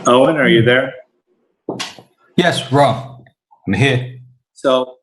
Owen, are you there? Yes, Ron, I'm here. So,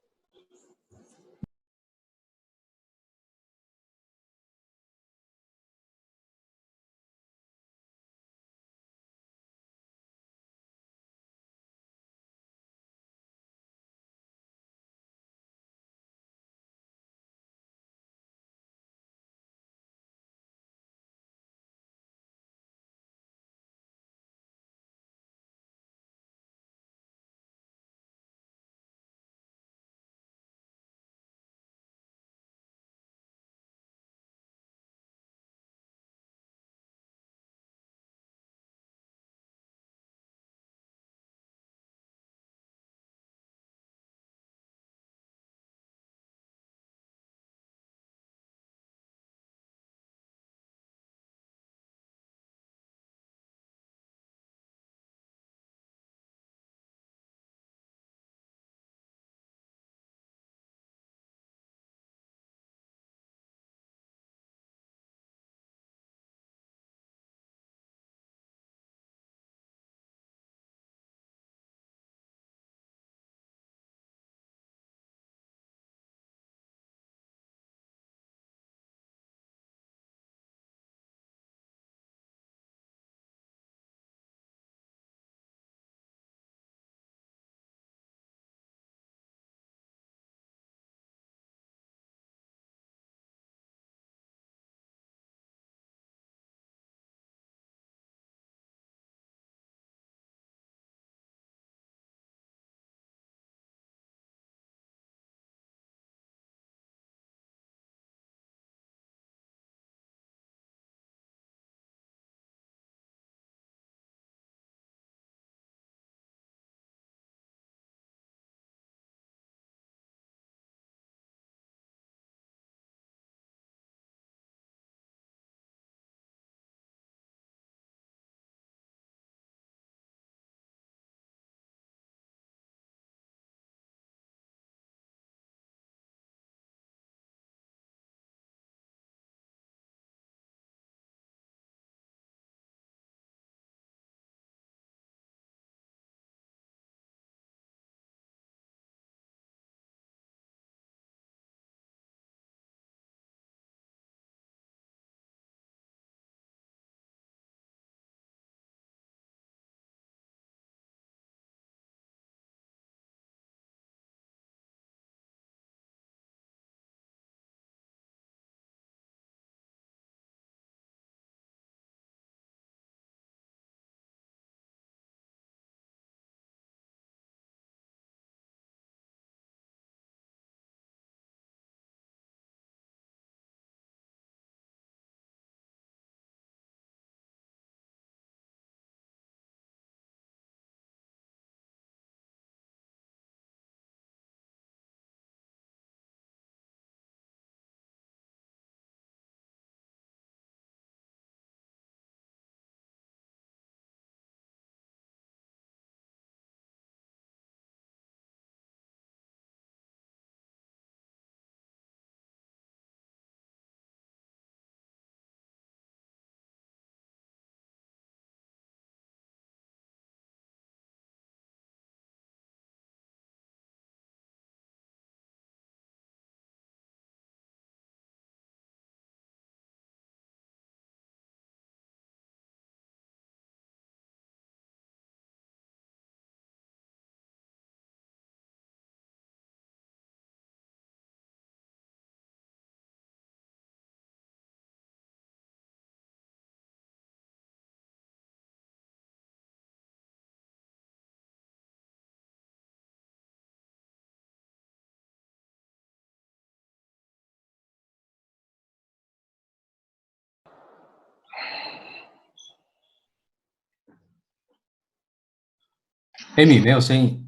Amy 没有声音。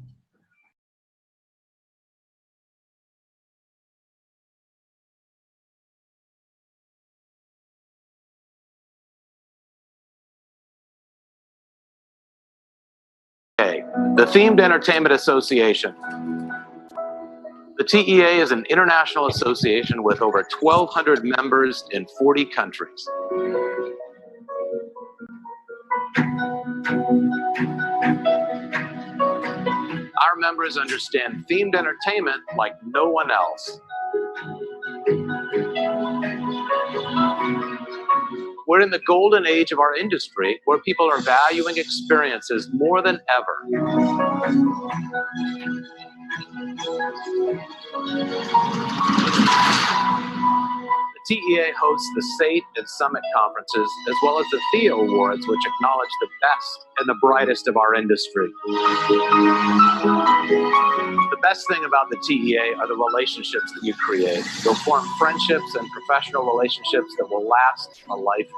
The Themed Entertainment Association. The TEA is an international association with over 1,200 members in 40 countries. our members understand themed entertainment like no one else. We're in the golden age of our industry where people are valuing experiences more than ever. The TEA hosts the SATE and Summit conferences, as well as the Theo Awards, which acknowledge the best and the brightest of our industry. The best thing about the TEA are the relationships that you create. You'll form friendships and professional relationships that will last a lifetime.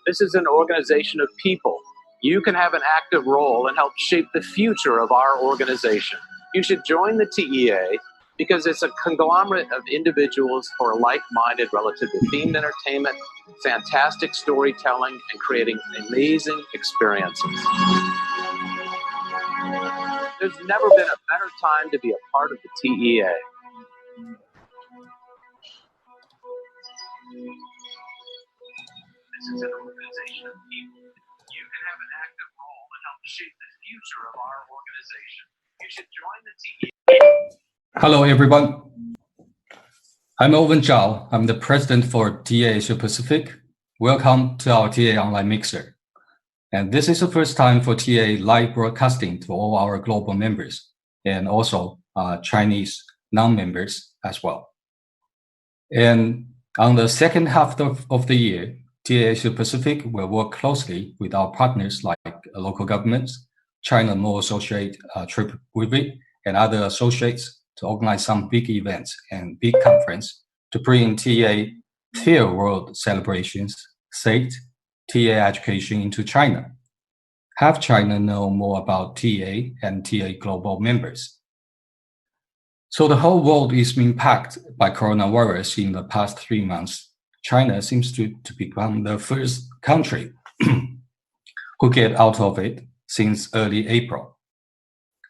This is an organization of people. You can have an active role and help shape the future of our organization. You should join the TEA because it's a conglomerate of individuals who are like-minded relative to themed entertainment, fantastic storytelling, and creating amazing experiences. There's never been a better time to be a part of the TEA. This is an organization of people. You can have an active role and help shape the future of our organization. You should join the TEA. Hello, everyone. I'm Owen Zhao. I'm the president for TA Asia Pacific. Welcome to our TA Online Mixer. And this is the first time for TA live broadcasting to all our global members and also Chinese non-members as well. And on the second half of the year, TA Asia Pacific will work closely with our partners like local governments, China Mall Associate, Trip Wivy, and other associates to organize some big events and big conference to bring TA Theo World celebrations, SATE, TA education into China. Have China know more about TA and TA global members. So the whole world is impacted by coronavirus in the past 3 months. China seems to become the first country who get out of it since early April.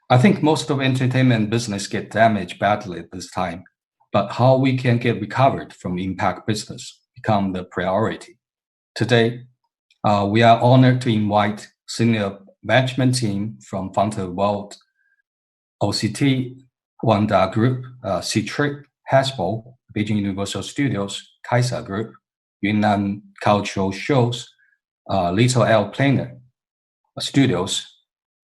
I think most of entertainment business get damaged badly this time, but how we can get recovered from impact business become the priority. Today, we are honored to invite senior management team from Founder World, OCT, Wanda Group, C-Trip, Hasbro, Beijing Universal Studios, Kaisa Group, Yunnan Cultural Shows, Little L Planner Studios,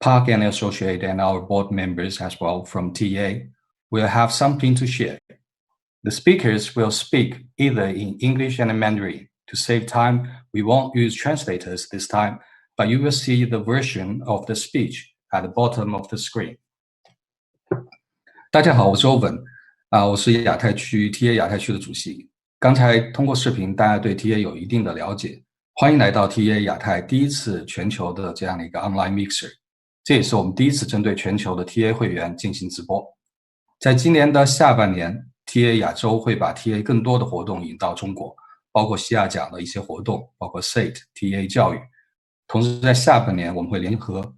Park and Associate, and our board members as well from TA will have something to share. The speakers will speak either in English and Mandarin. To save time, we won't use translators this time, but you will see the version of the speech at the bottom of the screen. 大家好，我是 Owen，我是亚太区 TA 亚太区的主席。刚才通过视频，大家对 TA 有一定的了解。欢迎来到 TA 亚太第一次全球的这样的一个 online mixer。这也是我们第一次针对全球的 TA 会员进行直播。在今年的下半年 ，TA 亚洲会把 TA 更多的活动引到中国，包括西亚奖的一些活动，包括 SATE、TA 教育。同时，在下半年我们会联合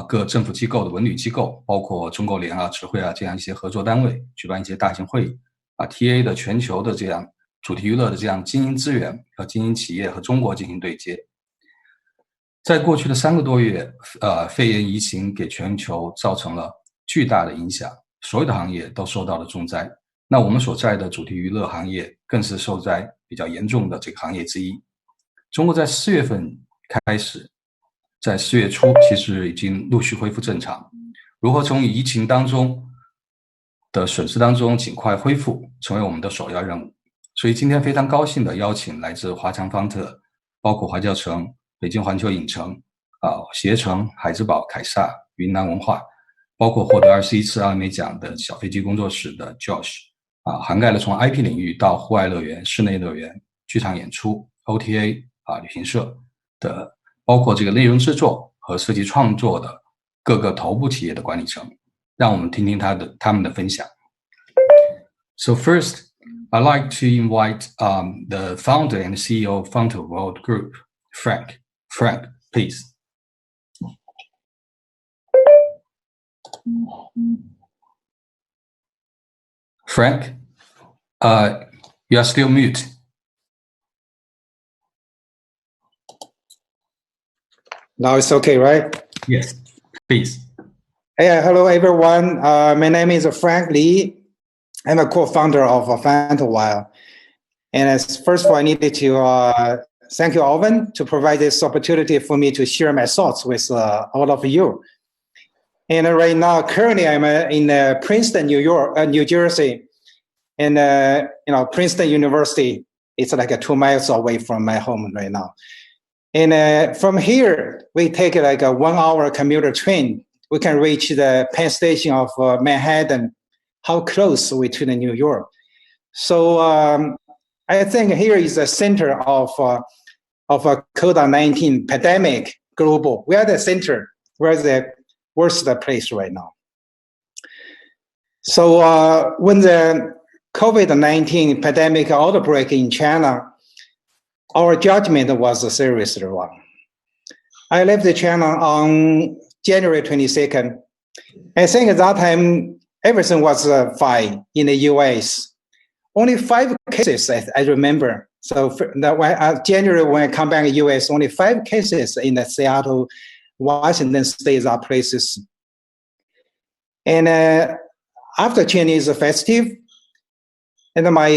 各政府机构的文旅机构，包括中国联智慧这样一些合作单位，举办一些大型会议。TA 的全球的这样主题娱乐的这样经营资源和经营企业和中国进行对接。在过去的3个多月，肺炎疫情给全球造成了巨大的影响，所有的行业都受到了重灾。那我们所在的主题娱乐行业更是受灾比较严重的这个行业之一。中国在4月份开始，在4月初其实已经陆续恢复正常。如何从疫情当中的损失当中尽快恢复，成为我们的首要任务。所以今天非常高兴的邀请来自华强方特，包括华侨城、北京环球影城、携程、海之宝、凯撒、云南文化，包括获得21次奥美奖的小飞机工作室的 Josh，涵盖了从 IP 领域到户外乐园、室内乐园、剧场演出、OTA 旅行社的，包括这个内容制作和设计创作的各个头部企业的管理层，让我们听听他们的分享。So first, I'd like to invite the founder and CEO of Founder World Group, Frank. Frank, please. Frank, you are still mute. Now it's okay, right? Yes, please. Hey, hello, everyone. My name is Frank Lee. I'm a co-founder of Phantomwire. And first of all, I needed to thank you, Alvin, to provide this opportunity for me to share my thoughts with all of you. And right now, currently, I'm in Princeton, New Jersey. And, Princeton University, it's like 2 miles away from my home right now. And from here, we take like a 1 hour commuter train. We can reach the Penn Station of Manhattan. How close we to the New York? So I think here is the center of a COVID-19 pandemic global. We are the center. We're the worst place right now. So when the COVID-19 pandemic outbreak in China, our judgment was a serious one. I left China on January 22nd. I think at that time, everything was fine in the US. Only 5 cases, I remember. So January, when I come back to the US, only 5 cases in the Seattle, Washington State are places. And after Chinese festive, and my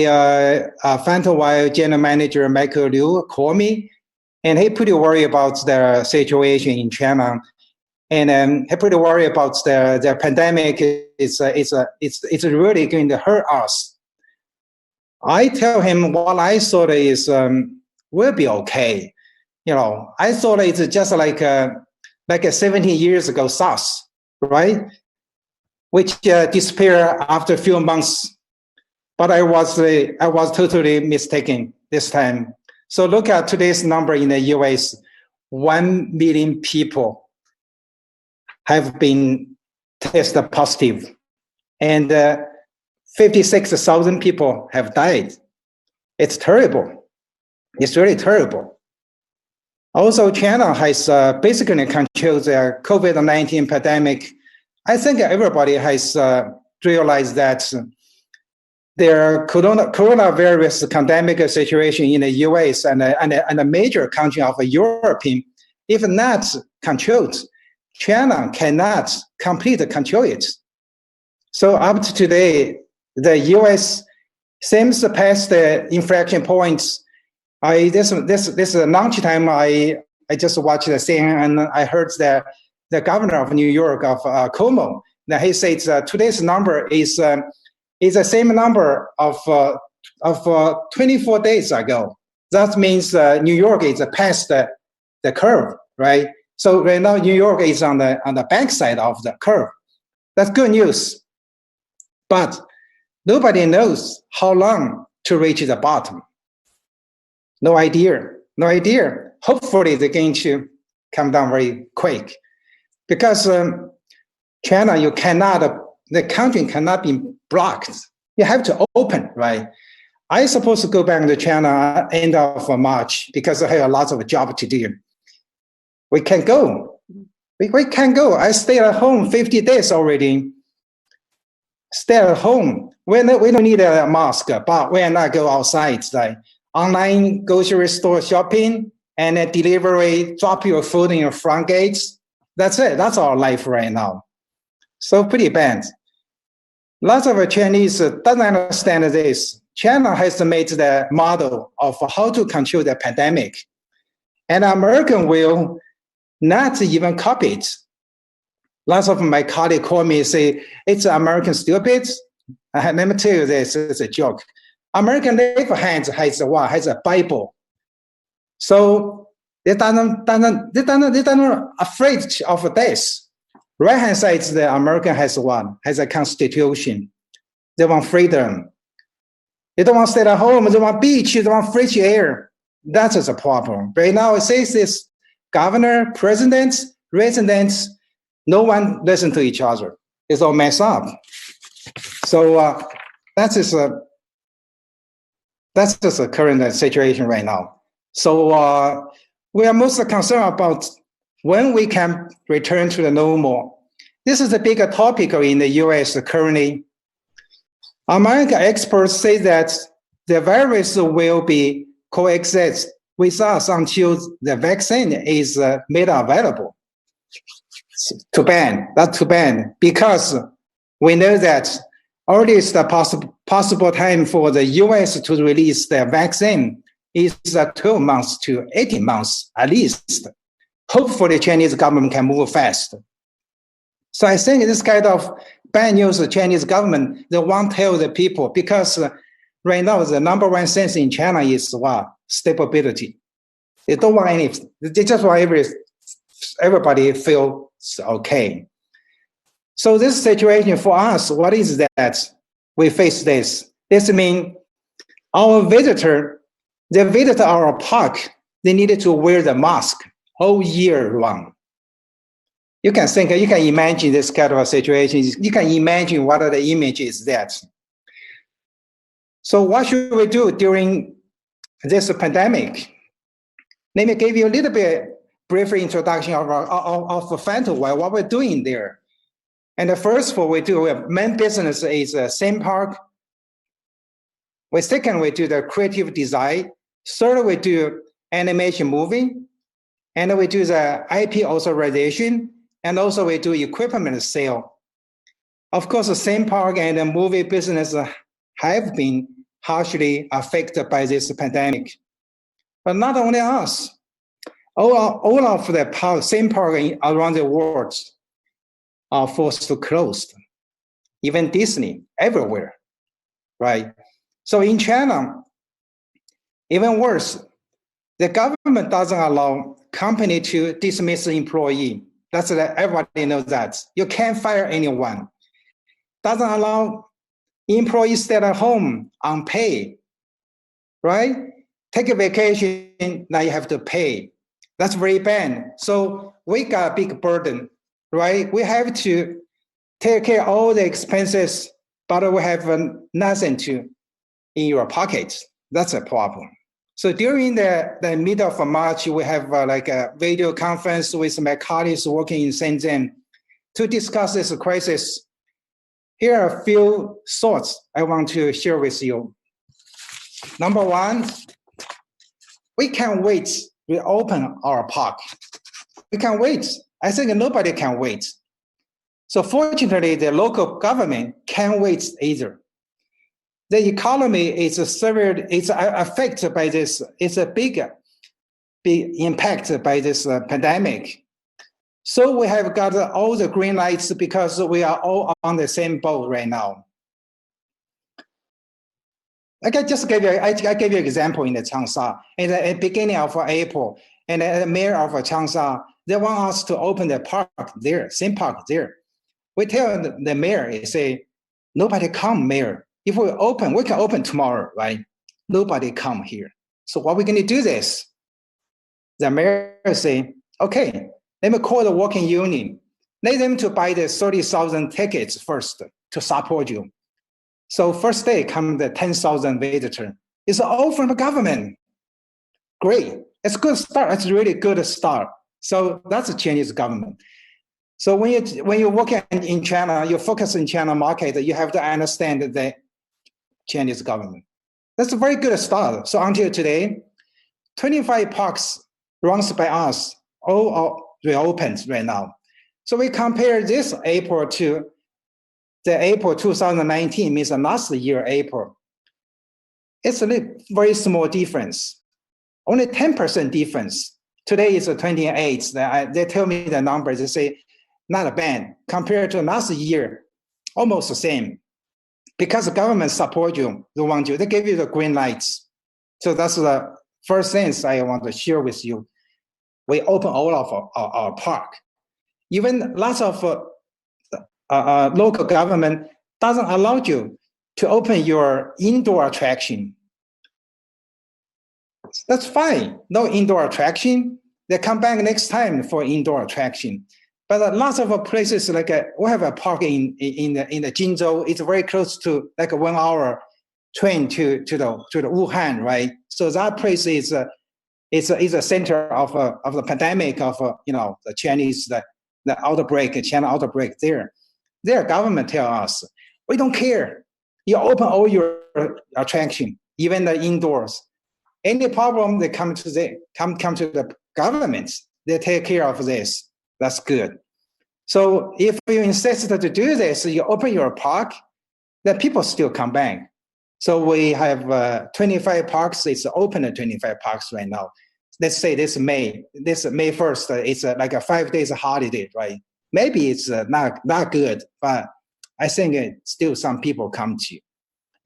Phantomwire general manager, Michael Liu, called me, and he pretty worried about the situation in China. And he pretty worried about the pandemic. It's really going to hurt us. I tell him what I thought is will be okay. I thought it's just like 17 years ago SARS, right? Which disappeared after a few months. But I was totally mistaken this time. So look at today's number in the US, 1 million people have been tested positive, and 56,000 people have died. It's terrible. It's really terrible. Also, China has basically controlled the COVID-19 pandemic. I think everybody has realized that the coronavirus pandemic situation in the US and a major country of Europe, if not controlled, China cannot completely control it. So up to today, the US seems to pass the inflection points. This is a lunchtime. I just watched the CNN and I heard the governor of New York, of Cuomo, that he says today's number is the same number of 24 days ago. That means New York is past the curve, right? So right now New York is on the backside of the curve. That's good news. But nobody knows how long to reach the bottom. No idea. Hopefully they're going to come down very quick. Because China, the country cannot be blocked. You have to open, right? I supposed to go back to China end of March because I have lots of job to do. We can't go. We can't go. I stay at home 50 days already. Stay at home. We don't need a mask, but we are not go outside. Like online grocery store shopping and delivery, drop your food in your front gates. That's it. That's our life right now. So pretty bad. Lots of Chinese don't understand this. China has made the model of how to control the pandemic. And American will not even copy it. Lots of my colleagues call me and say, it's American stupid. Let me tell you this, it's a joke. American left hand has a Bible. So they don't afraid of this. Right hand side, the American has a constitution. They want freedom. They don't want to stay at home. They want beach. They want fresh air. That is a problem. Right now, it says this governor, president, residents, no one listen to each other. It's all messed up. So that's just the current situation right now. So we are most concerned about when we can return to the normal. This is a bigger topic in the US currently. American experts say that the virus will be coexist with us until the vaccine is made available. To ban, not to ban, because we know that earliest possible time for the US to release the vaccine is 12 months to 18 months at least. Hopefully, the Chinese government can move fast. So I think this kind of bad news, the Chinese government, they won't tell the people, because right now the number one sense in China is what? Stability. They don't want anything. They just want everybody feel okay. So this situation for us, what is that? We face this. This means our visitor, they visit our park, they needed to wear the mask all year long. You can think, you can imagine this kind of a situation. You can imagine what the image is that. So what should we do during this pandemic? Let me give you a little bit brief introduction of Fantuwai, what we're doing there. And the first what we do, we have main business is theme park. Second, we do the creative design. Third, we do animation movie. And we do the IP authorization. And also we do equipment sale. Of course, the theme park and the movie business have been harshly affected by this pandemic. But not only us, all of the theme park around the world are forced to close. Even Disney, everywhere, right? So in China, even worse, the government doesn't allow company to dismiss the employee. That's everybody knows that. You can't fire anyone. Doesn't allow employees stay at home on pay, right? Take a vacation, now you have to pay. That's very bad. So we got a big burden, right? We have to take care of all the expenses, but we have nothing in your pockets. That's a problem. So during the middle of March, we have like a video conference with my colleagues working in Shenzhen to discuss this crisis. Here are a few thoughts I want to share with you. Number one, we can't wait to reopen our park. We can't wait. I think nobody can wait. So fortunately, the local government can't wait either. The economy is severed, it's affected by this, it's a big impact by this pandemic. So we have got all the green lights because we are all on the same boat right now. I just gave you, I gave you an example in the Changsha. In the beginning of April, and the mayor of Changsha, they want us to open the park there, same park there. We tell the mayor, he say, nobody come, mayor. If we open, we can open tomorrow, right? Nobody come here. So what are we going to do this? The mayor say, okay, let me call the working union. Let them to buy the 30,000 tickets first to support you. So first day come the 10,000 visitor. It's all from the government. Great. It's a good start. It's a really good start. So that's the Chinese government. So when you work in China, you focus in China market, you have to understand the Chinese government. That's a very good start. So until today, 25 parks runs by us, all are reopened right now. So we compare this April to the April 2019, means last year, April. It's a very small difference, only 10% difference. Today is the 28th. They tell me the numbers, they say, not a bad. Compared to last year, almost the same. Because the government support you, they want you, they give you the green lights. So that's the first thing I want to share with you. We open all of our park. Even lots of local government doesn't allow you to open your indoor attraction. That's fine, no indoor attraction. They come back next time for indoor attraction. But lots of places, like we have a park in the Jinzhou. It's very close to like a 1 hour train to the Wuhan, right? So that place is a center of the pandemic of the Chinese the outbreak, China outbreak there. Their government tell us, we don't care. You open all your attraction, even the indoors. Any problem, they come to the government. They take care of this. That's good. So if you insist to do this, you open your park, then people still come back. So we have 25 parks. It's open at 25 parks right now. Let's say this May 1st, it's like a 5 days holiday, right? Maybe it's not good, but I think still some people come to.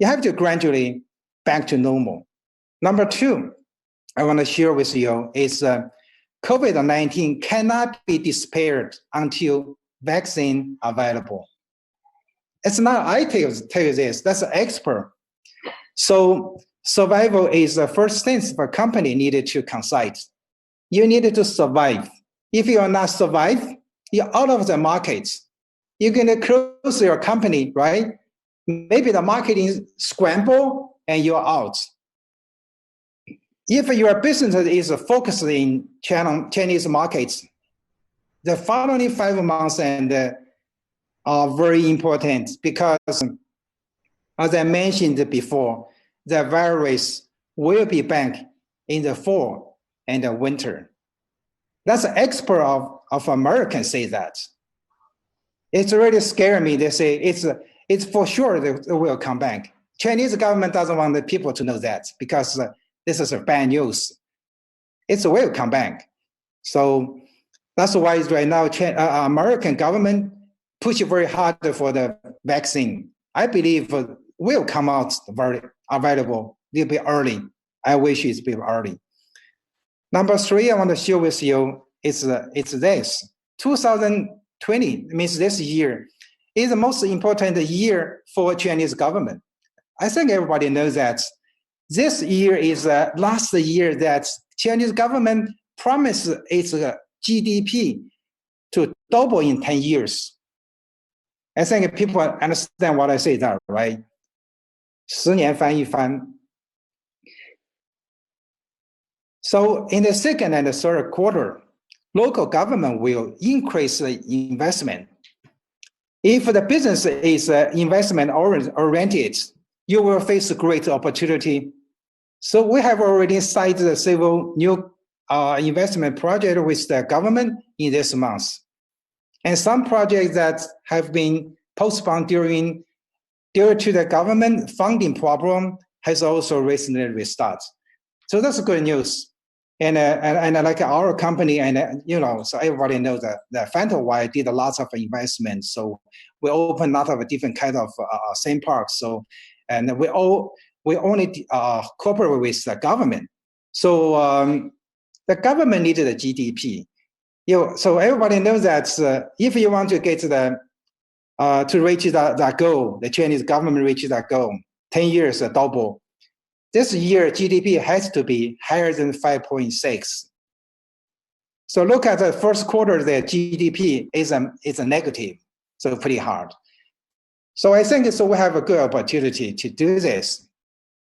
You have to gradually back to normal. Number two, I want to share with you is COVID-19 cannot be despaired until vaccine available. It's not I tell you this, that's an expert. So survival is the first thing for a company needed to concede. You needed to survive. If you are not survive, you're out of the market. You're going to close your company, right? Maybe the marketing scramble and you're out. If your business is focused in Chinese markets, the following 5 months are very important because, as I mentioned before, the virus will be back in the fall and the winter. That's an expert of Americans say that. It's really scaring me. They say it's for sure that it will come back. Chinese government doesn't want the people to know that because this is a bad news. It will come back. So that's why right now American government push very hard for the vaccine. I believe will come out very available a little bit early. I wish it's a bit early. Number three, I want to share with you it's this. 2020 means this year is the most important year for Chinese government. I think everybody knows that. This year is the last year that Chinese government promised its GDP to double in 10 years. I think people understand what I say there, right? 10年翻一番. So in the second and the third quarter, local government will increase the investment. If the business is investment oriented, you will face a great opportunity. So we have already signed several new investment projects with the government in this month. And some projects that have been postponed due to the government funding problem has also recently restarted. So that's good news. And like our company, and so everybody knows that Phantom White did a lot of investment. So we opened a lot of different kind of theme parks. So and we only cooperate with the government. So the government needed a GDP. So everybody knows that if you want to get to reach that goal, the Chinese government reaches that goal, 10 years double. This year GDP has to be higher than 5.6. So look at the first quarter, the GDP is a negative, so pretty hard. So I think we have a good opportunity to do this.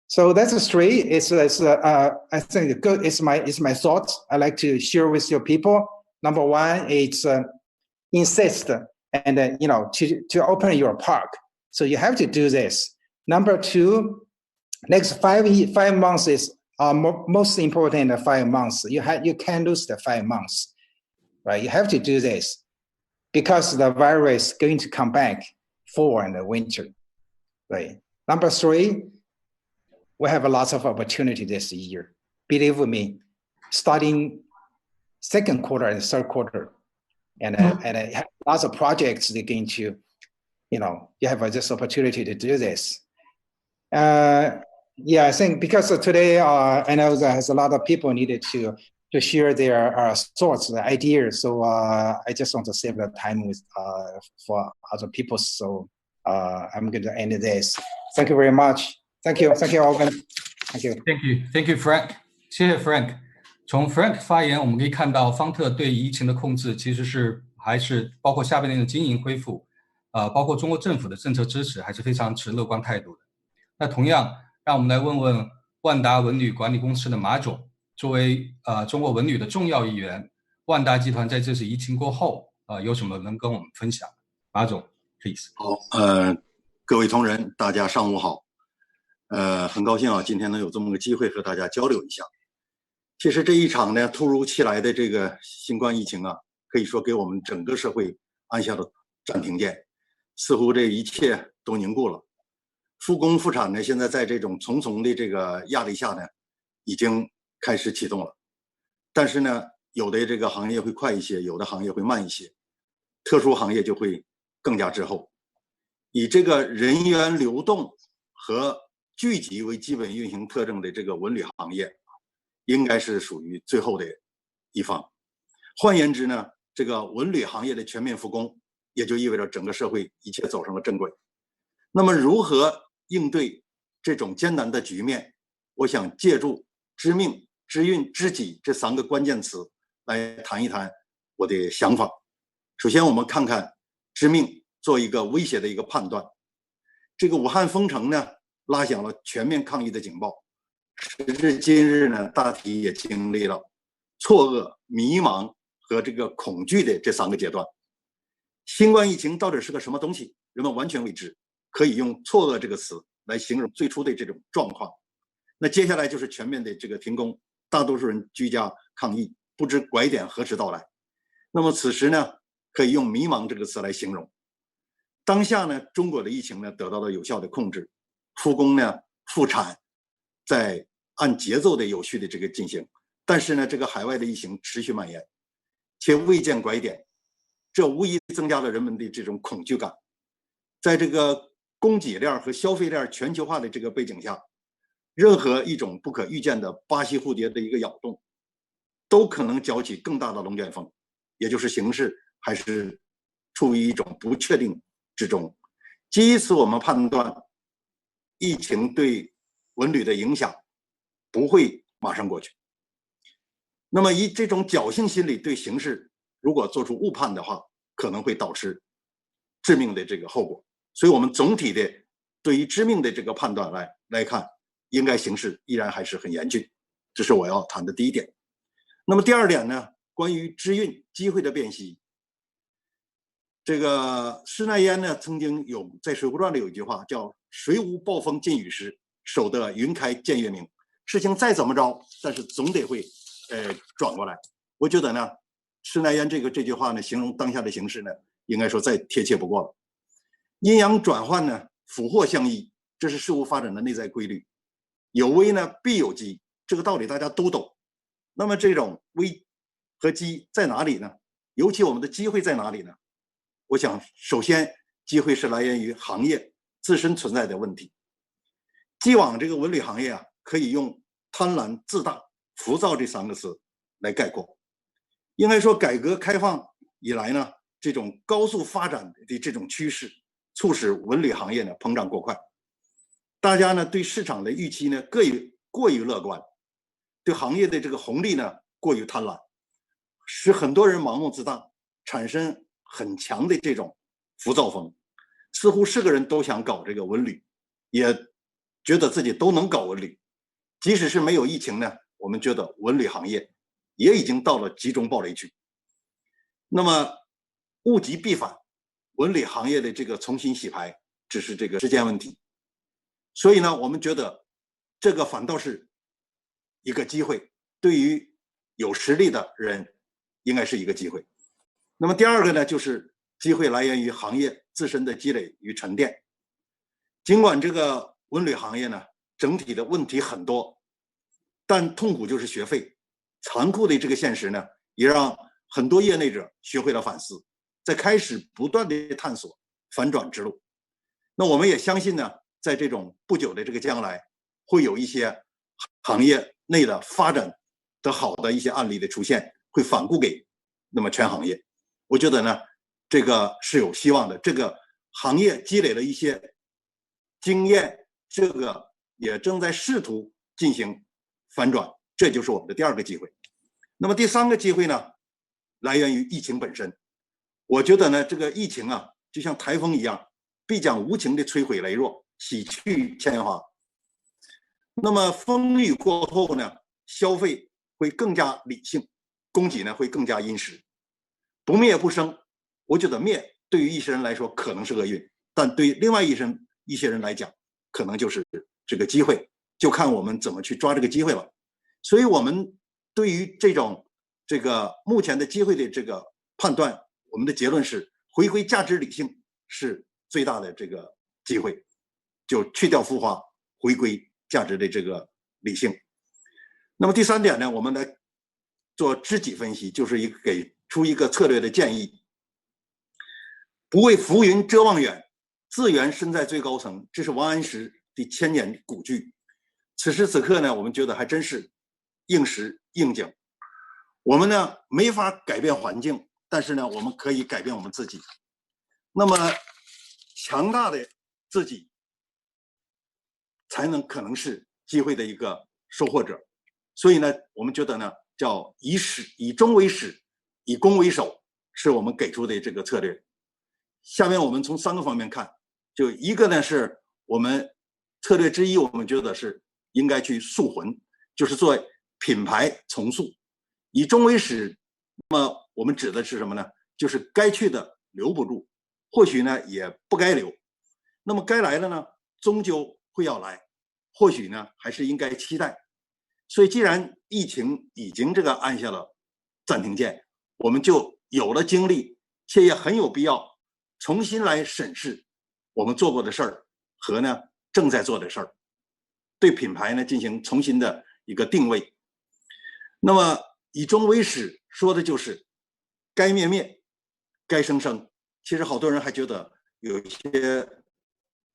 So that's three. I think good. It's my thoughts. I like to share with your people. Number one, it's insist and to open your park. So you have to do this. Number two, next 5 months is most important 5 months. You can't lose the 5 months, right? You have to do this because the virus is going to come back fall and the winter, right? Number three, we have a lot of opportunity this year. Believe me, starting second quarter and third quarter, and lots of projects they're going to, you have this opportunity to do this. I think because today I know there's a lot of people needed to share their thoughts, their ideas. So I just want to save the time for other people. So I'm going to end this. Thank you very much. Thank you, Alvin. Thank you, Frank. 谢谢 Frank。从 Frank 发言，我们可以看到方特对疫情的控制其实还是包括下半年的经营恢复，包括中国政府的政策支持，还是非常持乐观态度的。那同样，让我们来问问万达文旅管理公司的马总，作为中国文旅的重要一员，万达集团在这次疫情过后，有什么能跟我们分享？马总 ，please。好，各位同仁，大家上午好。很高兴啊，今天能有这么个机会和大家交流一下。其实这一场呢，突如其来的这个新冠疫情啊，可以说给我们整个社会按下了暂停键，似乎这一切都凝固了。复工复产呢，现在在这种重重的这个压力下呢，已经开始启动了。但是呢，有的这个行业会快一些，有的行业会慢一些，特殊行业就会更加滞后。以这个人员流动和聚集为基本运行特征的这个文旅行业，应该是属于最后的一方。换言之呢，这个文旅行业的全面复工，也就意味着整个社会一切走上了正轨。那么如何应对这种艰难的局面，我想借助知命、知运、知己这3个关键词来谈一谈我的想法。首先我们看看知命做一个威胁的一个判断。这个武汉封城呢，拉响了全面抗疫的警报。时至今日呢，大体也经历了错愕、迷茫和这个恐惧的这3个阶段。新冠疫情到底是个什么东西，人们完全未知，可以用错愕这个词来形容最初的这种状况。那接下来就是全面的这个停工，大多数人居家抗疫，不知拐点何时到来。那么此时呢，可以用迷茫这个词来形容。当下呢，中国的疫情呢得到了有效的控制，复工呢、复产在按节奏的有序的这个进行，但是呢，这个海外的疫情持续蔓延，且未见拐点，这无疑增加了人们的这种恐惧感。在这个供给链和消费链全球化的这个背景下，任何一种不可预见的巴西蝴蝶的一个扰动，都可能搅起更大的龙卷风，也就是形势还是处于一种不确定之中。基于此，我们判断疫情对文旅的影响不会马上过去。那么以这种侥幸心理对形势如果做出误判的话，可能会导致致命的这个后果。所以我们总体的对于致命的这个判断来看，应该形势依然还是很严峻，这是我要谈的第一点。那么第二点呢，关于知运机会的辨析。这个施耐庵呢曾经在《水浒传》里有一句话叫“水无暴风尽雨时，守得云开见月明”。事情再怎么着，但是总得会转过来。我觉得呢，施耐庵这句话呢，形容当下的形势呢，应该说再贴切不过了。阴阳转换呢，福祸相依，这是事物发展的内在规律。有危呢必有机，这个道理大家都懂。那么这种危和机在哪里呢？尤其我们的机会在哪里呢？我想首先机会是来源于行业自身存在的问题。既往这个文旅行业啊，可以用贪婪、自大、浮躁这3个词来概括。应该说改革开放以来呢，这种高速发展的这种趋势促使文旅行业呢膨胀过快。大家呢对市场的预期呢过于乐观，对行业的这个红利呢过于贪婪，使很多人盲目自大，产生很强的这种浮躁风，似乎是个人都想搞这个文旅，也觉得自己都能搞文旅。即使是没有疫情呢，我们觉得文旅行业也已经到了集中暴雷区。那么物极必反，文旅行业的这个重新洗牌只是这个时间问题。所以呢，我们觉得这个反倒是一个机会，对于有实力的人应该是一个机会。那么第二个呢，就是机会来源于行业自身的积累与沉淀。尽管这个文旅行业呢整体的问题很多，但痛苦就是学费。残酷的这个现实呢，也让很多业内者学会了反思，在开始不断的探索反转之路。那我们也相信呢，在这种不久的这个将来，会有一些行业内的发展的好的一些案例的出现，会反顾给那么全行业。我觉得呢，这个是有希望的。这个行业积累了一些经验，这个也正在试图进行反转，这就是我们的第二个机会。那么第3个机会呢，来源于疫情本身。我觉得呢，这个疫情啊，就像台风一样，必将无情的摧毁羸弱，洗去铅华。那么风雨过后呢，消费会更加理性，供给呢会更加殷实。不灭不生，我觉得灭对于一些人来说可能是厄运，但对于另外一些人来讲，可能就是这个机会，就看我们怎么去抓这个机会了。所以我们对于这个目前的机会的这个判断，我们的结论是回归价值理性是最大的这个机会，就去掉浮华，回归价值的这个理性。那么第3点呢，我们来做知己分析，就是给出一个策略的建议。不为浮云遮望眼，自缘身在最高层，这是王安石的千年古句。此时此刻呢，我们觉得还真是应时应景。我们呢没法改变环境，但是呢我们可以改变我们自己。那么强大的自己才可能是机会的一个收获者。所以呢我们觉得呢叫以终为始，以攻为守，是我们给出的这个策略。下面我们从3个方面看，就一个呢是我们策略之一，我们觉得是应该去塑魂，就是做品牌重塑。以终为始，那么我们指的是什么呢？就是该去的留不住，或许呢也不该留，那么该来的呢终究会要来，或许呢还是应该期待。所以既然疫情已经这个按下了暂停键，我们就有了精力，且也很有必要重新来审视我们做过的事儿和呢正在做的事儿，对品牌呢进行重新的一个定位。那么以终为始说的就是该灭灭，该生生。其实好多人还觉得有一些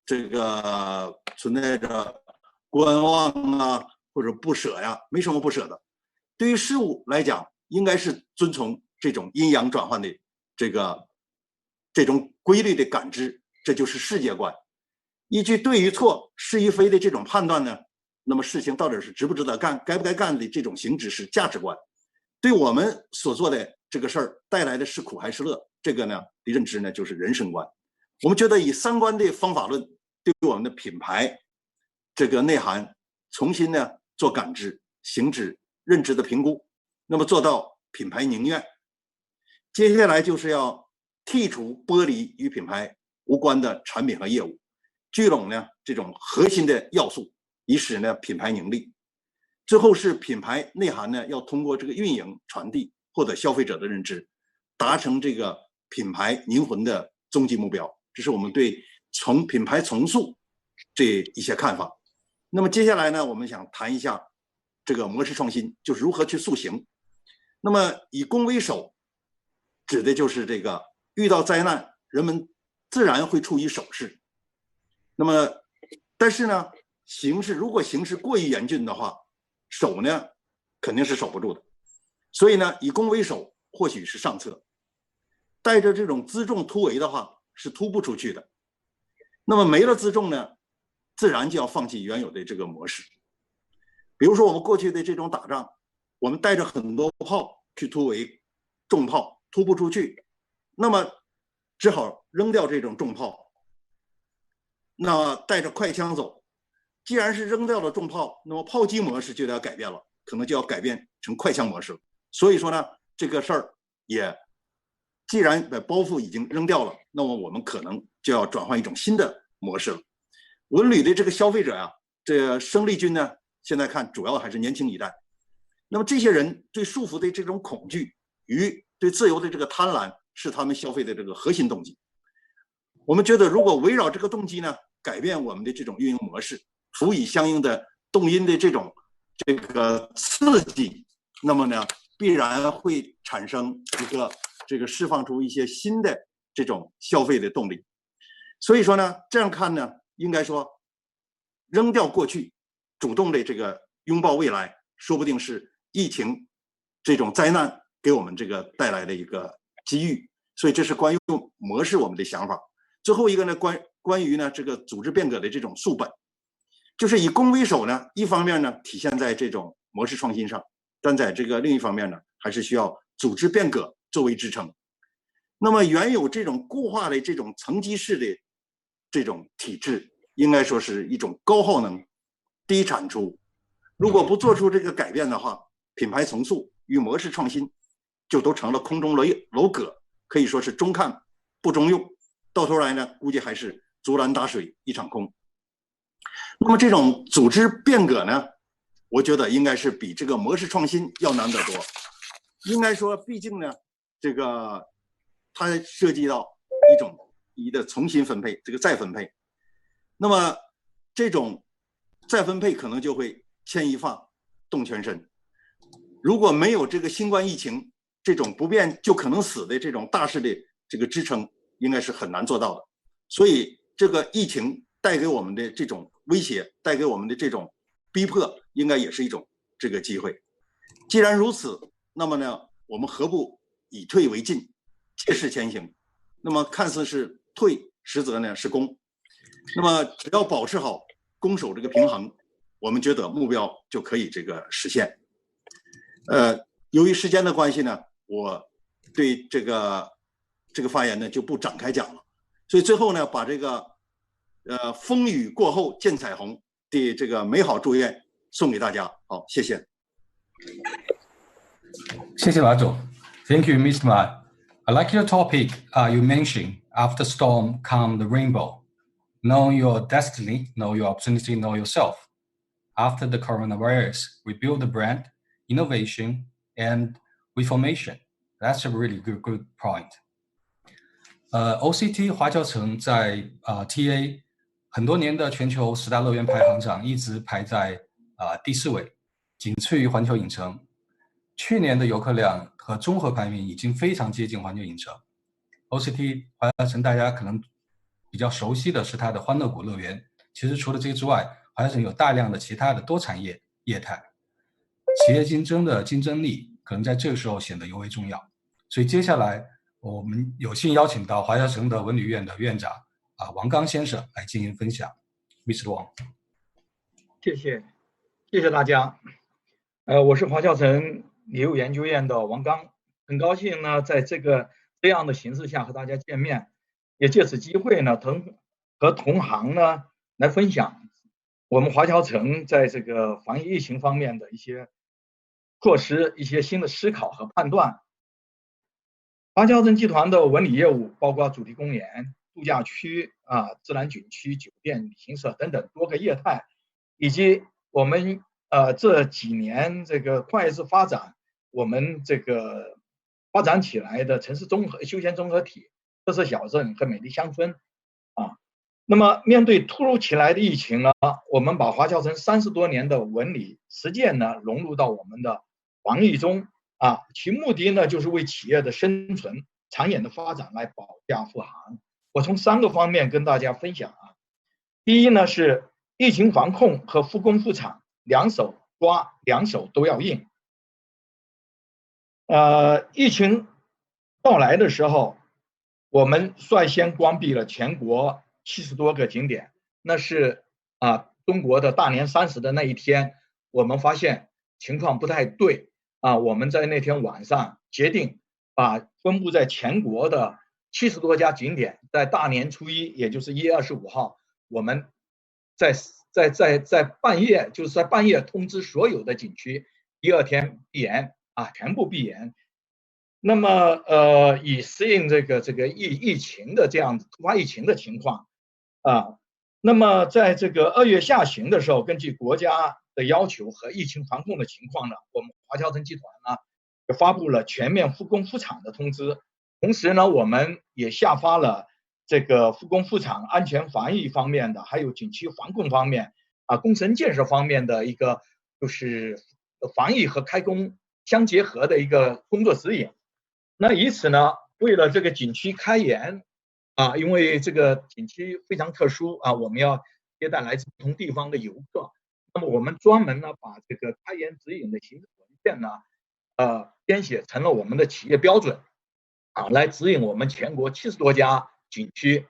这个存在着观望啊或者不舍呀，没什么不舍的。对于事物来讲，应该是遵从这种阴阳转换的这种规律的感知，这就是世界观。依据对与错、是与非的这种判断呢，那么事情到底是值不值得干、该不该干的这种行止是价值观。对我们所做的这个事儿带来的是苦还是乐，这个呢的认知呢就是人生观。我们觉得以3观的方法论对我们的品牌这个内涵重新呢做感知、行止、认知的评估，那么做到品牌宁愿。接下来就是要剔除剥离与品牌无关的产品和业务，聚拢呢这种核心的要素，以使呢品牌盈利。最后是品牌内涵呢要通过这个运营传递，获得消费者的认知，达成这个品牌凝魂的终极目标。这是我们对从品牌重塑这一些看法。那么接下来呢，我们想谈一下这个模式创新，就是如何去塑形。那么以攻为守，指的就是这个遇到灾难，人们自然会处于守势。那么但是呢，如果形势过于严峻的话，守呢肯定是守不住的。所以呢，以攻为守或许是上策，带着这种辎重突围的话是突不出去的。那么没了辎重呢，自然就要放弃原有的这个模式。比如说我们过去的这种打仗，我们带着很多炮去突围，重炮突不出去，那么只好扔掉这种重炮，那带着快枪走。既然是扔掉了重炮，那么炮击模式就要改变了，可能就要改变成快枪模式了。所以说呢，这个事儿也既然把包袱已经扔掉了，那么我们可能就要转换一种新的模式了。文旅的这个消费者啊，这个生力军呢，现在看主要还是年轻一代。那么这些人对束缚的这种恐惧与对自由的这个贪婪，是他们消费的这个核心动机。我们觉得，如果围绕这个动机呢，改变我们的这种运营模式，辅以相应的动因的这个刺激，那么呢，必然会产生一个这个释放出一些新的这种消费的动力。所以说呢，这样看呢，应该说扔掉过去，主动的这个拥抱未来，说不定是疫情这种灾难给我们这个带来的一个机遇。所以这是关于模式我们的想法。最后一个呢，关于呢这个组织变革的这种溯本，就是以攻为守呢，一方面呢体现在这种模式创新上，但在这个另一方面呢，还是需要组织变革作为支撑。那么原有这种固化的这种层级式的这种体制，应该说是一种高耗能、低产出。如果不做出这个改变的话，品牌重塑与模式创新就都成了空中楼阁，可以说是中看不中用。到头来呢，估计还是竹篮打水一场空。那么这种组织变革呢，我觉得应该是比这个模式创新要难得多。应该说，毕竟呢，这个它涉及到一种的重新分配，这个再分配。那么这种再分配可能就会牵一发动全身。如果没有这个新冠疫情这种不变就可能死的这种大势的这个支撑，应该是很难做到的。所以这个疫情带给我们的这种威胁，带给我们的这种逼迫，应该也是一种这个机会。既然如此，那么呢，我们何不以退为进，借势前行？那么看似是退，实则呢是攻。那么只要保持好攻守这个平衡，我们觉得目标就可以这个实现。由于时间的关系呢，我对这个发言呢就不展开讲了。所以最后呢，把这个风雨过后见彩虹的这个美好祝愿送给大家。好，谢谢。谢谢马总。Thank you, Mr. Ma. I like your topic. You mentioned after storm come the rainbow. Know your destiny, know your opportunity, know yourself. After the coronavirus, we build the brand, innovation, and reformation. That's a really good point. OCT 华侨城在TA 很多年的全球10大乐园排行上一直排在第4位，仅次于环球影城。去年的游客量和综合排名已经非常接近环球影城。OCT 华侨城大家可能比较熟悉的是它的欢乐谷乐园，其实除了这个之外，华侨城有大量的其他的多产业业态，企业竞争的竞争力可能在这个时候显得尤为重要。所以接下来我们有幸邀请到华侨城的文旅院的院长王刚先生来进行分享。Mr. Wang， 谢谢大家。我是华侨城旅游研究院的王刚，很高兴呢在这样的形式下和大家见面，也借此机会呢和同行呢来分享我们华侨城在这个防疫疫情方面的一些措施、一些新的思考和判断。华侨城集团的文旅业务包括主题公园、度假区自然景区、酒店、旅行社等等多个业态，以及我们这几年这个快速发展，我们这个发展起来的城市休闲综合体、特色小镇和美丽乡村那么面对突如其来的疫情呢，我们把华侨城30多年的文旅实践呢融入到我们的防疫中其目的呢就是为企业的生存、长远的发展来保驾护航。我从3个方面跟大家分享第一呢是疫情防控和复工复产两手抓，两手都要硬。疫情到来的时候，我们率先关闭了全国70多个景点。那是中国的大年30的那一天，我们发现情况不太对我们在那天晚上决定把分布在全国的70多家景点，在大年初一，也就是1月25号，我们在半夜，就是在半夜通知所有的景区，第2天闭园全部闭园。那么以适应这个疫情的这样突发疫情的情况那么在这个2月下旬的时候，根据国家的要求和疫情防控的情况呢，我们华侨城集团呢就发布了全面复工复产的通知。同时呢，我们也下发了这个复工复产安全防疫方面的，还有景区防控方面工程建设方面的一个就是防疫和开工相结合的一个工作指引。那以此呢，为了这个景区开园因为这个景区非常特殊我们要接待来自不同地方的游客，那么我们专门呢把这个开园指引的行政文件呢编写成了我们的企业标准来指引我们全国70多家景区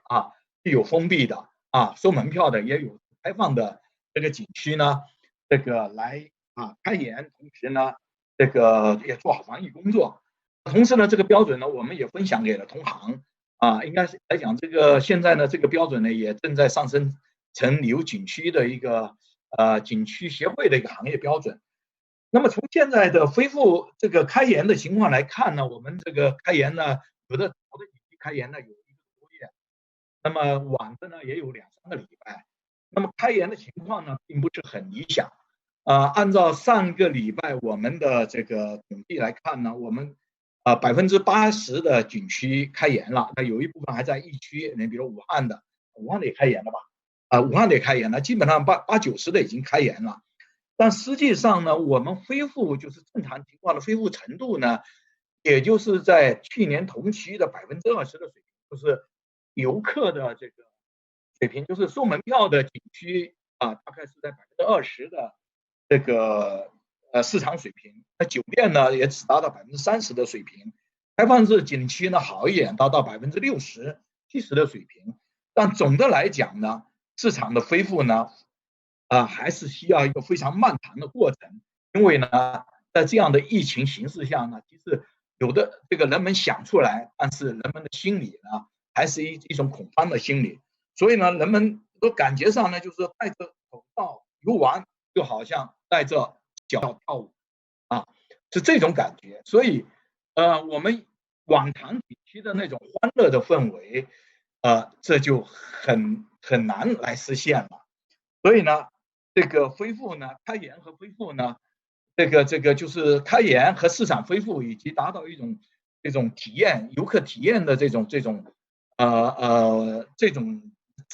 既有封闭的收门票的，也有开放的这个景区呢，这个来开园，同时呢这个也做好防疫工作。同时呢，这个标准呢我们也分享给了同行应该是来讲，这个现在呢这个标准呢也正在上升成旅游景区的一个景区协会的一个行业标准。那么从现在的恢复这个开园的情况来看呢，我们这个开园呢，有的景区开园呢有1个多月，那么晚的呢也有2-3个礼拜。那么开园的情况呢，并不是很理想。按照上个礼拜我们的这个统计来看呢，我们80%的景区开园了，那有一部分还在疫区，你比如武汉的也开园了吧？武汉的也开园了，基本上80%-90%的已经开园了。但实际上呢，我们恢复就是正常情况的恢复程度呢，也就是在去年同期的20%的水平，就是游客的这个水平，就是收门票的景区大概是在20%的这个市场水平。那酒店呢也只达到30%的水平，开放式景区呢好一点，达到60%-70%的水平。但总的来讲呢，市场的恢复呢，还是需要一个非常漫长的过程。因为呢，在这样的疫情形势下呢，其实有的这个人们想出来，但是人们的心理呢，还是一种恐慌的心理。所以呢，人们都感觉上呢，就是戴着口罩游玩，就好像戴着脚跳舞是这种感觉。所以我们往常景区的那种欢乐的氛围这就很难来实现了。所以呢，这个恢复呢，开园和恢复呢，这个就是开园和市场恢复，以及达到一种这种体验游客体验的这种质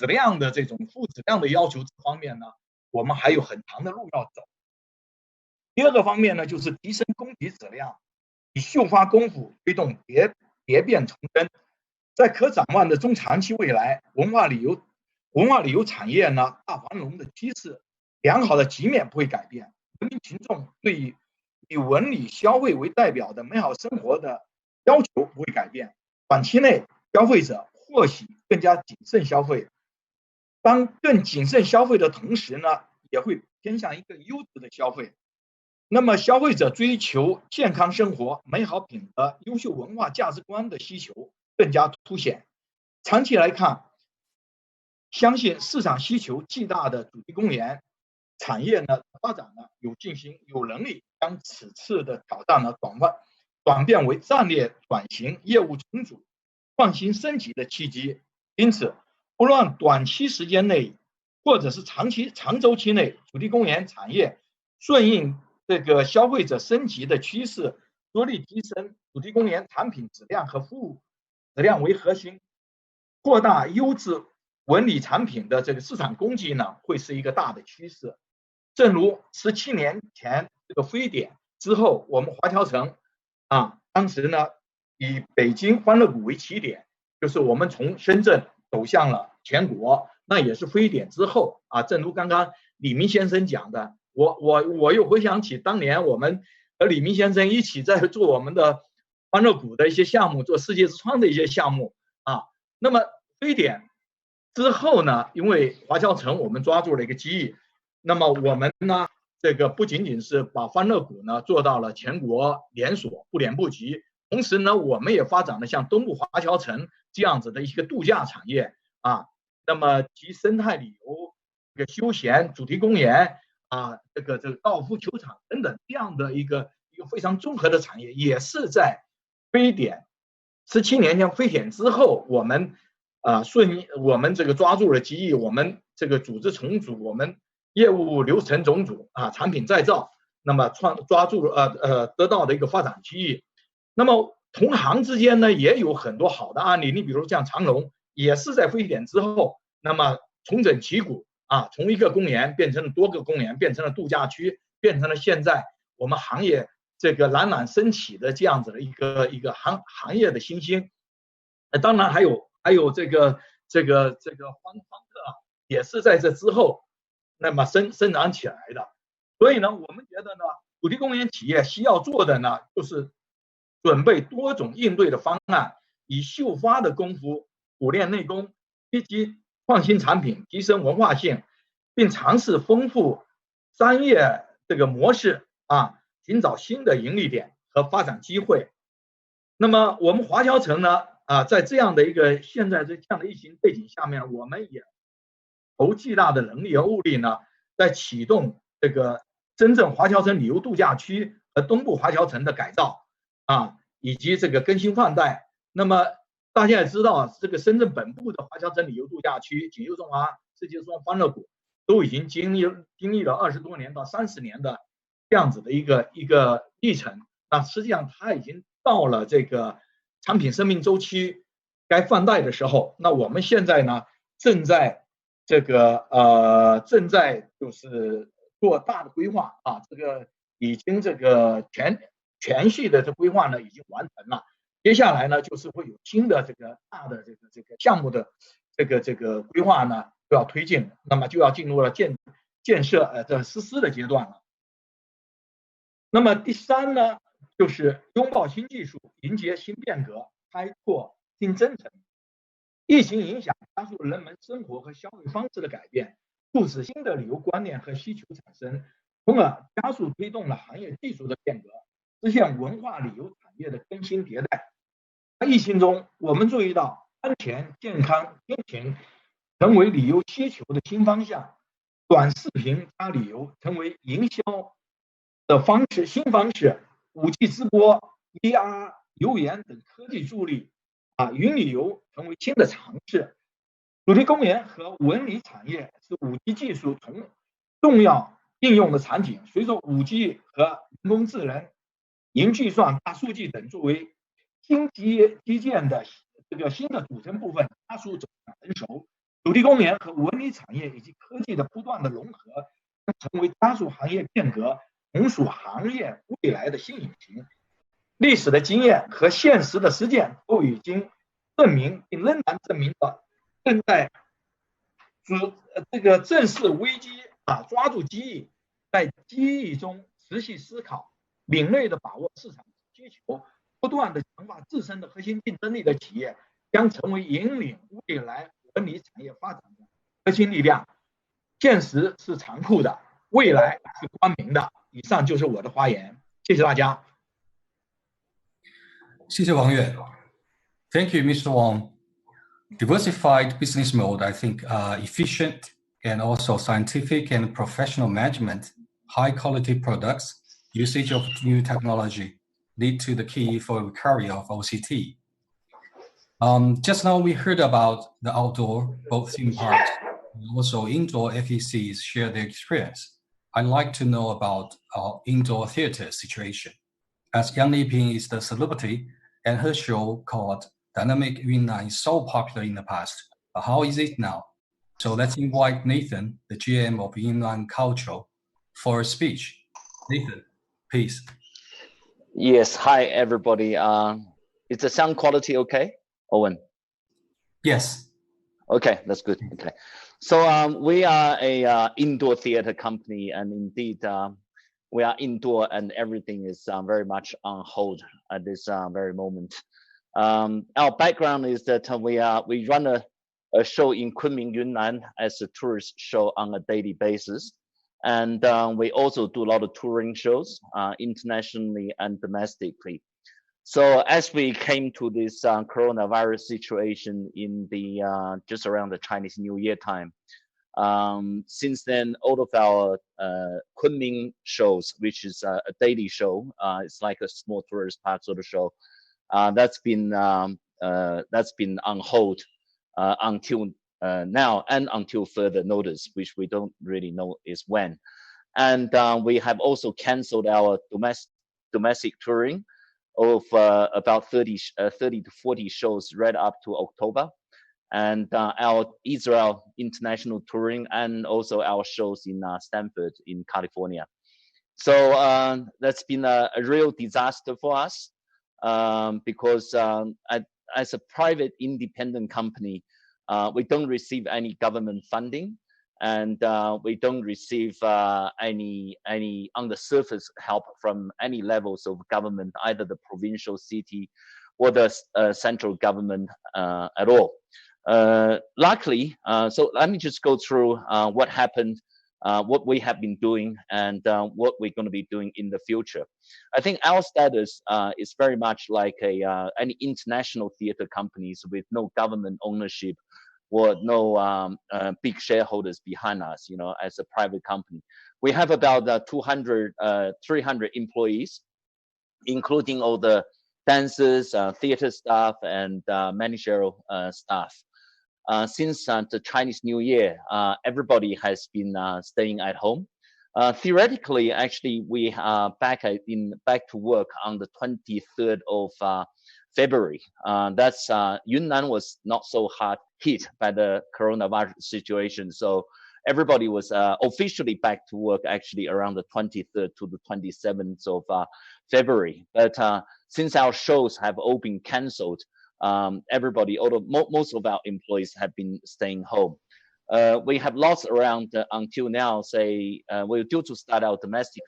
量的这种负质量的要求这方面呢，我们还有很长的路要走。第二个方面呢，就是提升供给质量，以秀发功夫推动蝶变丛生。在可展望的中长期未来，文化旅游产业呢大繁荣的趋势，良好的局面不会改变。人民群众对以文旅消费为代表的美好生活的要求不会改变。短期内，消费者或许更加谨慎消费。当更谨慎消费的同时呢，也会偏向一个优质的消费。那么消费者追求健康生活、美好品德、优秀文化价值观的需求更加凸显。长期来看，相信市场需求巨大的主题公园产业呢发展呢有信心、有能力将此次的挑战呢转变为战略转型、业务重组、创新升级的契机。因此，不论短期时间内或者是长周期内，主题公园产业顺应这个消费者升级的趋势，着力提升主题公园产品质量和服务质量为核心，扩大优质文旅产品的这个市场供给呢，会是一个大的趋势。正如17年前这个非典之后，我们华侨城当时呢以北京欢乐谷为起点，就是我们从深圳走向了全国，那也是非典之后正如刚刚李明先生讲的，我又回想起当年我们和李明先生一起在做我们的欢乐谷的一些项目，做世界之窗的一些项目那么非典之后呢，因为华侨城我们抓住了一个机遇，那么我们呢这个不仅仅是把欢乐谷呢做到了全国连锁不连不及，同时呢我们也发展了像东部华侨城这样子的一个度假产业那么集生态旅游、这个休闲主题公园这个高尔夫球场等等这样的一个非常综合的产业，也是在非典17年前非典之后，我们我们这个抓住了机遇，我们这个组织重组，我们业务流程重组产品再造，那么抓住得到的一个发展机遇。那么同行之间呢也有很多好的案例，你比如像长隆也是在非典之后，那么重整旗鼓从一个公园变成了多个公园，变成了度假区，变成了现在我们行业这个冉冉升起的这样子的一个行业的新兴。当然还有这个方特也是在这之后那么生长起来的。所以呢，我们觉得呢，主题公园企业需要做的呢，就是准备多种应对的方案，以秀发的功夫苦练内功，积极创新产品，提升文化性，并尝试丰富商业这个模式寻找新的盈利点和发展机会。那么我们华侨城呢在这样的一个现在这样的疫情背景下面，我们也投巨大的能力和物力呢，在启动这个真正华侨城旅游度假区和东部华侨城的改造以及这个更新换代。那么大家也知道，这个深圳本部的华侨城旅游度假区、锦绣中华世界之窗欢乐谷都已经经历了20多年到30年的这样子的一个历程。那实际上它已经到了这个产品生命周期该换代的时候。那我们现在呢，正在就是做大的规划啊，这个已经这个全系的这规划呢已经完成了。接下来呢，就是会有新的这个大的这个项目的这个规划呢就要推进，那么就要进入了建设实施的阶段了。那么第三呢，就是拥抱新技术，迎接新变革，开拓新征程。疫情影响加速人们生活和消费方式的改变，促使新的旅游观念和需求产生，从而加速推动了行业技术的变革，实现文化旅游产业的更新迭代。在疫情中，我们注意到安全、健康、亲情成为旅游需求的新方向，短视频加旅游成为营销的新方式，5G 直播、VR、游园等科技助力云旅游成为新的尝试。主题公园和文旅产业是5G 技术重要应用的场景。随着5G 和人工智能、云计算、大数据等作为新基建的这个新的组成部分加速走向成熟，主题公园和文旅产业以及科技的不断的融合，成为加速行业变革、重塑行业未来的新引擎。历史的经验和现实的实践都已经证明，并仍然证明了正在这个正视危机抓住机遇，在机遇中持续思考，敏锐的把握市场需求，不断的强化自身的核心竞争力的企业，将成为引领未来文旅产业发展的核心力量。现实是残酷的，未来是光明的。以上就是我的发言，谢谢大家。谢谢王远。Thank you, Mr. Wang. Diversified business mode, I think, efficient and also scientific and professional management, high quality products, usage of new technology lead to the key for recovery of OCT. Just now we heard about the outdoor, both theme parks, and also indoor FECs share their experience. I'd like to know about our indoor theater situation. As Yang Liping is the celebrity, and her show called Dynamic Yunnan is so popular in the past, but how is it now? So let's invite Nathan, the GM of Yunnan Cultural, for a speech. Nathan, please. Yes, hi everybody. Is the sound quality okay, Owen? Yes. Okay, that's good. Okay, so we are a indoor theater company, and indeed we are indoor, and everything is very much on hold at this very moment. Our background is that we run a show in Kunming, Yunnan as a tourist show on a daily basis. And we also do a lot of touring shows internationally and domestically. So as we came to this coronavirus situation in the just around the Chinese New Year time, since then, all of our Kunming shows, which is a daily show, it's like a small tourist park sort of show, that's been on hold until now and until further notice, which we don't really know is when. And we have also canceled our domestic touring of about 30 to 40 shows right up to October. And our Israel international touring and also our shows in Stanford in California. So that's been a real disaster for us because as a private independent company, we don't receive any government funding, and we don't receive any on the surface help from any levels of government, either the provincial, city, or the central government at all. Luckily, so let me just go through what happened, what we have been doing, and what we're going to be doing in the future. I think our status is very much like any international theater companies with no government ownership or no big shareholders behind us, you know, as a private company. We have about 300 employees, including all the dancers, theater staff, and managerial staff. since the Chinese New Year, everybody has been staying at home. Theoretically, actually, we are back to work on the 23rd of February. That's Yunnan was not so hard hit by the coronavirus situation, so everybody was officially back to work actually around the 23rd to the 27th of February. But since our shows have all been cancelled, everybody, although most of our employees have been staying home. We have lost around until now, say, we're due to start our domestic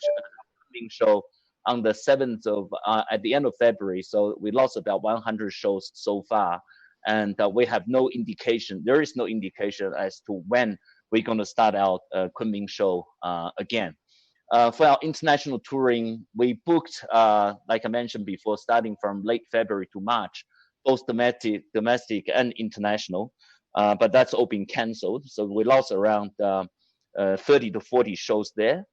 show on the 7th of, at the end of February. So we lost about 100 shows so far. And we have no indication, there is no indication as to when we're going to start our Kunming show again. For our international touring, we booked, like I mentioned before, starting from late February to March, both domestic and international. But that's all been cancelled. So we lost around 30 to 40 shows there.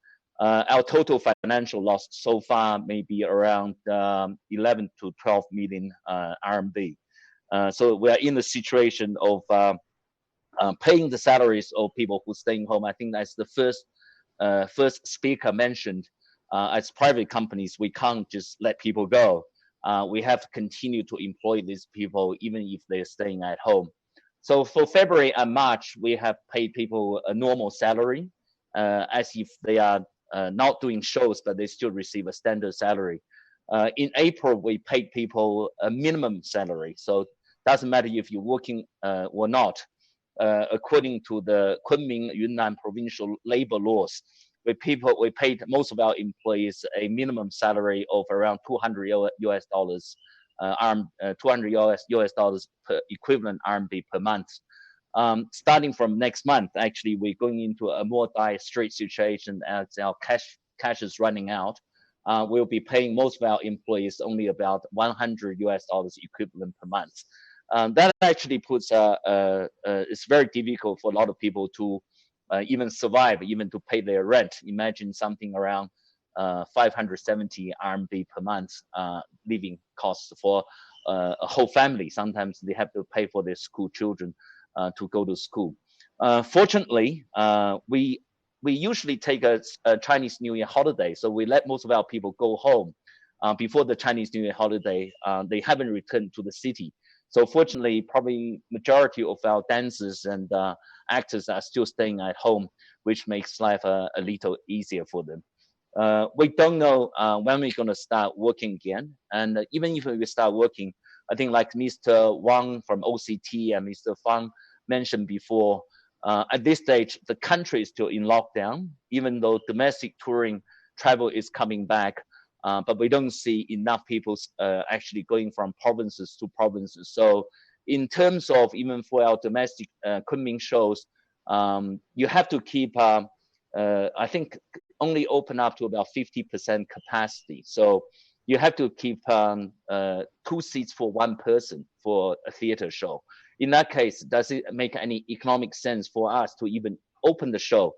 Our total financial loss so far may be around 11 to 12 million RMB. So we are in the situation of paying the salaries of people who are staying home. I think that's the first speaker mentioned. As private companies, we can't just let people go. We have to continue to employ these people even if they're staying at home. So for February and March, we have paid people a normal salary, as if they are not doing shows, but they still receive a standard salary. In April, we paid people a minimum salary. So it doesn't matter if you're working or not. According to the Kunming Yunnan provincial labor laws, we paid most of our employees a minimum salary of around $200 US, $200 US per equivalent RMB per month. Starting from next month, actually, we're going into a more dire straits situation as our cash is running out. We'll be paying most of our employees only about $100 US equivalent per month. That actually puts it's very difficult for a lot of people to even survive, even to pay their rent. Imagine something around 570 RMB per month living costs for a whole family. Sometimes they have to pay for their school children to go to school. Fortunately, we usually take a Chinese New Year holiday, so we let most of our people go home before the Chinese New Year holiday. They haven't returned to the city. So fortunately, probably majority of our dancers and actors are still staying at home, which makes life a little easier for them. We don't know when we're going to start working again. And even if we start working, I think like Mr. Wang from OCT and Mr. Fang mentioned before, at this stage, the country is still in lockdown, even though domestic touring travel is coming back. But we don't see enough people actually going from provinces to provinces. So in terms of even for our domestic Kunming shows, you have to keep, I think, only open up to about 50% capacity. So you have to keep 2 seats for one person for a theater show. In that case, does it make any economic sense for us to even open the show,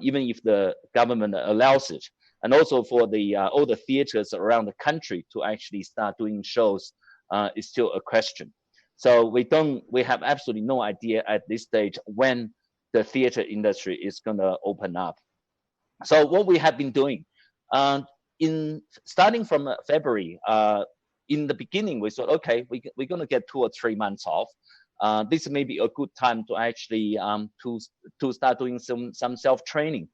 even if the government allows it? And also for the all the theaters around the country to actually start doing shows is still a question. So we have absolutely no idea at this stage when the theater industry is going to open up. So what we have been doing, starting from February, in the beginning we thought, okay, we're going to get 2 or 3 months off. This may be a good time to actually to start doing some self-training.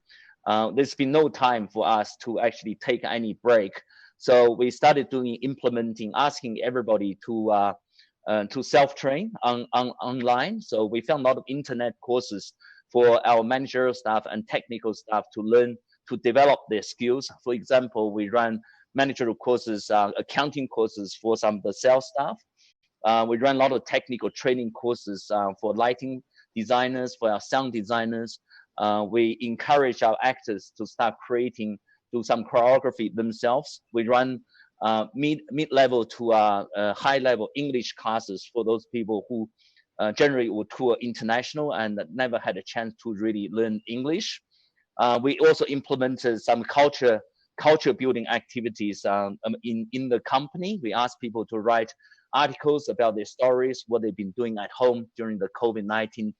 There's been no time for us to actually take any break. So we started implementing, asking everybody to self-train online. So we found a lot of internet courses for our managerial staff and technical staff to learn to develop their skills. For example, we run managerial courses, accounting courses for some of the sales staff. We run a lot of technical training courses for lighting designers, for our sound designers. We encourage our actors to start do some choreography themselves. We run mid-level to high-level English classes for those people who generally would tour international and never had a chance to really learn English. We also implemented some culture building activities in the company. We asked people to write articles about their stories, what they've been doing at home during the COVID-19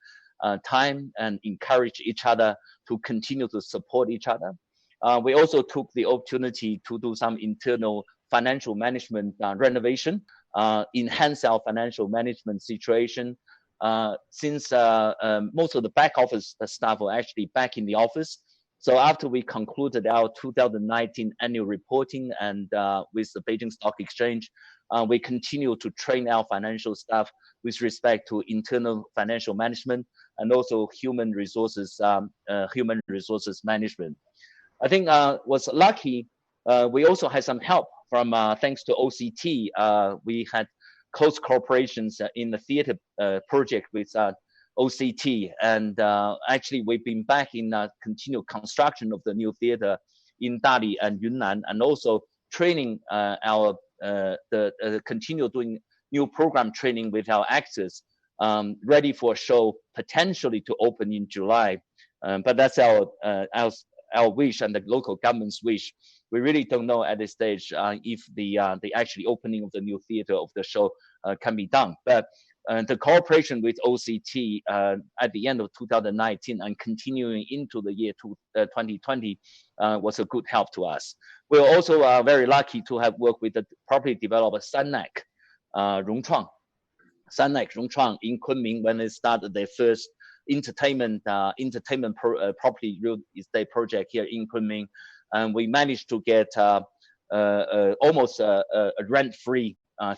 time, and encourage each other to continue to support each other. We also took the opportunity to do some internal financial management renovation, enhance our financial management situation. Since most of the back office staff were actually back in the office. So after we concluded our 2019 annual reporting and with the Beijing Stock Exchange, we continue to train our financial staff with respect to internal financial management and also human resources management. I think was lucky. We also had some help from thanks to OCT. We had close cooperations in the theater project with OCT, and actually we've been back in continued construction of the new theater in Dali and Yunnan, and also training continue doing new program training with our actors, ready for a show potentially to open in July. But that's our wish and the local government's wish. We really don't know at this stage if the actually opening of the new theater of the show can be done. But the cooperation with OCT at the end of 2019 and continuing into the year 2020 was a good help to us. We were also very lucky to have worked with the property developer Sannak Rongchuang in Kunming when they started their first entertainment property real estate project here in Kunming, and we managed to get almost a rent-free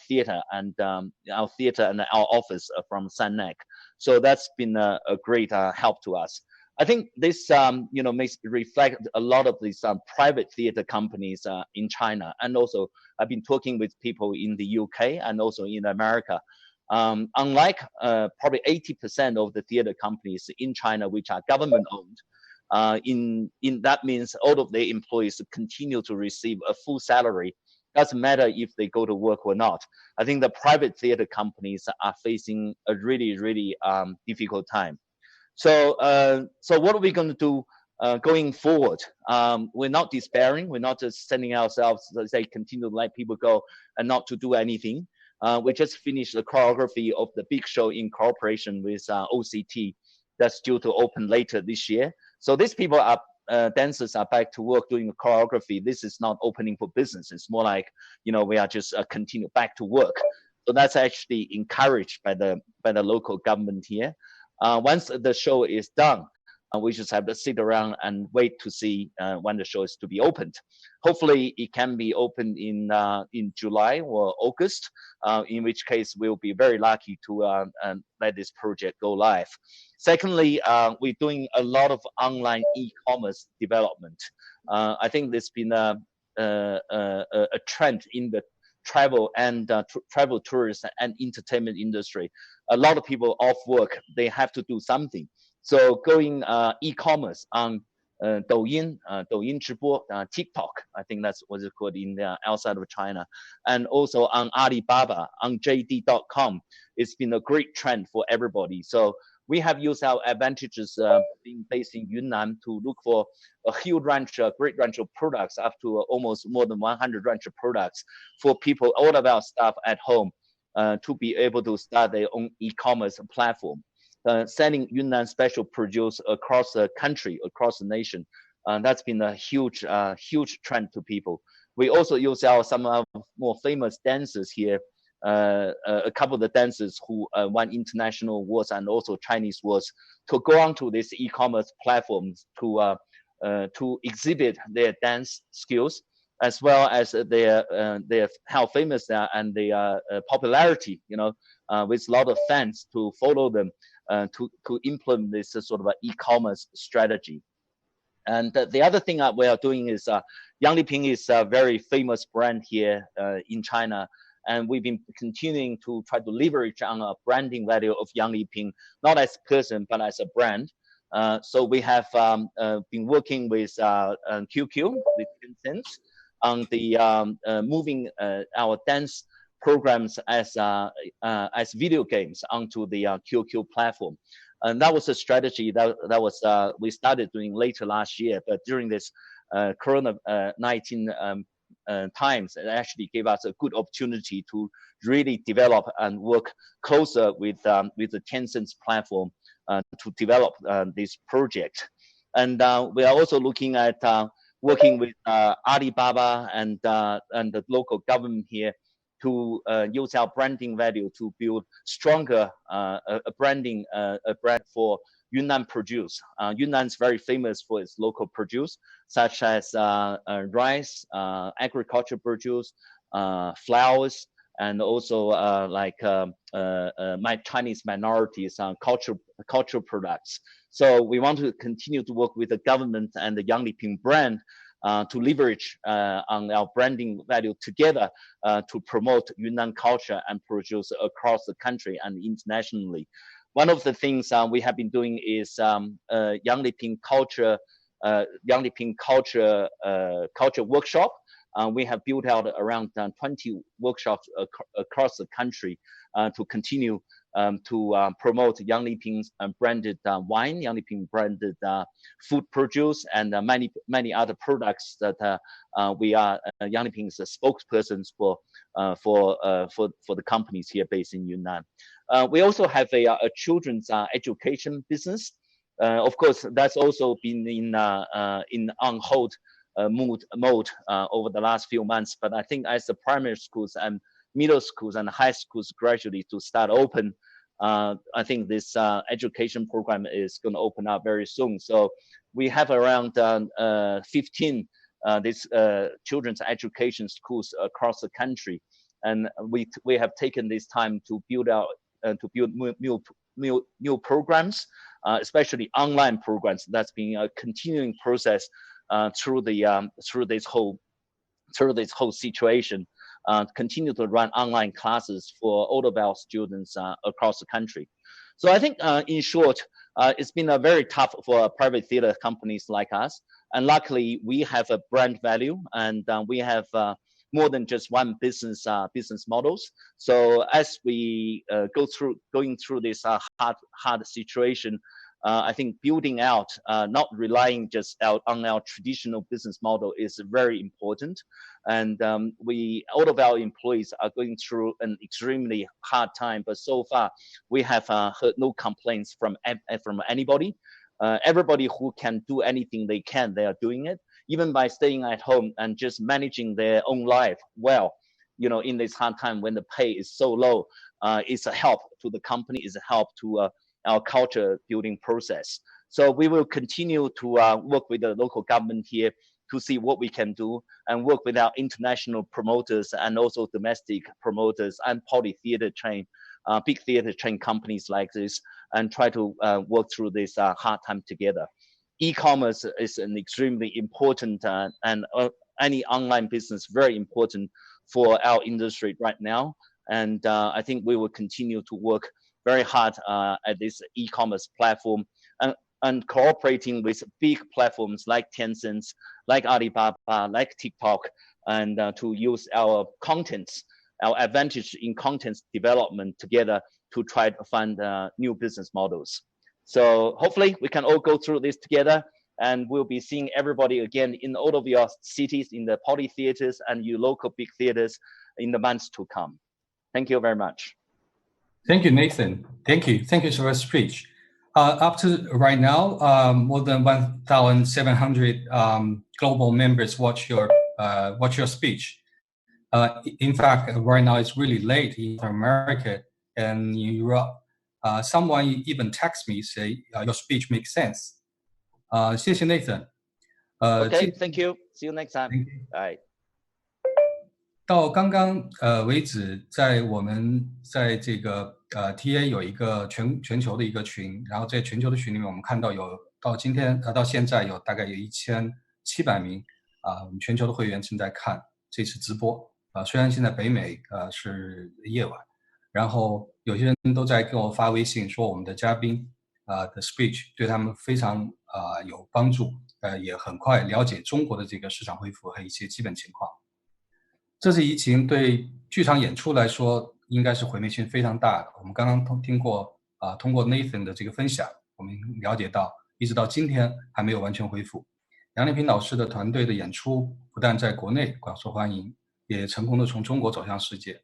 theater and our theater and our office from Sannak. So that's been a great help to us. I think this makes reflect a lot of these private theater companies in China, and also I've been talking with people in the UK and also in America. Unlike probably 80% of the theater companies in China, which are government owned, that means all of their employees continue to receive a full salary. Doesn't matter if they go to work or not. I think the private theater companies are facing a really, really difficult time. So what are we going to do going forward? We're not despairing. We're not just sending ourselves to say continue to let people go and not to do anything. We just finished the choreography of the big show in cooperation with OCT that's due to open later this year. So these people are dancers are back to work doing the choreography. This is not opening for business. It's more like, we are just continue back to work. So that's actually encouraged by the local government here. Once the show is done, we just have to sit around and wait to see when the show is to be opened. Hopefully, it can be opened in July or August, in which case we'll be very lucky to let this project go live. Secondly, we're doing a lot of online e-commerce development. I think there's been a trend in the travel and travel tourism and entertainment industry. A lot of people off work, they have to do something. So going e-commerce on Douyin, Douyin 直播, TikTok, I think that's what it's called in outside of China, and also on Alibaba, on JD.com, it's been a great trend for everybody. So we have used our advantages being based in Yunnan to look for a huge range, great range of products, up to almost more than 100 range of products for people, all of our staff at home, to be able to start their own e-commerce platform. Selling Yunnan special produce across the country, across the nation. That's been a huge trend to people. We also use some of our more famous dancers here, a couple of the dancers who won international awards and also Chinese awards, to go onto these e-commerce platforms to exhibit their dance skills, as well as their how famous they are and their popularity, with a lot of fans to follow them. To implement this sort of e-commerce strategy. And the other thing that we are doing is Yang Liping is a very famous brand here in China, and we've been continuing to try to leverage on a branding value of Yang Liping, not as a person but as a brand. So we have been working with QQ, with Tencent, on the moving our dance programs as video games onto the QQ platform, and that was a strategy that was we started doing later last year. But during this COVID-19 times, it actually gave us a good opportunity to really develop and work closer with the Tencent's platform to develop this project. And we are also looking at working with Alibaba and the local government here to use our branding value to build stronger a brand for Yunnan produce. Yunnan is very famous for its local produce, such as rice, agriculture produce, flowers, and also my Chinese minorities cultural products. So we want to continue to work with the government and the Yang Liping brand to leverage on our branding value together to promote Yunnan culture and produce across the country and internationally. One of the things we have been doing is Yang Liping culture workshop. We have built out around 20 workshops across the country to continue to promote Yang Liping's branded wine, Yang Liping branded food produce, and many other products that we are Yang Liping's spokespersons for the companies here based in Yunnan. We also have a children's education business. Of course, that's also been in on hold mode over the last few months. But I think as the primary schools and middle schools and high schools gradually to start open, I think this education program is going to open up very soon. So we have around 15 these children's education schools across the country, and we have taken this time to build out new programs, especially online programs. That's been a continuing process through this whole situation. Continue to run online classes for all of our students across the country. So I think, in short, it's been very tough for private theater companies like us. And luckily, we have a brand value, and we have more than just one business models. So as we going through this hard situation, I think building out, not relying just on our traditional business model is very important. And all of our employees are going through an extremely hard time, but so far we have heard no complaints from anybody. Everybody who can do anything they are doing it, even by staying at home and just managing their own life well. In this hard time when the pay is so low, it's a help to the company, it's a help to our culture building process. So we will continue to work with the local government here to see what we can do, and work with our international promoters and also domestic promoters and big theater chain companies like this, and try to work through this hard time together. E-commerce is an extremely important and any online business very important for our industry right now. And I think we will continue to work very hard at this e-commerce platform and cooperating with big platforms like Tencent, like Alibaba, like TikTok, and to use our contents, our advantage in content development together to try to find new business models. So hopefully we can all go through this together, and we'll be seeing everybody again in all of your cities, in the poly theaters and your local big theaters in the months to come. Thank you very much. Thank you, Nathan. Thank you for your speech. Up to right now, more than 1,700 global members watch your speech. In fact, right now it's really late in America and Europe. Someone even text me say your speech makes sense. 谢谢 Nathan. Okay, thank you. See you next time. Bye. 到刚刚为止，我们在这个TA 有一个全球的一个群，然后在全球的群里面，我们看到有到现在有大概有1700名我们全球的会员正在看这次直播虽然现在北美是夜晚，然后有些人都在给我发微信说我们的嘉宾的 speech 对他们非常有帮助，也很快了解中国的这个市场恢复和一些基本情况。这次疫情对剧场演出来说应该是毁灭性非常大的。我们刚刚听过通过 Nathan 的这个分享，我们了解到一直到今天还没有完全恢复。杨丽萍老师的团队的演出不但在国内广受欢迎，也成功的从中国走向世界。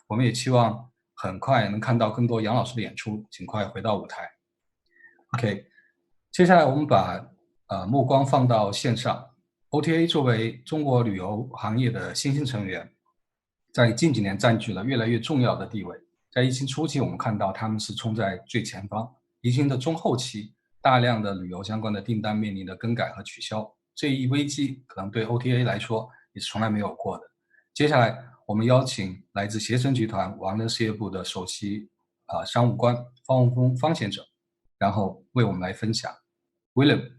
我们也期望很快能看到更多杨老师的演出，尽快回到舞台。OK， 接下来我们把目光放到线上。OTA 作为中国旅游行业的新兴成员，在近几年占据了越来越重要的地位。在疫情初期，我们看到他们是冲在最前方；疫情的中后期，大量的旅游相关的订单面临的更改和取消，这一危机可能对 OTA 来说也是从来没有过的。接下来，我们邀请来自携程集团王能事业部的首席商务官方文峰方先生，然后为我们来分享。William,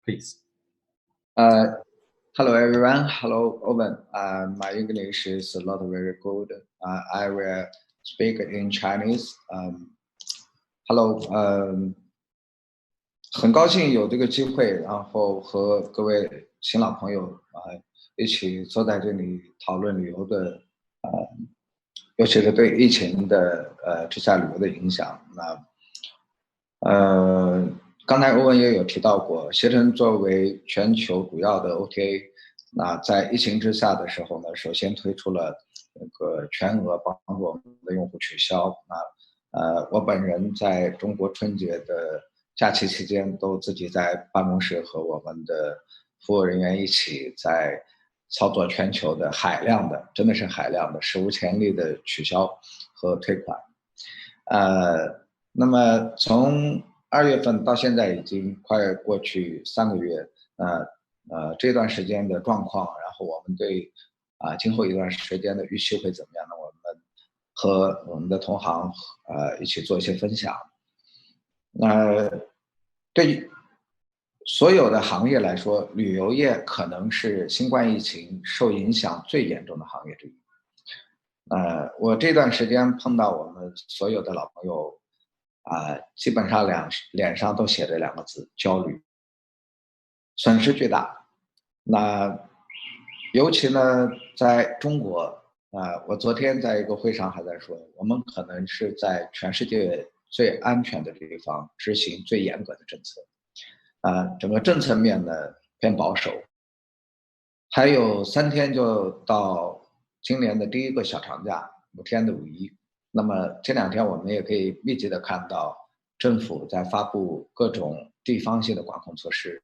please. Hello everyone. Hello Owen. My English is not very good. I will speak in Chinese. Hello. 很高兴有这个机会，然后和各位新老朋友一起坐在这里讨论旅游的尤其是对疫情的之下旅游的影响。刚才欧文也有提到过，携程作为全球主要的 OTA， 那在疫情之下的时候呢，首先推出了那个全额帮助我们的用户取消。我本人在中国春节的假期期间，都自己在办公室和我们的服务人员一起在操作全球的海量的，真的是海量的、史无前例的取消和退款。那么从2月份到现在已经快过去3个月，这段时间的状况，然后我们对今后一段时间的预期会怎么样呢？我们和我们的同行一起做一些分享。对于所有的行业来说，旅游业可能是新冠疫情受影响最严重的行业之一。我这段时间碰到我们所有的老朋友，基本上脸上都写着2个字：焦虑，损失巨大。那尤其呢，在中国，我昨天在一个会上还在说，我们可能是在全世界最安全的地方执行最严格的政策。整个政策面呢偏保守。还有3天就到今年的第1个小长假，5天的五一。那么这2天我们也可以密集的看到政府在发布各种地方性的管控措施。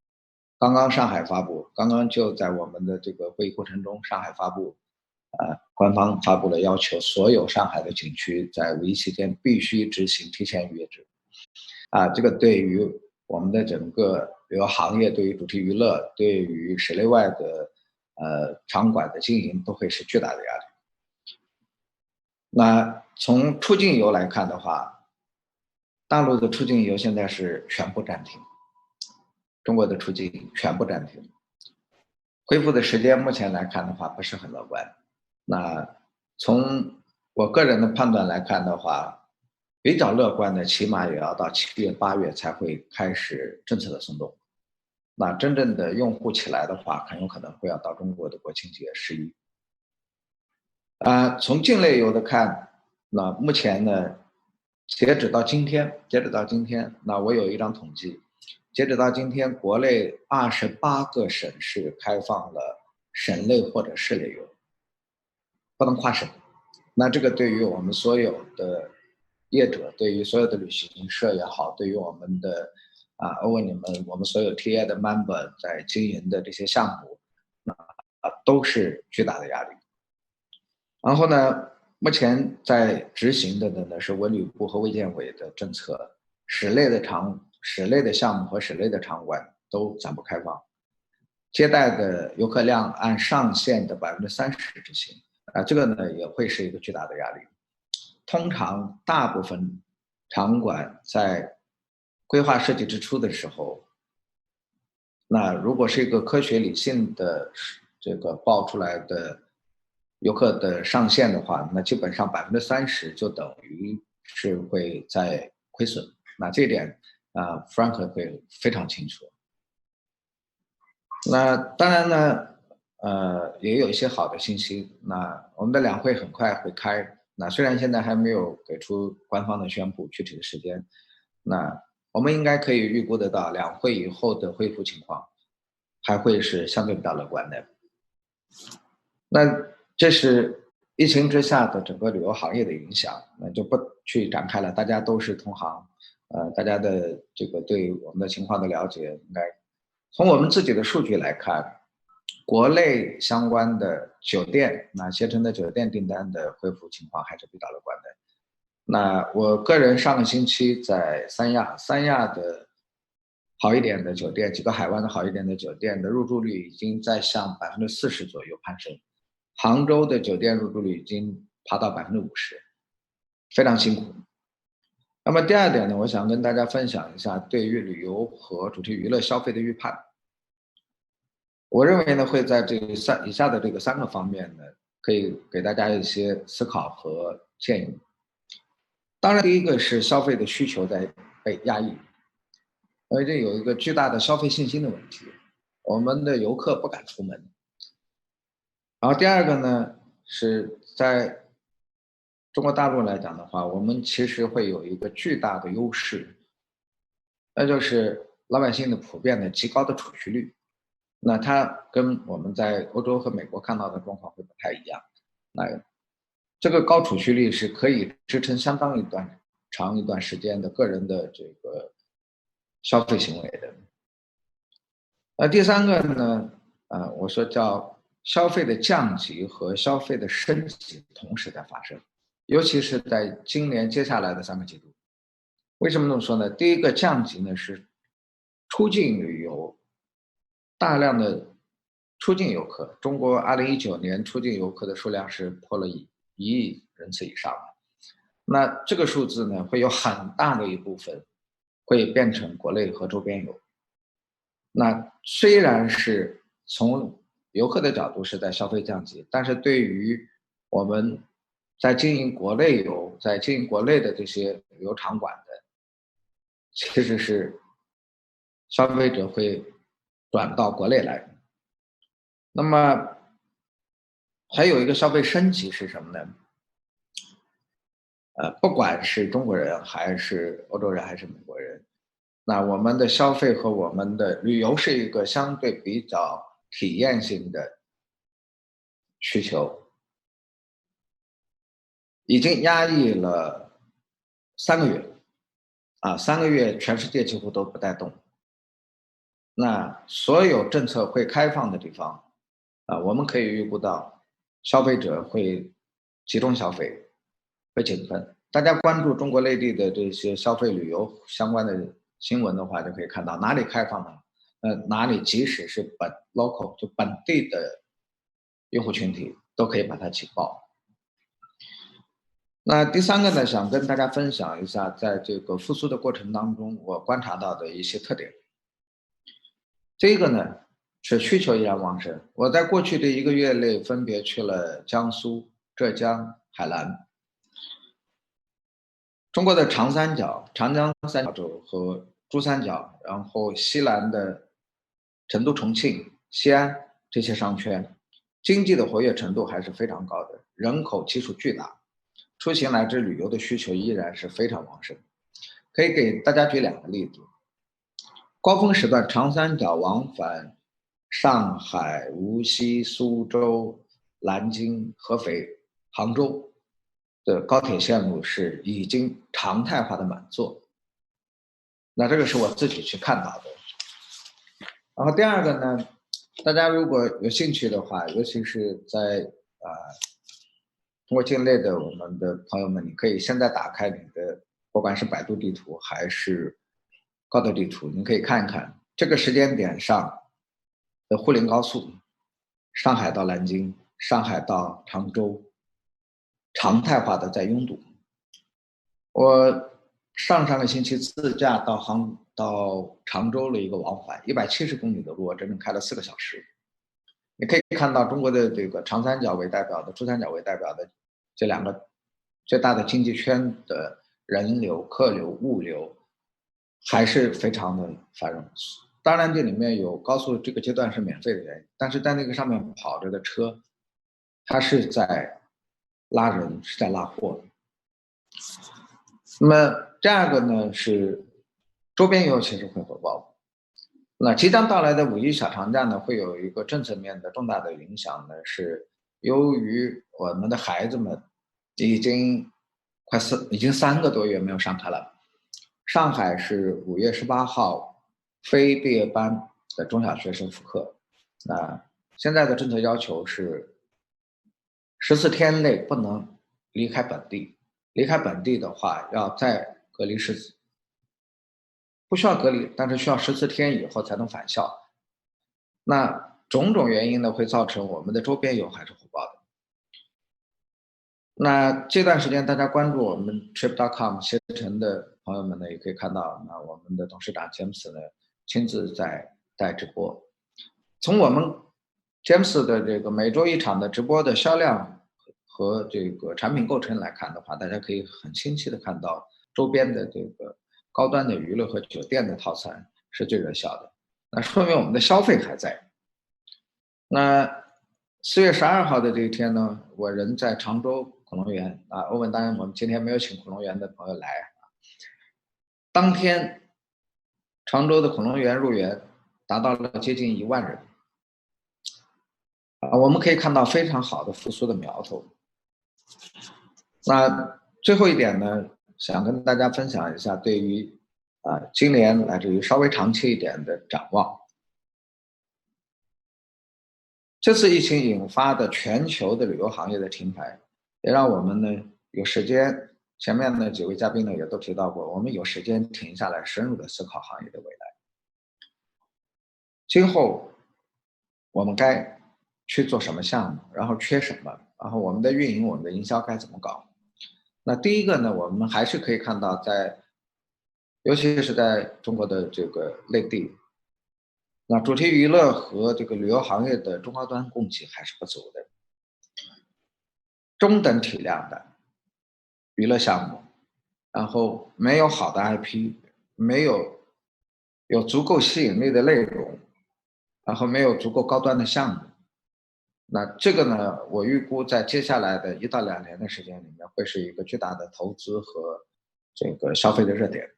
刚刚上海发布，刚刚就在我们的这个会议过程中，上海发布，官方发布了要求所有上海的景区在五一期间必须执行提前预约制。这个对于我们的整个旅游行业，对于主题娱乐，对于室内外的场馆的经营都会是巨大的压力。那从出境游来看的话，大陆的出境游现在是全部暂停，中国的出境全部暂停，恢复的时间目前来看的话不是很乐观。那从我个人的判断来看的话，比较乐观的起码也要到7月8月才会开始政策的松动。那真正的用户起来的话，很有可能会要到中国的国庆节11。从境内游的看，那目前呢，截止到今天，那我有一张统计，截止到今天，国内28个省市开放了省内或者市内游，不能跨省。那这个对于我们所有的业者，对于所有的旅行社也好，对于我们的我们所有 TA 的 member 在经营的这些项目，都是巨大的压力。然后呢，目前在执行的呢是文旅部和卫健委的政策，室内的项目和室内的场馆都暂不开放，接待的游客量按上限的30%执行，这个呢也会是一个巨大的压力。通常大部分场馆在规划设计之初的时候，那如果是一个科学理性的这个报出来的游客的上限的话，那基本上30%就等于是会在亏损。那这一点Frank 会非常清楚。那当然呢，也有一些好的信息。那我们的两会很快会开，那虽然现在还没有给出官方的宣布具体的时间，那我们应该可以预估得到两会以后的恢复情况。还会是相对比较乐观的。那这是疫情之下的整个旅游行业的影响，那就不去展开了，大家都是同行，大家的这个对我们的情况的了解，应该从我们自己的数据来看，国内相关的酒店，那携程的酒店订单的恢复情况还是比较乐观的。那我个人上个星期在三亚的好一点的酒店，几个海湾的好一点的酒店的入住率已经在向40%左右攀升，杭州的酒店入住率已经爬到50%，非常辛苦。那么第二点呢，我想跟大家分享一下对于旅游和主题娱乐消费的预判。我认为呢，会在这个以下的这个3个方面呢，可以给大家一些思考和建议。当然，第一个是消费的需求在被压抑，而且有一个巨大的消费信心的问题，我们的游客不敢出门。然后第二个呢，是在中国大陆来讲的话，我们其实会有一个巨大的优势，那就是老百姓的普遍的极高的储蓄率。那它跟我们在欧洲和美国看到的状况会不太一样。那这个高储蓄率是可以支撑相当长一段时间的个人的这个消费行为的。第3个呢，我说叫消费的降级和消费的升级同时在发生，尤其是在今年接下来的3个季度。为什么这么说呢？第一个降级呢是出境旅游，大量的出境游客，中国2019年出境游客的数量是破了1亿人次以上的。那这个数字呢，会有很大的一部分会变成国内和周边游。那虽然是从游客的角度是在消费降级，但是对于我们在经营国内游、在经营国内的这些旅游场馆的，其实是消费者会转到国内来。那么还有一个消费升级是什么呢？不管是中国人还是欧洲人还是美国人，那我们的消费和我们的旅游是一个相对比较体验性的需求，已经压抑了3个月，3个月全世界几乎都不带动。那所有政策会开放的地方，我们可以预估到消费者会集中消费，会紧分。大家关注中国内地的这些消费旅游相关的新闻的话，就可以看到哪里开放了，哪里即使是local 就本地的用户群体都可以把它挤爆。那第3个呢，想跟大家分享一下，在这个复苏的过程当中，我观察到的一些特点。这个呢是需求依然旺盛。我在过去的1个月内分别去了江苏、浙江、海南。中国的长三角、长江三角洲和珠三角，然后西南的成都、重庆、西安这些商圈，经济的活跃程度还是非常高的，人口基数巨大，出行乃至旅游的需求依然是非常旺盛。可以给大家举2个例子。高峰时段，长三角往返上海、无锡、苏州、南京、合肥、杭州的高铁线路是已经常态化的满座。那这个是我自己去看到的。然后第2个呢，大家如果有兴趣的话，尤其是在中国境内的我们的朋友们，你可以现在打开你的，不管是百度地图还是高德地图，你可以看一看这个时间点上的沪宁高速，上海到南京、上海到常州，常态化的在拥堵。我上个星期自驾到常州的一个往返170公里的路，我整整开了4个小时。你可以看到中国的这个长三角为代表的、珠三角为代表的这2个最大的经济圈的人流、客流、物流还是非常的繁荣。当然这里面有高速这个阶段是免费的原因，但是在那个上面跑着的车，它是在拉人，是在拉货。那么第2个呢是周边游其实会火爆。那即将到来的5一小长假呢，会有一个政策面的重大的影响呢，是由于我们的孩子们已经3个多月没有上课了。上海是5月18号非毕业班的中小学生复课。那现在的政策要求是14天内不能离开本地，离开本地的话要再隔离不需要隔离，但是需要14天以后才能返校。那种种原因呢，会造成我们的周边游还是火爆的。那这段时间大家关注我们 trip.com 携程的朋友们呢，也可以看到，那我们的董事长詹姆斯呢亲自在直播。从我们詹姆斯的这个每周1场的直播的销量和这个产品构成来看的话，大家可以很清晰的看到周边的这个高端的娱乐和酒店的套餐是最热销的，那说明我们的消费还在。那4月12号的这一天呢，我人在常州恐龙园啊，欧文当然我们今天没有请恐龙园的朋友来。当天常州的恐龙园入园达到了接近1万人。我们可以看到非常好的复苏的苗头。那最后一点呢，想跟大家分享一下对于今年乃至于稍微长期一点的展望。这次疫情引发的全球的旅游行业的停牌，也让我们呢有时间，前面呢几位嘉宾呢也都提到过，我们有时间停下来深入的思考行业的未来。今后我们该去做什么项目，然后缺什么，然后我们的运营、我们的营销该怎么搞。那第一个呢，我们还是可以看到尤其是在中国的这个内地，那主题娱乐和这个旅游行业的中高端供给还是不足的。中等体量的娱乐项目，然后没有好的 IP， 没有足够吸引力的内容，然后没有足够高端的项目，那这个呢，我预估在接下来的1到2年的时间里面，会是一个巨大的投资和这个消费的热点。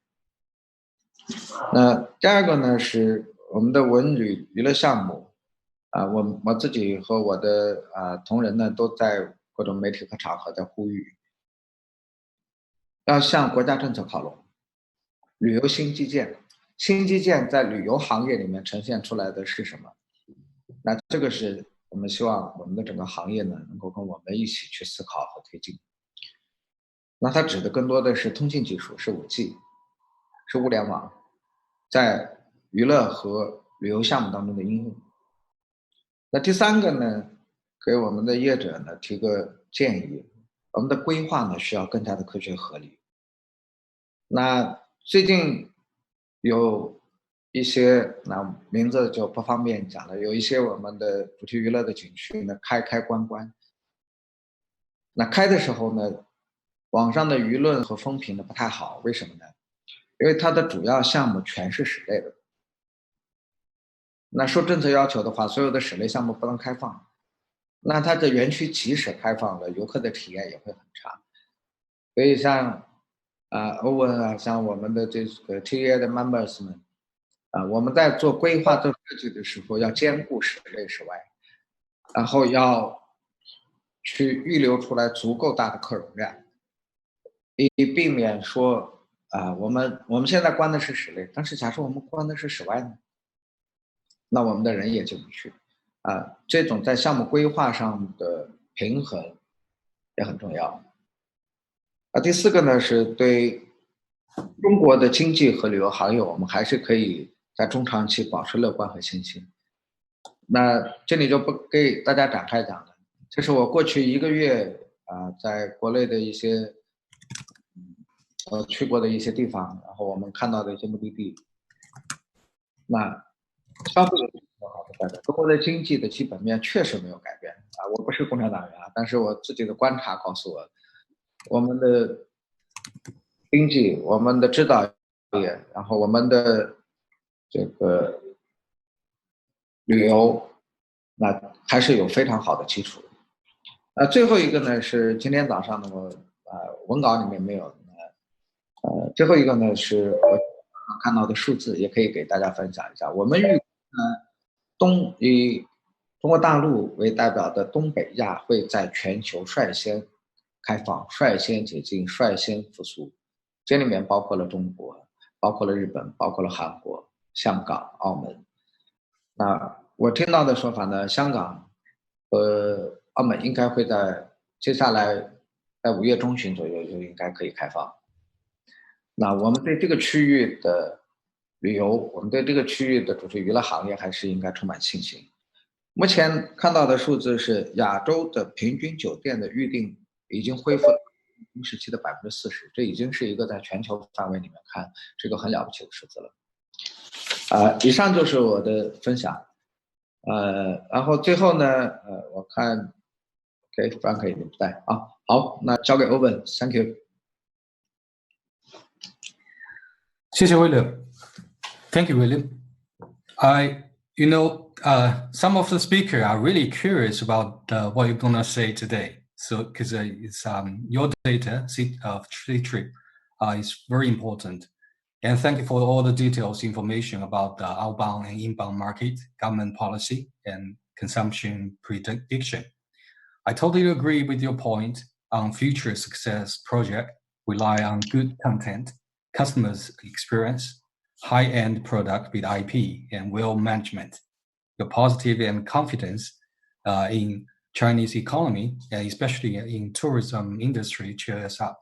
那第二个呢，是我们的文旅娱乐项目，我自己和我的同仁呢，都在各种媒体和场合在呼吁，要向国家政策靠拢。旅游新基建，新基建在旅游行业里面呈现出来的是什么？那这个是我们希望我们的整个行业呢，能够跟我们一起去思考和推进。那它指的更多的是通信技术，是5G， 是物联网，在娱乐和旅游项目当中的应用。那第三个呢，给我们的业者呢提个建议，我们的规划呢需要更加的科学合理。那最近有一些名字就不方便讲了，有一些我们的主题娱乐的景区呢开关。那开的时候呢，网上的舆论和风评呢不太好，为什么呢？因为它的主要项目全是室内的。那受政策要求的话，所有的室内项目不能开放。那它的园区即使开放了，游客的体验也会很差。所以像欧文啊，像我们的这个 TA 的 members 们我们在做规划、做设计的时候，要兼顾室内室外，然后要去预留出来足够大的客容量，以避免说我们现在关的是室内，但是假设我们关的是室外呢，那我们的人也进不去这种在项目规划上的平衡也很重要。第四个呢，是对中国的经济和旅游行业，我们还是可以在中长期保持乐观和信心。那这里就不给大家展开讲了，这是我过去1个月在国内的一些去过的一些地方，然后我们看到的一些目的地。那消费的好的代表，中国的经济的基本面确实没有改变我不是共产党员但是我自己的观察告诉我，我们的经济、我们的制造业，然后我们的这个旅游，那还是有非常好的基础。最后一个呢是今天早上呢我文稿里面没有最后一个呢是我看到的数字也可以给大家分享一下。我们以中国大陆为代表的东北亚会在全球率先开放、率先解禁、率先复苏，这里面包括了中国，包括了日本，包括了韩国、香港、澳门。那我听到的说法呢，香港和澳门应该会在接下来在5月中旬左右就应该可以开放。那我们对这个区域的旅游，我们对这个区域的主题娱乐行业还是应该充满信心。目前看到的数字是，亚洲的平均酒店的预订已经恢复了时期的40%，这已经是一个在全球范围里面看是一个很了不起的数字了。以上就是我的分享。然后最后呢，我看 Frank 已经不在啊，好，那交给 Owen，Thank you。谢谢 William. Thank you, William. Some of the speakers are really curious about what you're gonna say today. So, because it's your data of trip is very important. And thank you for all the details information about the outbound and inbound market, government policy, and consumption prediction. I totally agree with your point on future success project rely on good content, customers experience, high-end product with IP and well management. The positive and confidence in Chinese economy, especially in tourism industry, cheers up.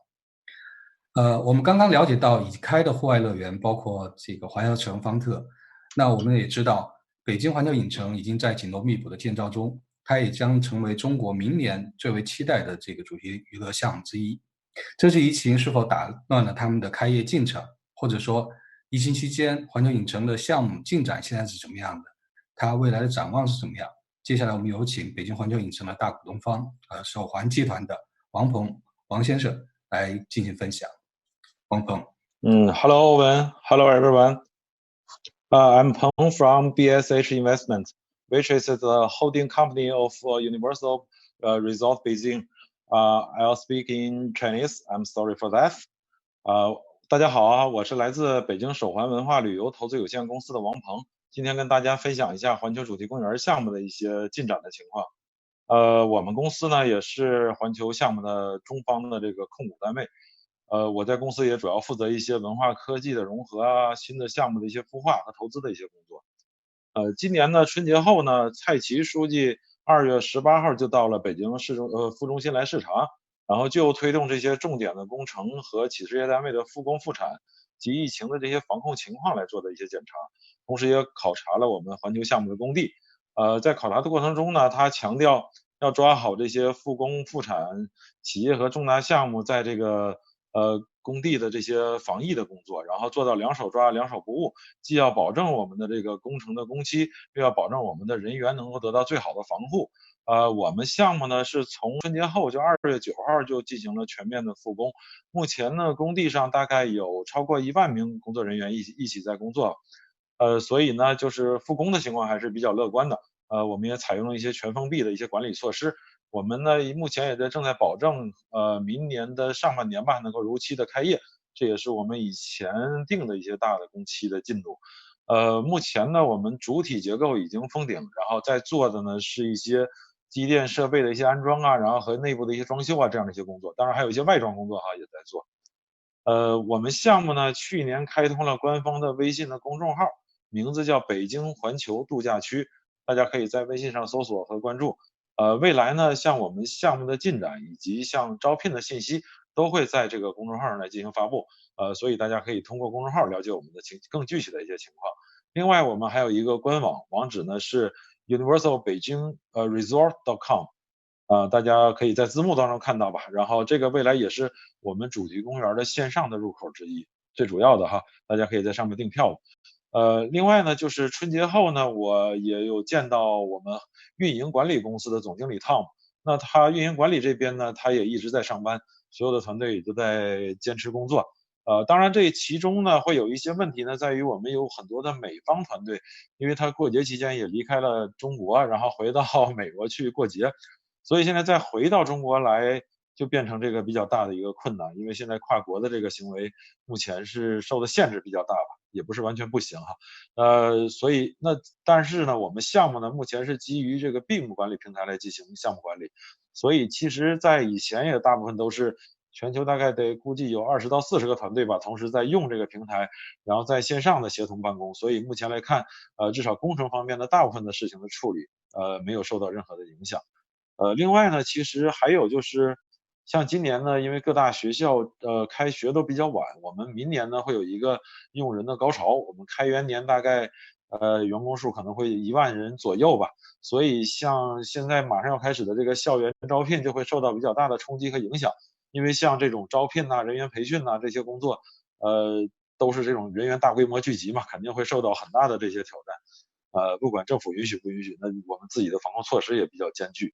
我们刚刚了解到已开的户外乐园包括这个环球城、方特。那我们也知道，北京环球影城已经在紧锣密鼓的建造中，它也将成为中国明年最为期待的这个主题娱乐项目之一。这次疫情是否打乱了他们的开业进程，或者说疫情期间环球影城的项目进展现在是怎么样的？它未来的展望是怎么样？接下来我们有请北京环球影城的大股东方首环集团的王先生来进行分享。王鹏。Hello, Owen. Hello, everyone. I'm Peng from BSH Investment, which is the holding company of Universal Resort Beijing. I'll speak in Chinese. I'm sorry for that. 大家好啊，我是来自北京首环文化旅游投资有限公司的王鹏，今天跟大家分享一下环球主题公园项目的一些进展的情况。我们公司呢也是环球项目的中方的这个控股单位。我在公司也主要负责一些文化科技的融合啊，新的项目的一些孵化和投资的一些工作。今年呢春节后呢，蔡奇书记2月18号就到了北京副中心来视察，然后就推动这些重点的工程和企事业单位的复工复产及疫情的这些防控情况来做的一些检查，同时也考察了我们环球项目的工地。在考察的过程中呢，他强调要抓好这些复工复产企业和重大项目在这个工地的这些防疫的工作，然后做到两手抓两手不误，既要保证我们的这个工程的工期，又要保证我们的人员能够得到最好的防护。我们项目呢是从春节后就2月9号就进行了全面的复工，目前呢工地上大概有超过1万名工作人员一起在工作，所以呢就是复工的情况还是比较乐观的。我们也采用了一些全封闭的一些管理措施。我们呢目前也正在保证明年的上半年吧能够如期的开业，这也是我们以前定的一些大的工期的进度。目前呢我们主体结构已经封顶，然后在做的呢是一些机电设备的一些安装啊，然后和内部的一些装修啊这样的一些工作，当然还有一些外装工作也在做。我们项目呢去年开通了官方的微信的公众号，名字叫北京环球度假区，大家可以在微信上搜索和关注。未来呢像我们项目的进展以及像招聘的信息都会在这个公众号上来进行发布，所以大家可以通过公众号了解我们的更具体的一些情况。另外我们还有一个官网，网址呢是 universal beijing resort.com，大家可以在字幕当中看到吧。然后这个未来也是我们主题公园的线上的入口之一，最主要的哈，大家可以在上面订票。另外呢就是春节后呢，我也有见到我们运营管理公司的总经理 Tom， 那他运营管理这边呢他也一直在上班，所有的团队也都在坚持工作。当然这其中呢会有一些问题呢，在于我们有很多的美方团队，因为他过节期间也离开了中国，然后回到美国去过节，所以现在再回到中国来就变成这个比较大的一个困难，因为现在跨国的这个行为目前是受的限制比较大吧，也不是完全不行哈。所以但是呢，我们项目呢目前是基于这个闭幕管理平台来进行项目管理，所以其实在以前也大部分都是全球大概得估计有20到40个团队吧，同时在用这个平台，然后在线上的协同办公。所以目前来看，至少工程方面的大部分的事情的处理，没有受到任何的影响。另外呢，其实还有就是像今年呢，因为各大学校开学都比较晚，我们明年呢会有一个用人的高潮，我们开元年大概员工数可能会1万人左右吧，所以像现在马上要开始的这个校园招聘就会受到比较大的冲击和影响。因为像这种招聘呐、人员培训呐这些工作，都是这种人员大规模聚集嘛，肯定会受到很大的这些挑战。不管政府允许不允许，那我们自己的防控措施也比较艰巨。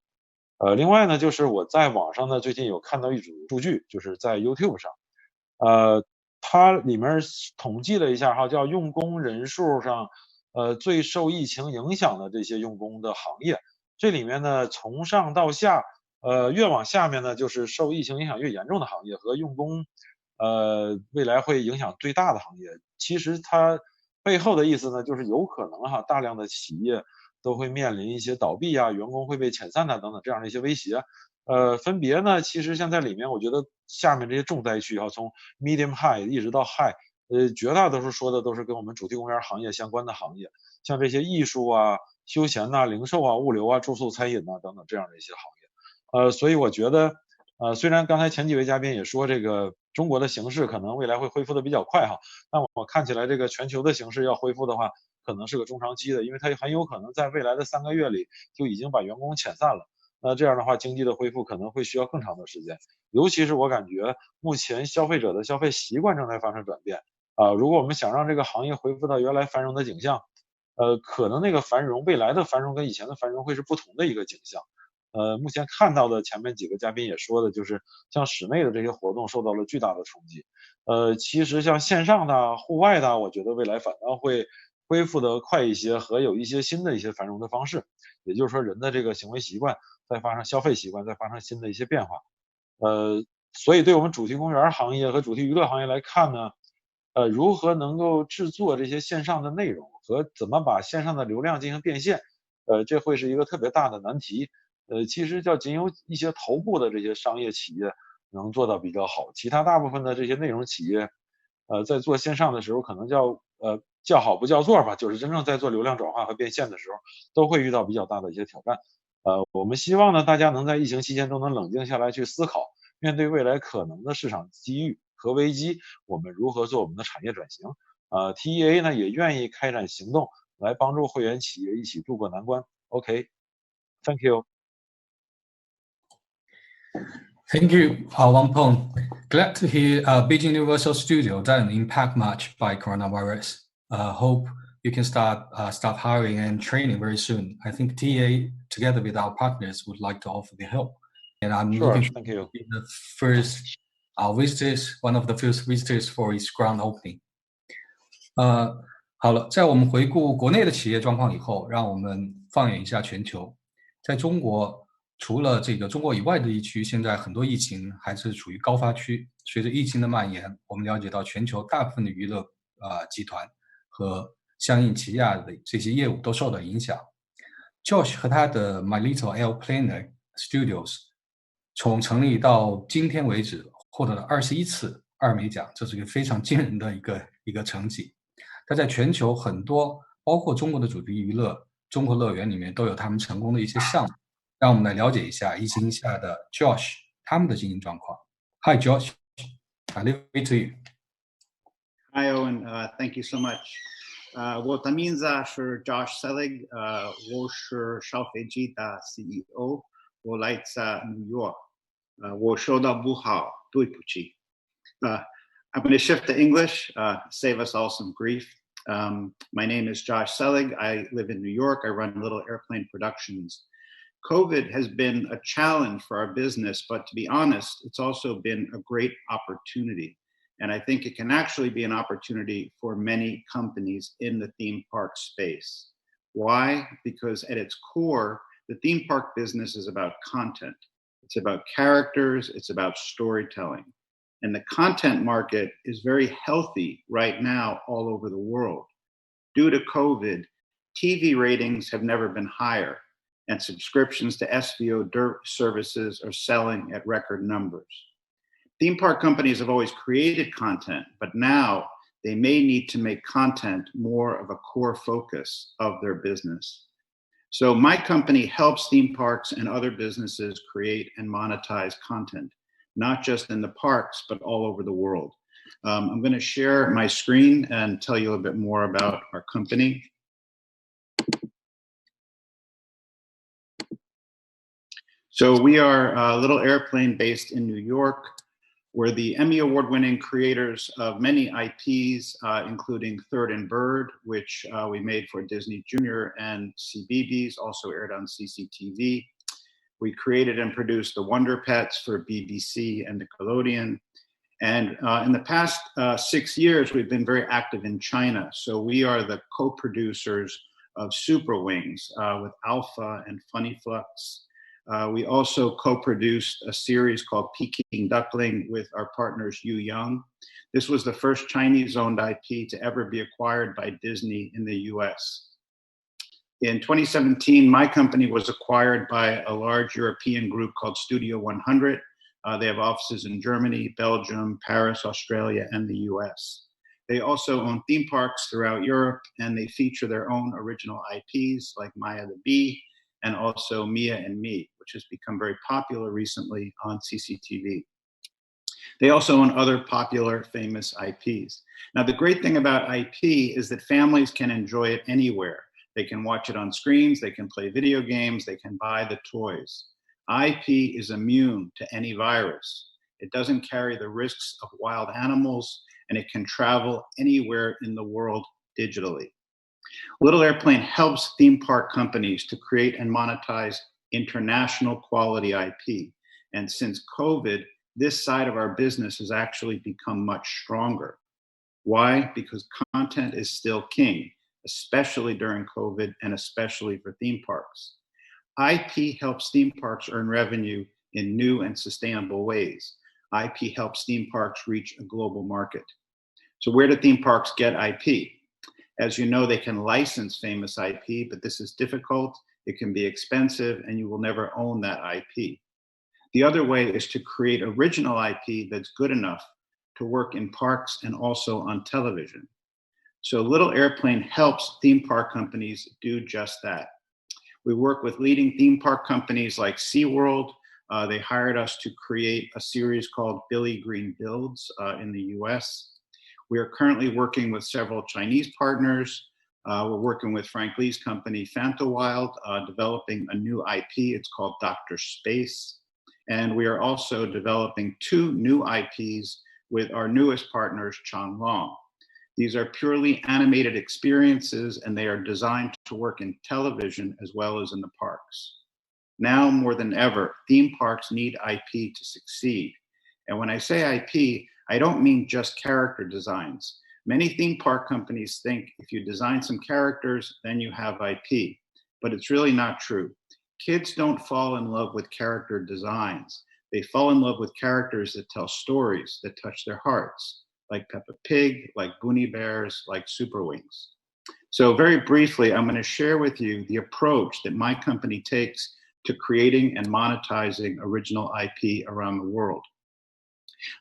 另外呢，就是我在网上呢最近有看到一组数据，就是在 YouTube 上，它里面统计了一下哈，叫用工人数上，最受疫情影响的这些用工的行业，这里面呢从上到下。越往下面呢，就是受疫情影响越严重的行业和用工，未来会影响最大的行业。其实它背后的意思呢，就是有可能哈，大量的企业都会面临一些倒闭啊，员工会被遣散呐等等这样的一些威胁。分别呢，其实像在里面，我觉得下面这些重灾区哈，从 medium high 一直到 high，绝大多数说的都是跟我们主题公园行业相关的行业，像这些艺术啊、休闲呐、零售啊、物流啊、住宿、餐饮呐等等这样的一些行业。所以我觉得，虽然刚才前几位嘉宾也说这个中国的形势可能未来会恢复的比较快哈，但我看起来这个全球的形势要恢复的话，可能是个中长期的，因为它很有可能在未来的3个月里就已经把员工遣散了。那这样的话，经济的恢复可能会需要更长的时间，尤其是我感觉目前消费者的消费习惯正在发生转变如果我们想让这个行业恢复到原来繁荣的景象，可能那个繁荣未来的繁荣跟以前的繁荣会是不同的一个景象。目前看到的前面几个嘉宾也说的，就是像室内的这些活动受到了巨大的冲击。其实像线上的、户外的，我觉得未来反倒会恢复的快一些，和有一些新的一些繁荣的方式。也就是说，人的这个行为习惯再发生消费习惯，再发生新的一些变化。所以对我们主题公园行业和主题娱乐行业来看呢，如何能够制作这些线上的内容和怎么把线上的流量进行变现，这会是一个特别大的难题。其实仅有一些头部的这些商业企业能做到比较好，其他大部分的这些内容企业，在做线上的时候可能叫好不叫座吧，就是真正在做流量转化和变现的时候，都会遇到比较大的一些挑战。我们希望呢，大家能在疫情期间都能冷静下来去思考，面对未来可能的市场机遇和危机，我们如何做我们的产业转型。TEA 呢也愿意开展行动来帮助会员企业一起渡过难关。OK，Thank you。Thank you, Wang Peng. Glad to hear Beijing Universal Studio doesn't impact much by coronavirus. Hope you can start hiring and training very soon. I think TA, together with our partners, would like to offer the help. And I'm looking forward to being the first visitors, one of the first visitors for its grand opening. 好了，在我们回顾国内的企业状况以后，让我们放眼一下全球。在中国，除了这个中国以外的地区，现在很多疫情还是处于高发区。随着疫情的蔓延，我们了解到全球大部分的娱乐集团和相应旗下的这些业务都受到影响。Josh 和他的 My Little Airplane Studios 从成立到今天为止，获得了21次2枚奖，这是一个非常惊人的一个成绩。他在全球很多，包括中国的主题娱乐、中国乐园里面都有他们成功的一些项目。让我们来了解一下疫情下的 Josh 他们的经营状况。Hi Josh, I leave it to you. Hi Owen, thank you so much. 我的名字是 Josh Selig, 我是消费季的 CEO, 我来自 New York. 我说的不好，对不起。I'm going to shift to English, save us all some grief. My name is Josh Selig. I live in New York. I run Little Airplane Productions. COVID has been a challenge for our business, but to be honest, it's also been a great opportunity. And I think it can actually be an opportunity for many companies in the theme park space. Why? Because at its core, the theme park business is about content. It's about characters. It's about storytelling. And the content market is very healthy right now all over the world. Due to COVID, TV ratings have never been higher, and subscriptions to SVOD services are selling at record numbers. Theme park companies have always created content, but now they may need to make content more of a core focus of their business. So my company helps theme parks and other businesses create and monetize content, not just in the parks, but all over the world. I'm going to share my screen and tell you a bit more about our company. So we are a little airplane based in New York. We're the Emmy Award-winning creators of many IPs, including Third and Bird, which we made for Disney Junior and CBeebies, also aired on CCTV. We created and produced the Wonder Pets for BBC and Nickelodeon. And in the past 6 years, we've been very active in China. So we are the co-producers of Super Wings with Alpha and Funny Flux. We also co-produced a series called Peking Duckling with our partners Yu Young. This was the first Chinese-owned IP to ever be acquired by Disney in the US. In 2017, my company was acquired by a large European group called Studio 100. They have offices in Germany, Belgium, Paris, Australia, and the US. They also own theme parks throughout Europe, and they feature their own original IPs like Maya the Bee, and also Mia and Me, which has become very popular recently on CCTV. They also own other popular, famous IPs. Now, the great thing about IP is that families can enjoy it anywhere. They can watch it on screens, they can play video games, they can buy the toys. IP is immune to any virus. It doesn't carry the risks of wild animals, and it can travel anywhere in the world digitally. Little Airplane helps theme park companies to create and monetize international quality IP. And since COVID, this side of our business has actually become much stronger. Why? Because content is still king, especially during COVID and especially for theme parks. IP helps theme parks earn revenue in new and sustainable ways. IP helps theme parks reach a global market. So where do theme parks get IP? As you know, they can license famous IP, but this is difficult, it can be expensive, and you will never own that IP. The other way is to create original IP that's good enough to work in parks and also on television. So Little Airplane helps theme park companies do just that. We work with leading theme park companies like SeaWorld. They hired us to create a series called Billy Green Builds in the US. We are currently working with several Chinese partners. We're working with Frank Lee's company, Fantawild, developing a new IP. It's called Dr. Space. And we are also developing 2 new IPs with our newest partners, Changlong. These are purely animated experiences, and they are designed to work in television as well as in the parks. Now more than ever, theme parks need IP to succeed. And when I say IP, I don't mean just character designs. Many theme park companies think if you design some characters, then you have IP, but it's really not true. Kids don't fall in love with character designs. They fall in love with characters that tell stories that touch their hearts, like Peppa Pig, like Goonie Bears, like Super Wings. So very briefly, I'm going to share with you the approach that my company takes to creating and monetizing original IP around the world.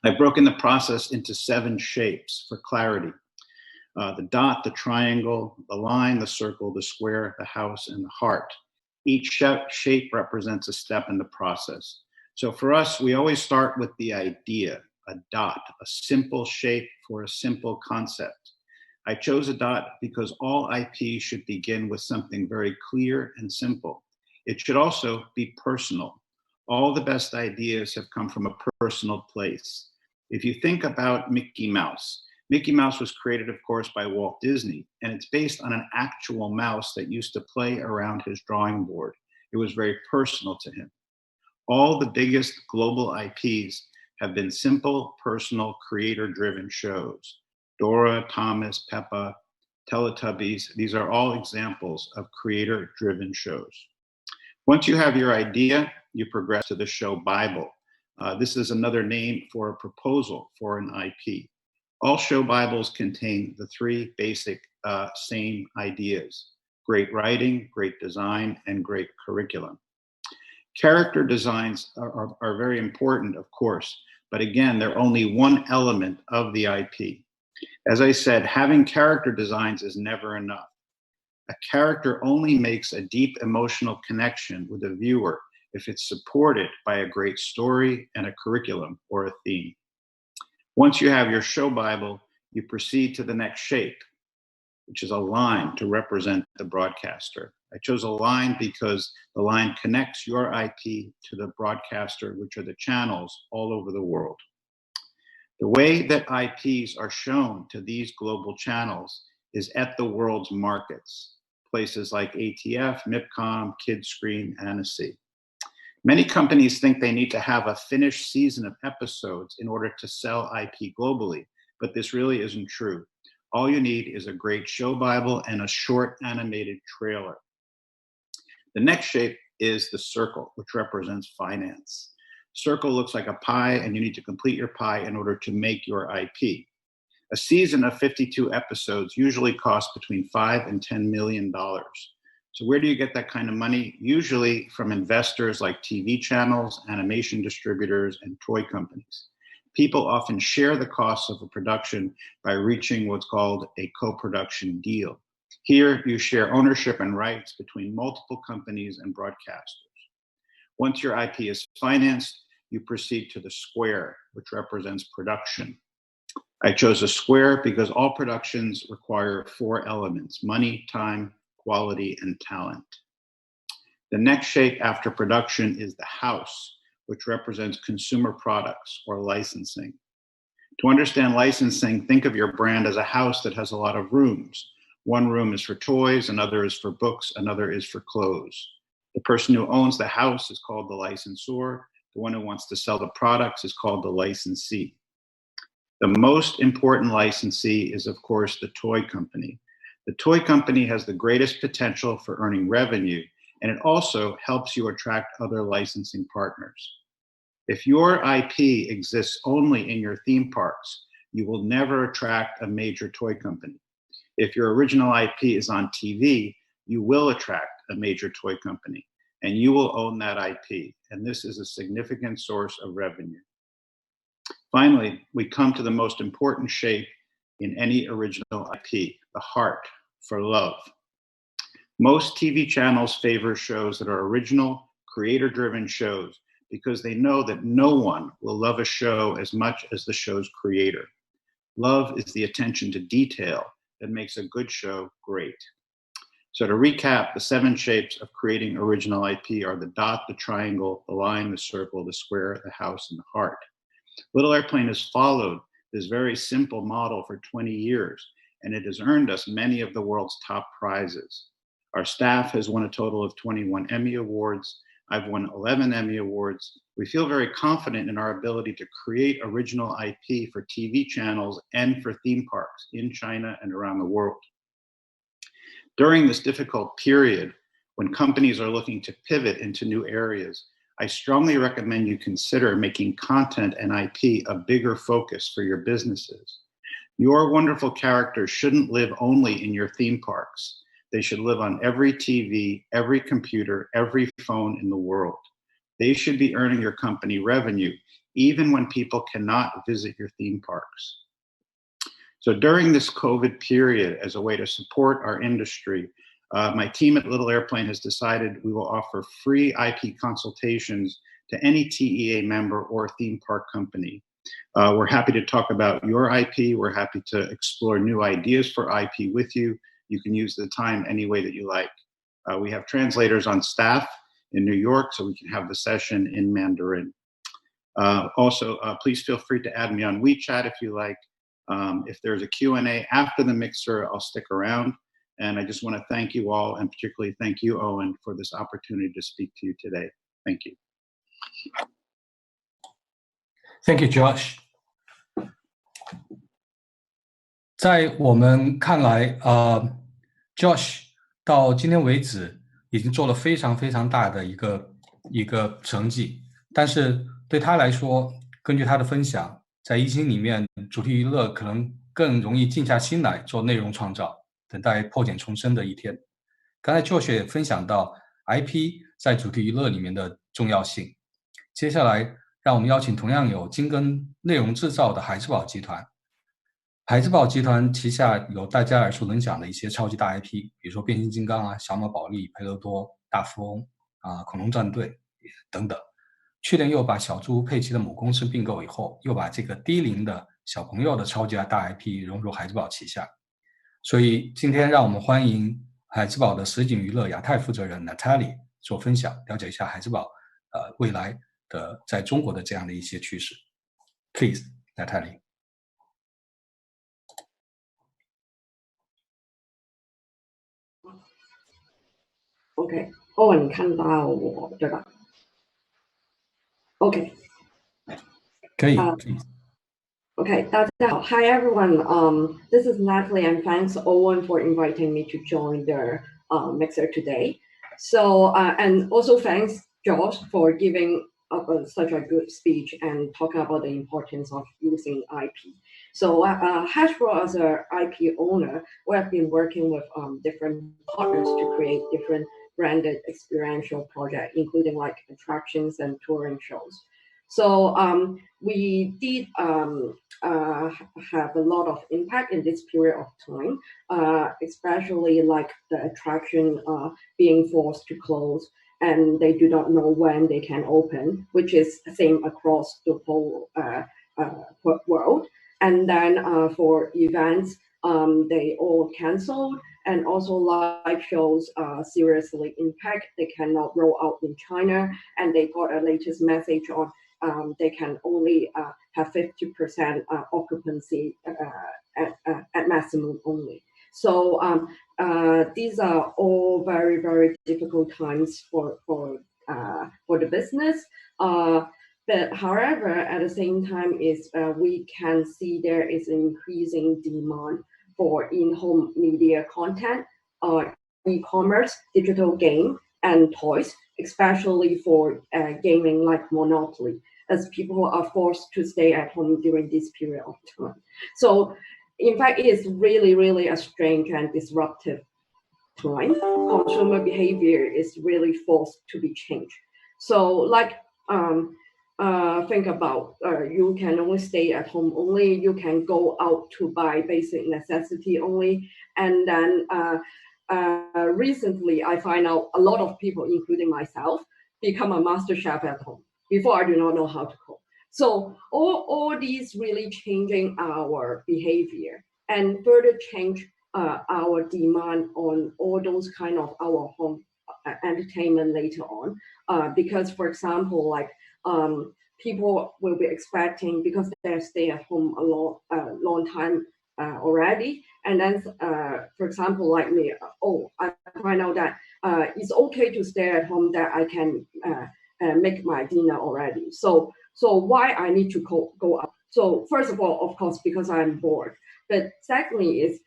I've broken the process into 7 shapes for clarity. The dot, the triangle, the line, the circle, the square, the house, and the heart. Each shape represents a step in the process. So for us, we always start with the idea, a dot, a simple shape for a simple concept. I chose a dot because all IP should begin with something very clear and simple. It should also be personal. All the best ideas have come from a personal place. If you think about Mickey Mouse was created, of course, by Walt Disney, and it's based on an actual mouse that used to play around his drawing board. It was very personal to him. All the biggest global IPs have been simple, personal, creator-driven shows. Dora, Thomas, Peppa, Teletubbies, these are all examples of creator-driven shows. Once you have your idea, you progress to the show Bible. This is another name for a proposal for an IP. All show Bibles contain the three basic same ideas: great writing, great design, and great curriculum. Character designs are very important, of course, but again, they're only one element of the IP. As I said, having character designs is never enough. A character only makes a deep emotional connection with the viewer if it's supported by a great story and a curriculum or a theme. Once you have your show Bible, you proceed to the next shape, which is a line to represent the broadcaster. I chose a line because the line connects your IP to the broadcaster, which are the channels all over the world. The way that IPs are shown to these global channels is at the world's markets, places like ATF, MIPCOM, Kidscreen, Annecy. Many companies think they need to have a finished season of episodes in order to sell IP globally, but this really isn't true. All you need is a great show Bible and a short animated trailer. The next shape is the circle, which represents finance. Circle looks like a pie, and you need to complete your pie in order to make your IP. A season of 52 episodes usually costs between $5 and $10 million. So where do you get that kind of money? Usually from investors like TV channels, animation distributors, and toy companies. People often share the costs of a production by reaching what's called a co-production deal. Here, you share ownership and rights between multiple companies and broadcasters. Once your IP is financed, you proceed to the square, which represents production. I chose a square because all productions require 4 elements: money, time, quality, and talent. The next shape after production is the house, which represents consumer products or licensing. To understand licensing, think of your brand as a house that has a lot of rooms. One room is for toys, another is for books, another is for clothes. The person who owns the house is called the licensor. The one who wants to sell the products is called the licensee. The most important licensee is, of course, the toy company. The toy company has the greatest potential for earning revenue, and it also helps you attract other licensing partners. If your IP exists only in your theme parks, you will never attract a major toy company. If your original IP is on TV, you will attract a major toy company, and you will own that IP, and this is a significant source of revenue. Finally, we come to the most important shape in any original IP, the heart, for love. Most TV channels favor shows that are original, creator-driven shows because they know that no one will love a show as much as the show's creator. Love is the attention to detail that makes a good show great. So to recap, the 7 shapes of creating original IP are the dot, the triangle, the line, the circle, the square, the house, and the heart. Little Airplane has followed this very simple model for 20 years, and it has earned us many of the world's top prizes. Our staff has won a total of 21 Emmy Awards. I've won 11 Emmy Awards. We feel very confident in our ability to create original IP for TV channels and for theme parks in China and around the world. During this difficult period, when companies are looking to pivot into new areas, I strongly recommend you consider making content and IP a bigger focus for your businesses. Your wonderful characters shouldn't live only in your theme parks. They should live on every TV, every computer, every phone in the world. They should be earning your company revenue, even when people cannot visit your theme parks. So during this COVID period, as a way to support our industry, my team at Little Airplane has decided we will offer free IP consultations to any TEA member or theme park company. We're happy to talk about your IP. We're happy to explore new ideas for IP with you. You can use the time any way that you like. We have translators on staff in New York, so we can have the session in Mandarin. Also, please feel free to add me on WeChat if you like. If there's a Q&A after the mixer, I'll stick around. And I just want to thank you all, and particularly thank you, Owen, for this opportunity to speak to you today. Thank you. Thank you, Josh. 在我们看来，Josh 到今天为止已经做了非常非常大的一个成绩。但是对他来说，根据他的分享，在疫情里面，主题娱乐可能更容易静下心来做内容创造，等待破茧重生的一天。刚才Josh也分享到 IP 在主题娱乐里面的重要性。接下来，让我们邀请同样有精耕内容制造的海之宝集团。海之宝集团旗下有大家耳熟能详的一些超级大 IP， 比如说变形金刚啊、小马宝莉、培乐多、大富翁啊、恐龙战队等等。去年又把小猪佩奇的母公司并购以后，又把这个低龄的小朋友的超级大 IP 融入海之宝旗下。所以今天让我们欢迎海之宝的实景娱乐亚太负责人 Natalie 做分享，了解一下海之宝未来的在中国的这样的一些趋势。Please, Natalie. OK， 你看到我对吧 ？OK， 可以 OK， 大家好 ，Hi everyone. This is Natalie, and thanks Owen for inviting me to join the mixer today. So, and also thanks Josh for giving up such a good speech and talking about the importance of using IP. So, Hasbro as an IP owner, we have been working with different partners to create different branded experiential projects, including like attractions and touring shows. So we did have a lot of impact in this period of time, especially like the attraction being forced to close and they do not know when they can open, which is the same across the whole world. And then for events, they all canceled, and also live shows seriously impact. They cannot roll out in China, and they got a latest message on they can only have 50% occupancy at maximum only. So these are all very, very difficult times for the business. But however, at the same time, we can see there is increasing demand for in-home media content, e-commerce, digital game, and toys, especially for gaming like Monopoly, as people are forced to stay at home during this period of time. So, in fact, it is really, really a strange and disruptive time. Consumer behavior is really forced to be changed. So, like, think about you can only stay at home only, you can go out to buy basic necessity only, and then recently I find out a lot of people, including myself, become a master chef at home. Before, I do not know how to cook. So all these really changing our behavior and further change our demand on all those kind of our home entertainment later on. Because, for example, like people will be expecting, because they stay at home a long time already, and then for example, like me, I find out that it's okay to stay at home, that I can make my dinner already. So why I need to go out? So first of all, of course, because I'm bored. But secondly is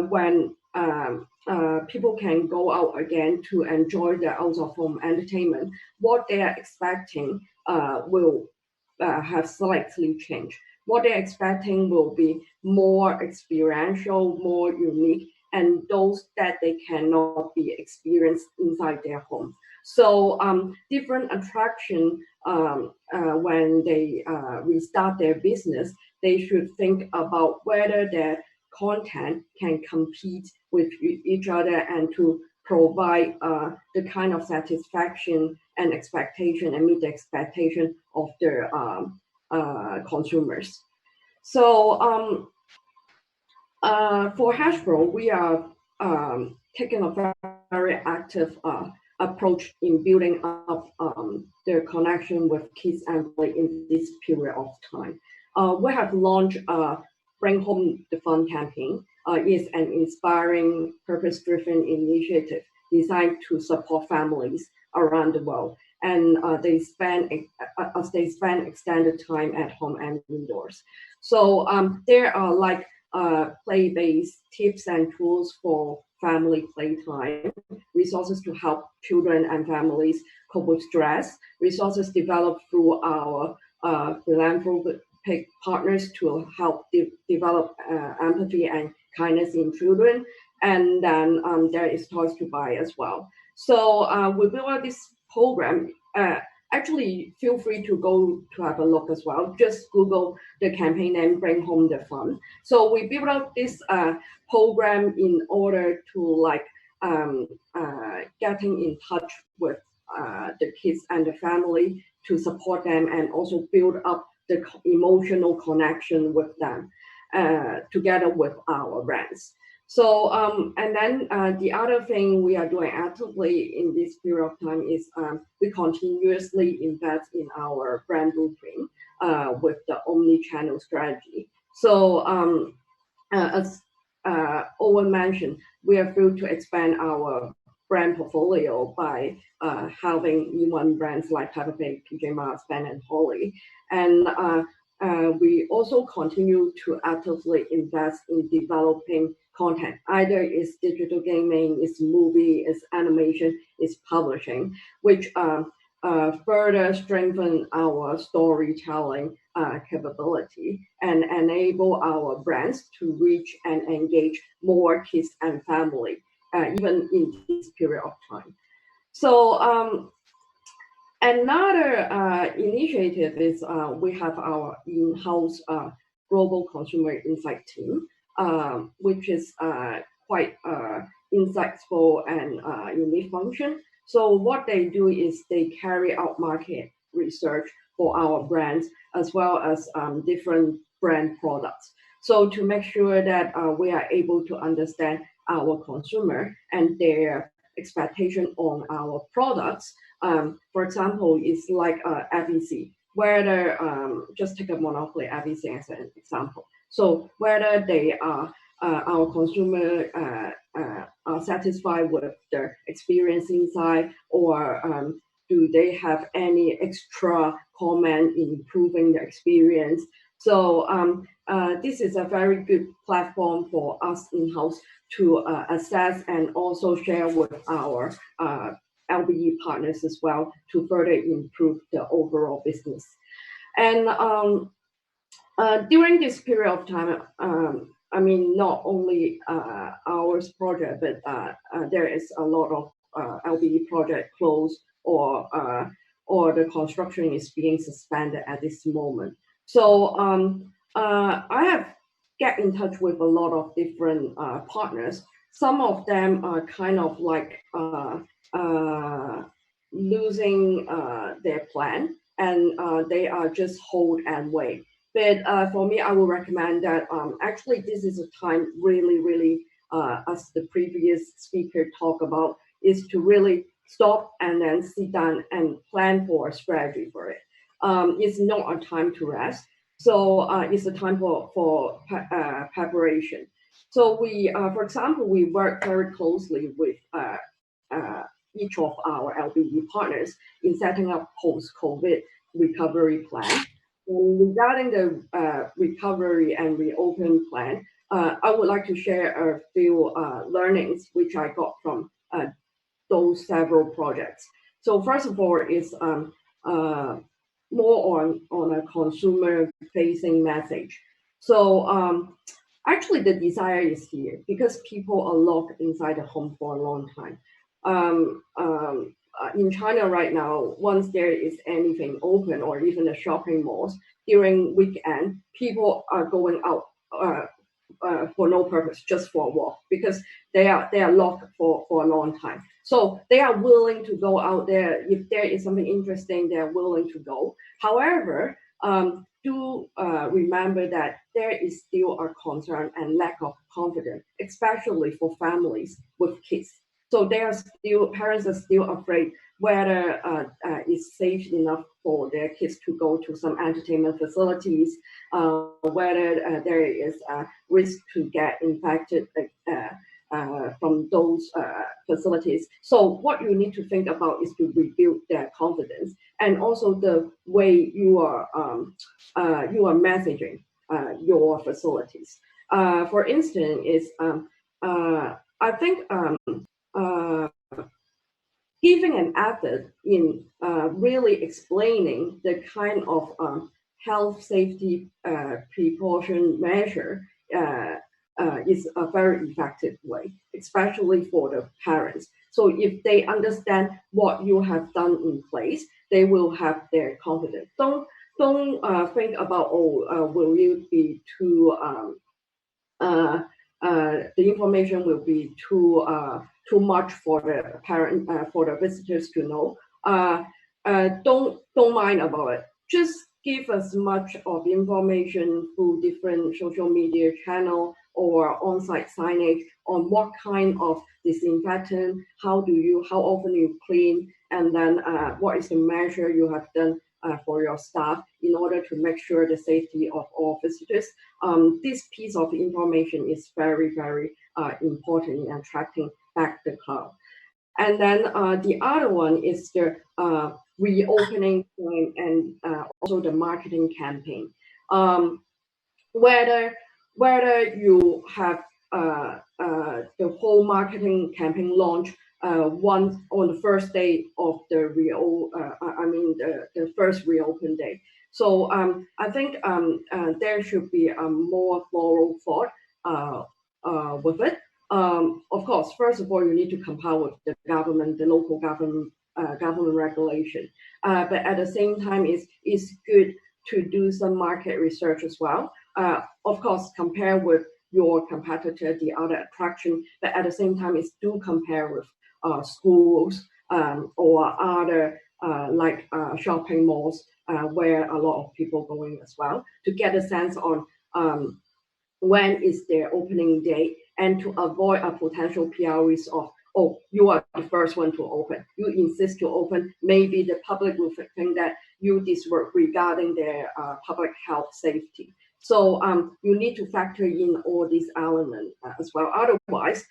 when people can go out again to enjoy the out of home entertainment, what they are expecting will have slightly changed. What they're expecting will be more experiential, more unique, and those that they cannot be experienced inside their home. So different attraction, when they restart their business, they should think about whether their content can compete with each other and to provide the kind of satisfaction and expectation and meet the expectation of their consumers. So for Hasbro, we are taking a very active approach in building up their connection with kids and play in this period of time. We have launched Bring Home the Fun campaign. Is an inspiring, purpose-driven initiative designed to support families around the world, and they spend extended time at home and indoors. So there are like play-based tips and tools for family playtime, resources to help children and families cope with stress, resources developed through our philanthropic partners to help develop empathy and kindness in children, and then there is toys to buy as well. So we built out this program. Actually, feel free to go to have a look as well. Just Google the campaign name, Bring Home the Fun. So we built out this program in order to getting in touch with the kids and the family to support them and also build up the emotional connection with them together with our brands. So, and then the other thing we are doing actively in this period of time is we continuously invest in our brand blueprint with the omni-channel strategy. So, as Owen mentioned, we are thrilled to expand our brand portfolio by having Yunnan brands like Peppa Pig, PJ Masks, Ben and Holly. And we also continue to actively invest in developing content. Either it's digital gaming, it's movie, it's animation, it's publishing, which further strengthen our storytelling capability and enable our brands to reach and engage more kids and family, even in this period of time. So another initiative is we have our in-house global consumer insight team, which is quite insightful and unique function. So what they do is they carry out market research for our brands as well as different brand products. So to make sure that we are able to understand our consumer and their expectation on our products. For example, it's like FEC, whether just take a Monopoly FEC as an example. So whether they are our consumer are satisfied with their experience inside, or do they have any extra comment in improving the experience? So this is a very good platform for us in-house to assess and also share with our LBE partners as well to further improve the overall business. And during this period of time, I mean, not only our project, but there is a lot of LBE project closed or the construction is being suspended at this moment. So I have get in touch with a lot of different partners. Some of them are kind of like losing their plan, and they are just hold and wait. But for me, I would recommend that actually this is a time really, as the previous speaker talked about, is to really stop and then sit down and plan for a strategy for it. It's not a time to rest. So it's a time for preparation. So we, for example, we work very closely with each of our LBE partners in setting up post-COVID recovery plan. And regarding the recovery and reopen plan, I would like to share a few learnings which I got from those several projects. So first of all is more on a consumer-facing message. So actually the desire is here because people are locked inside the home for a long time. In China right now, once there is anything open or even the shopping malls, during weekend, people are going out for no purpose, just for a walk, because they are locked for a long time. So they are willing to go out there. If there is something interesting, they are willing to go. However, do remember that there is still a concern and lack of confidence, especially for families with kids. So parents are still afraid whether it's safe enough for their kids to go to some entertainment facilities, whether there is a risk to get infected from those facilities. So what you need to think about is to rebuild their confidence, and also the way you are messaging your facilities. For instance, is I think giving an effort in really explaining the kind of health safety precaution measure is a very effective way, especially for the parents. So if they understand what you have done in place, they will have their confidence. Don't think about, will you be too the information will be too much for the parent for the visitors to know. Don't mind about it. Just give as much of information through different social media channel or on-site signage on what kind of disinfectant, how often you clean, and then what is the measure you have done for your staff in order to make sure the safety of all visitors. This piece of information is very, very important in attracting back the crowd. And then the other one is the reopening point and also the marketing campaign. Whether you have the whole marketing campaign launch once on the first day of the the first reopen day. So I think there should be a more thorough thought with it. Of course, first of all, you need to comply with the government, the local government regulation. But at the same time, it's good to do some market research as well. Of course, compare with your competitor, the other attraction, but at the same time, it's do compare with schools or other like shopping malls where a lot of people going as well, to get a sense on when is their opening day, and to avoid a potential PR risk of, oh, you are the first one to open. You insist to open, maybe the public will think that you disregard regarding their public health safety. So you need to factor in all these elements as well. Otherwise,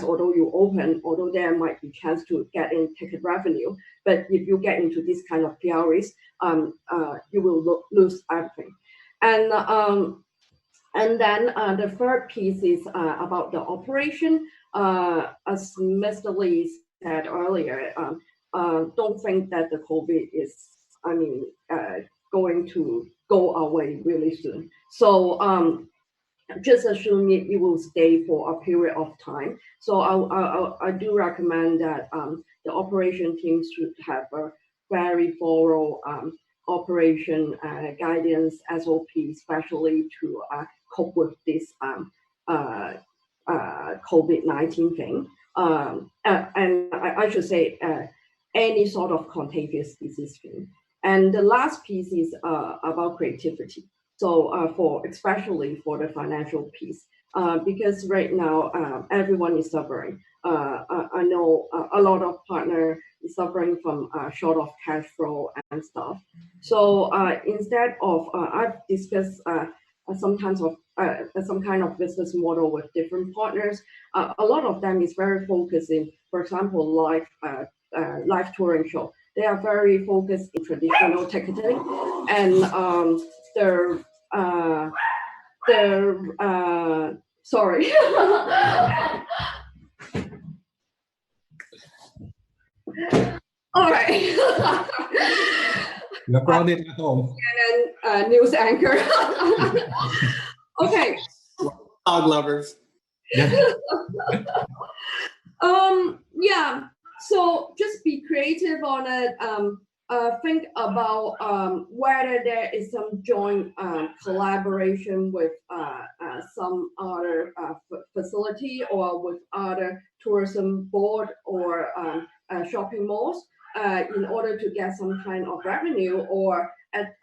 although you open, although there might be chance to get in ticket revenue, but if you get into this kind of PR risk, you will lose everything. And then the third piece is about the operation. As Mr. Lee said earlier, don't think that the COVID is, going to go away really soon. So just assume it will stay for a period of time. So I do recommend that the operation teams should have a very thorough operation guidance SOP, especially to cope with this COVID-19 thing. And I should say any sort of contagious disease thing. And the last piece is about creativity. So especially for the financial piece, because right now everyone is suffering. I know a lot of partners is suffering from short of cash flow and stuff. So instead of I've discussed some kind of business model with different partners. A lot of them is very focused in, for example, live touring show. They are very focused in traditional ticketing, and sorry. All right. You're grounded at home. And news anchor. Okay. Dog lovers. Yeah. So just be creative on it. Think about whether there is some joint collaboration with some other facility or with other tourism board or shopping malls in order to get some kind of revenue, or at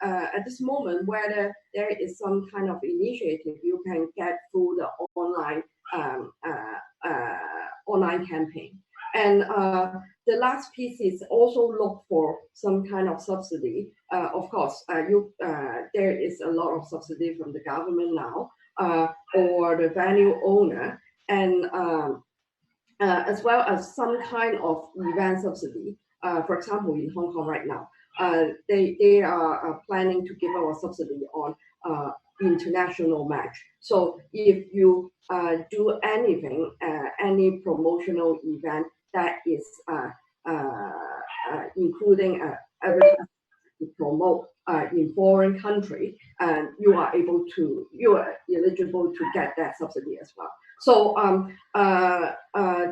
this moment whether there is some kind of initiative you can get through the online campaign. And the last piece is also look for some kind of subsidy. Of course, there is a lot of subsidy from the government now, or the venue owner, and as well as some kind of event subsidy. For example, in Hong Kong right now, they are planning to give out a subsidy on international match. So if you do anything, any promotional event that is including advertising to promote in foreign country, and you are eligible to get that subsidy as well. So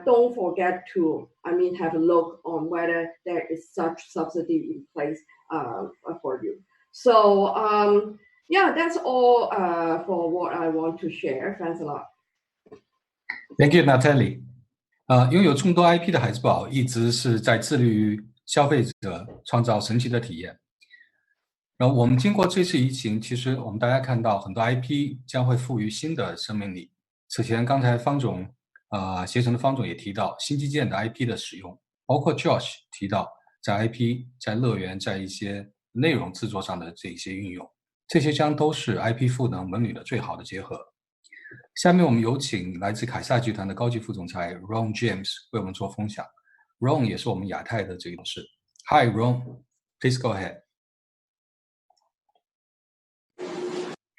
don't forget to, have a look on whether there is such subsidy in place for you. So yeah, that's all for what I want to share. Thanks a lot. Thank you, Natalie. 拥有众多 IP 的海之宝一直是在致力于消费者创造神奇的体验。然后我们经过这次疫情，其实我们大家看到很多 IP 将会赋予新的生命力。此前刚才方总携程的方总也提到新基建的 IP 的使用，包括 Josh 提到在 IP 在乐园在一些内容制作上的这些运用，这些将都是 IP 赋能文旅的最好的结合。下面我们有请来自凯撒集团的高级副总裁 Ron James 为我们做分享。Ron 也是我们亚太的这个董事。Hi Ron, please go ahead.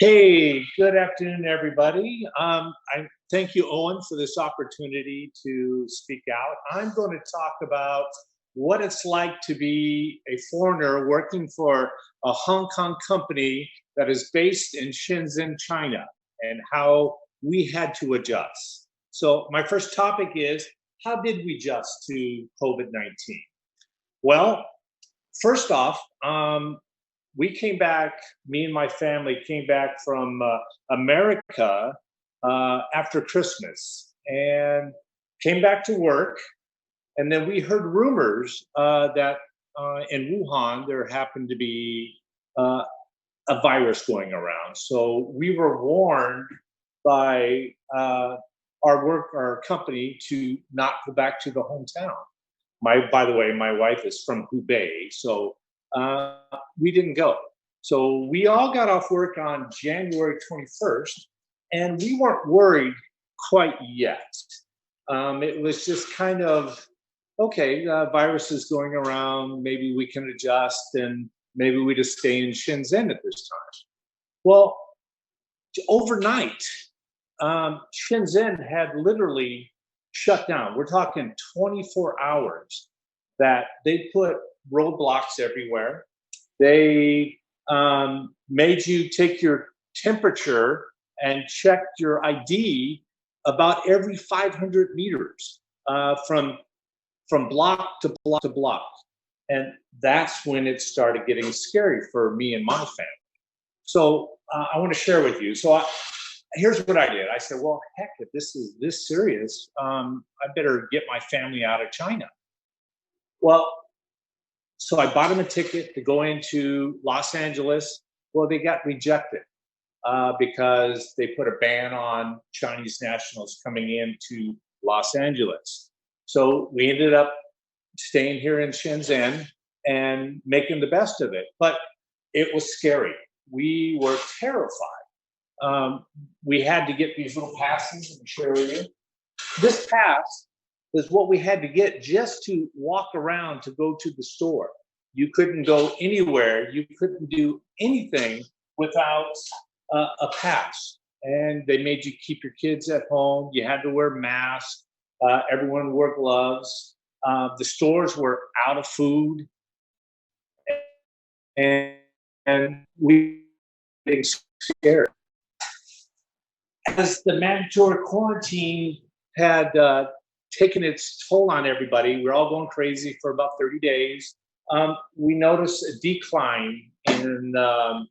Hey, good afternoon, everybody. I thank you, Owen, for this opportunity to speak out. I'm going to talk about what it's like to be a foreigner working for a Hong Kong company that is based in Shenzhen, China, and how we had to adjust. So my first topic is, how did we adjust to COVID-19? Well, first off, we came back, me and my family came back from America after Christmas and came back to work. And then we heard rumors that in Wuhan, there happened to be a virus going around. So we were warned by our company to not go back to the hometown. By the way, my wife is from Hubei, so we didn't go. So we all got off work on January 21st, and we weren't worried quite yet. It was just kind of, okay, virus is going around, maybe we can adjust, and maybe we just stay in Shenzhen at this time. Well, overnight, Shenzhen had literally shut down. We're talking 24 hours that they put roadblocks everywhere. They made you take your temperature and check your ID about every 500 meters from block to block to block. And that's when it started getting scary for me and my family. So I want to share with you. So here's what I did. I said, well, heck, if this is this serious, I better get my family out of China. Well, so I bought them a ticket to go into Los Angeles. Well, they got rejected because they put a ban on Chinese nationals coming into Los Angeles. So we ended up staying here in Shenzhen and making the best of it. But it was scary. We were terrified. We had to get these little passes and share with you. This pass is what we had to get just to walk around to go to the store. You couldn't go anywhere. You couldn't do anything without a pass. And they made you keep your kids at home. You had to wear masks. Everyone wore gloves. The stores were out of food. And we were getting scared. As the mandatory quarantine had taken its toll on everybody, we were all going crazy for about 30 days. We noticed a decline in the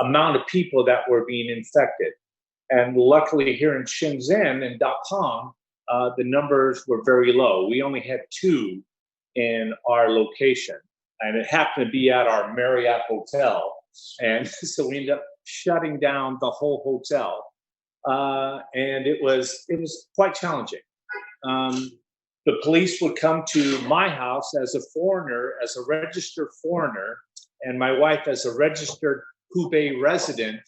amount of people that were being infected. And luckily here in Shenzhen and Dapeng, the numbers were very low. We only had 2 in our location, and it happened to be at our Marriott hotel. And so we ended up shutting down the whole hotel. And it was quite challenging. The police would come to my house as a foreigner, as a registered foreigner, and my wife as a registered Hubei resident.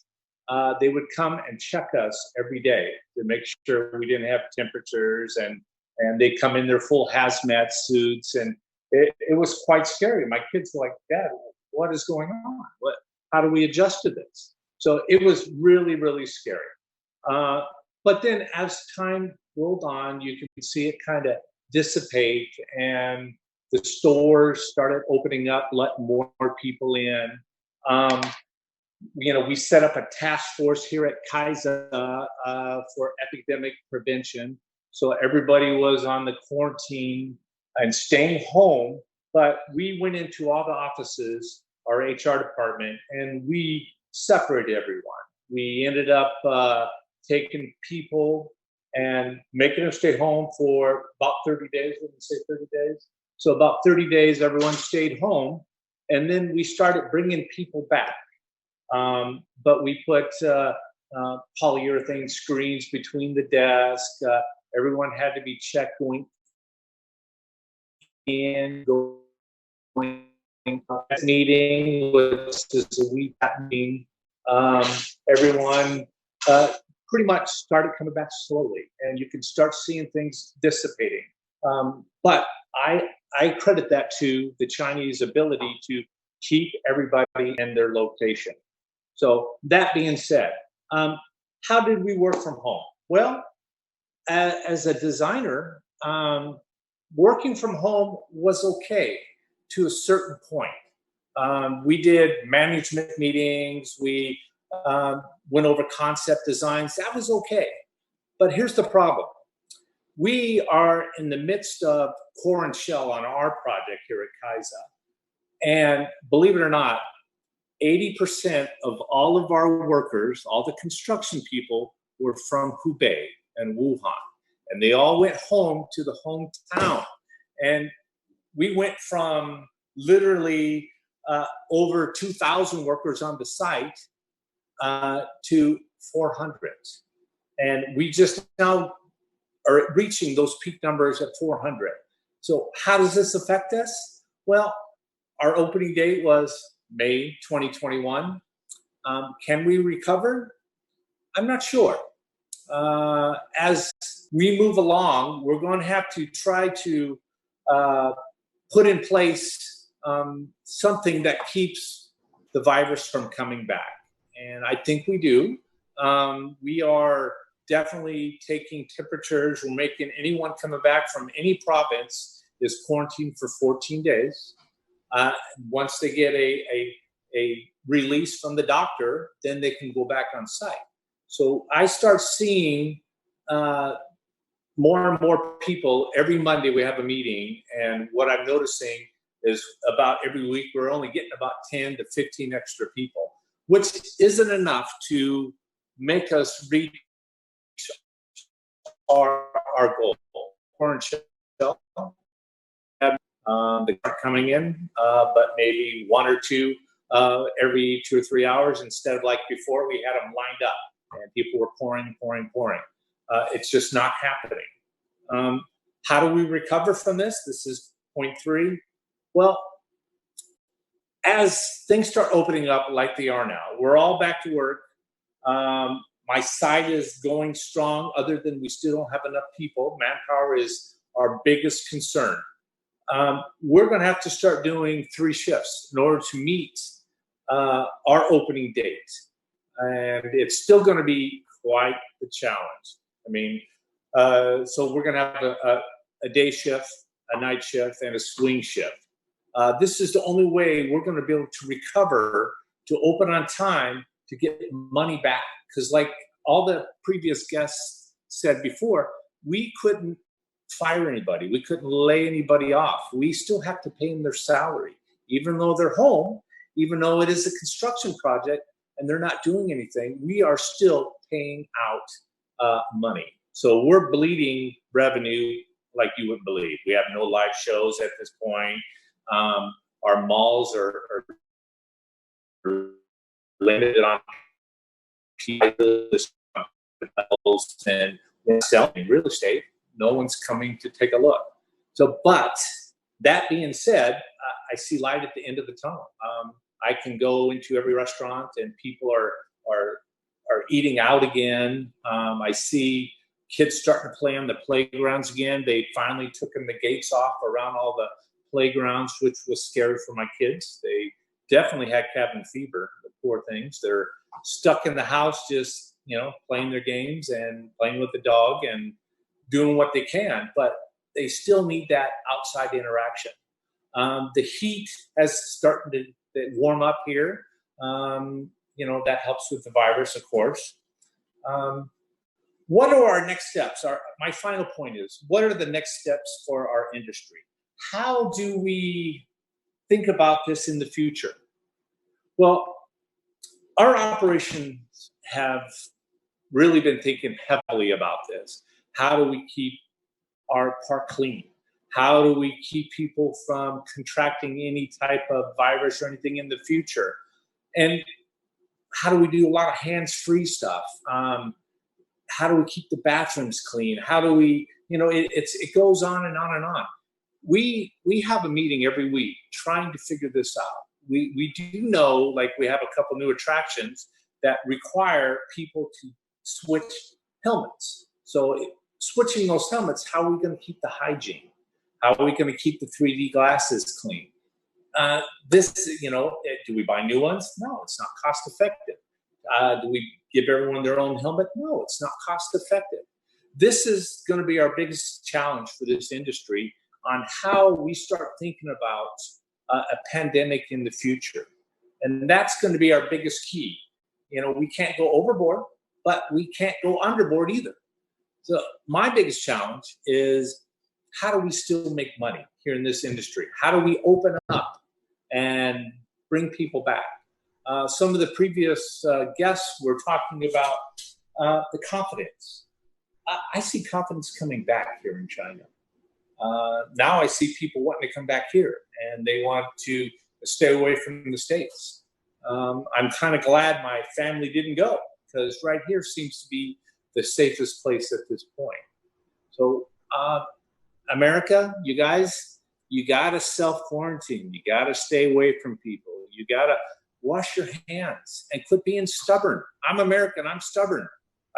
They would come and check us every day to make sure we didn't have temperatures, and they'd come in their full hazmat suits, and it was quite scary. My kids were like, Dad, what is going on? How do we adjust to this? So it was really, really scary. But then as time rolled on, you can see it kind of dissipate, and the stores started opening up, let more people in. We set up a task force here at Kaiser for epidemic prevention. So everybody was on the quarantine and staying home, but we went into all the offices, our HR department, and we separated everyone. We ended up taking people and making them stay home for about 30 days. Wouldn't say 30 days. So about 30 days, everyone stayed home, and then we started bringing people back. But we put polyurethane screens between the desks. Everyone had to be checked going in, going meeting, which is a week meeting. Everyone pretty much started coming back slowly, and you can start seeing things dissipating. But I credit that to the Chinese ability to keep everybody in their location. So that being said, how did we work from home? Well, as a designer, working from home was okay to a certain point. We did management meetings. We went over concept designs. That was okay. But here's the problem. We are in the midst of core and shell on our project here at Kaiser. And believe it or not, 80% of all of our workers, all the construction people, were from Hubei and Wuhan. And they all went home to the hometown. And we went from literally over 2,000 workers on the site to 400. And we just now are reaching those peak numbers at 400. So how does this affect us? Well, our opening date was May 2021. Can we recover? I'm not sure. As we move along, we're going to have to try to put in place something that keeps the virus from coming back. And I think we do. We are definitely taking temperatures. We're making anyone coming back from any province is quarantined for 14 days. Once they get a release from the doctor, then they can go back on site. So I start seeing more and more people. Every Monday we have a meeting, and what I'm noticing is about every week we're only getting about 10 to 15 extra people, which isn't enough to make us reach our goal. They are coming in, but maybe one or two every 2 or 3 hours instead of like before. We had them lined up, and people were pouring. It's just not happening. How do we recover from this? This is point 3. Well, as things start opening up like they are now, we're all back to work. My site is going strong, other than we still don't have enough people. Manpower is our biggest concern. We're going to have to start doing 3 shifts in order to meet our opening date. And it's still going to be quite the challenge. I mean, so we're going to have a day shift, a night shift, and a swing shift. This is the only way we're going to be able to recover, to open on time, to get money back. Because like all the previous guests said before, we couldn't fire anybody. We couldn't lay anybody off. We still have to pay them their salary. Even though they're home, even though it is a construction project and they're not doing anything, we are still paying out money. So we're bleeding revenue like you would believe. We have no live shows at this point. Our malls are limited on people and we're selling real estate. No one's coming to take a look. So, but that being said, I see light at the end of the tunnel. I can go into every restaurant and people are eating out again. I see kids starting to play on the playgrounds again. They finally took the gates off around all the playgrounds, which was scary for my kids. They definitely had cabin fever. The poor things. They're stuck in the house, just, playing their games and playing with the dog and doing what they can, but they still need that outside interaction. The heat has started to warm up here. That helps with the virus, of course. What are our next steps? My final point is, what are the next steps for our industry? How do we think about this in the future? Well, our operations have really been thinking heavily about this. How do we keep our park clean? How do we keep people from contracting any type of virus or anything in the future? And how do we do a lot of hands-free stuff? How do we keep the bathrooms clean? How do we, it goes on and on and on. We have a meeting every week trying to figure this out. We do know, like, we have a couple new attractions that require people to switch helmets. So switching those helmets, how are we going to keep the hygiene? How are we going to keep the 3D glasses clean? Do we buy new ones? No, it's not cost effective. Do we give everyone their own helmet? No, it's not cost effective. This is going to be our biggest challenge for this industry on how we start thinking about a pandemic in the future. And that's going to be our biggest key. We can't go overboard, but we can't go underboard either. So my biggest challenge is, how do we still make money here in this industry? How do we open up and bring people back? Some of the previous guests were talking about the confidence. I see confidence coming back here in China. Now I see people wanting to come back here, and they want to stay away from the States. I'm kind of glad my family didn't go, because right here seems to be the safest place at this point. So America, you guys, you got to self-quarantine. You got to stay away from people. You got to wash your hands and quit being stubborn. I'm American. I'm stubborn.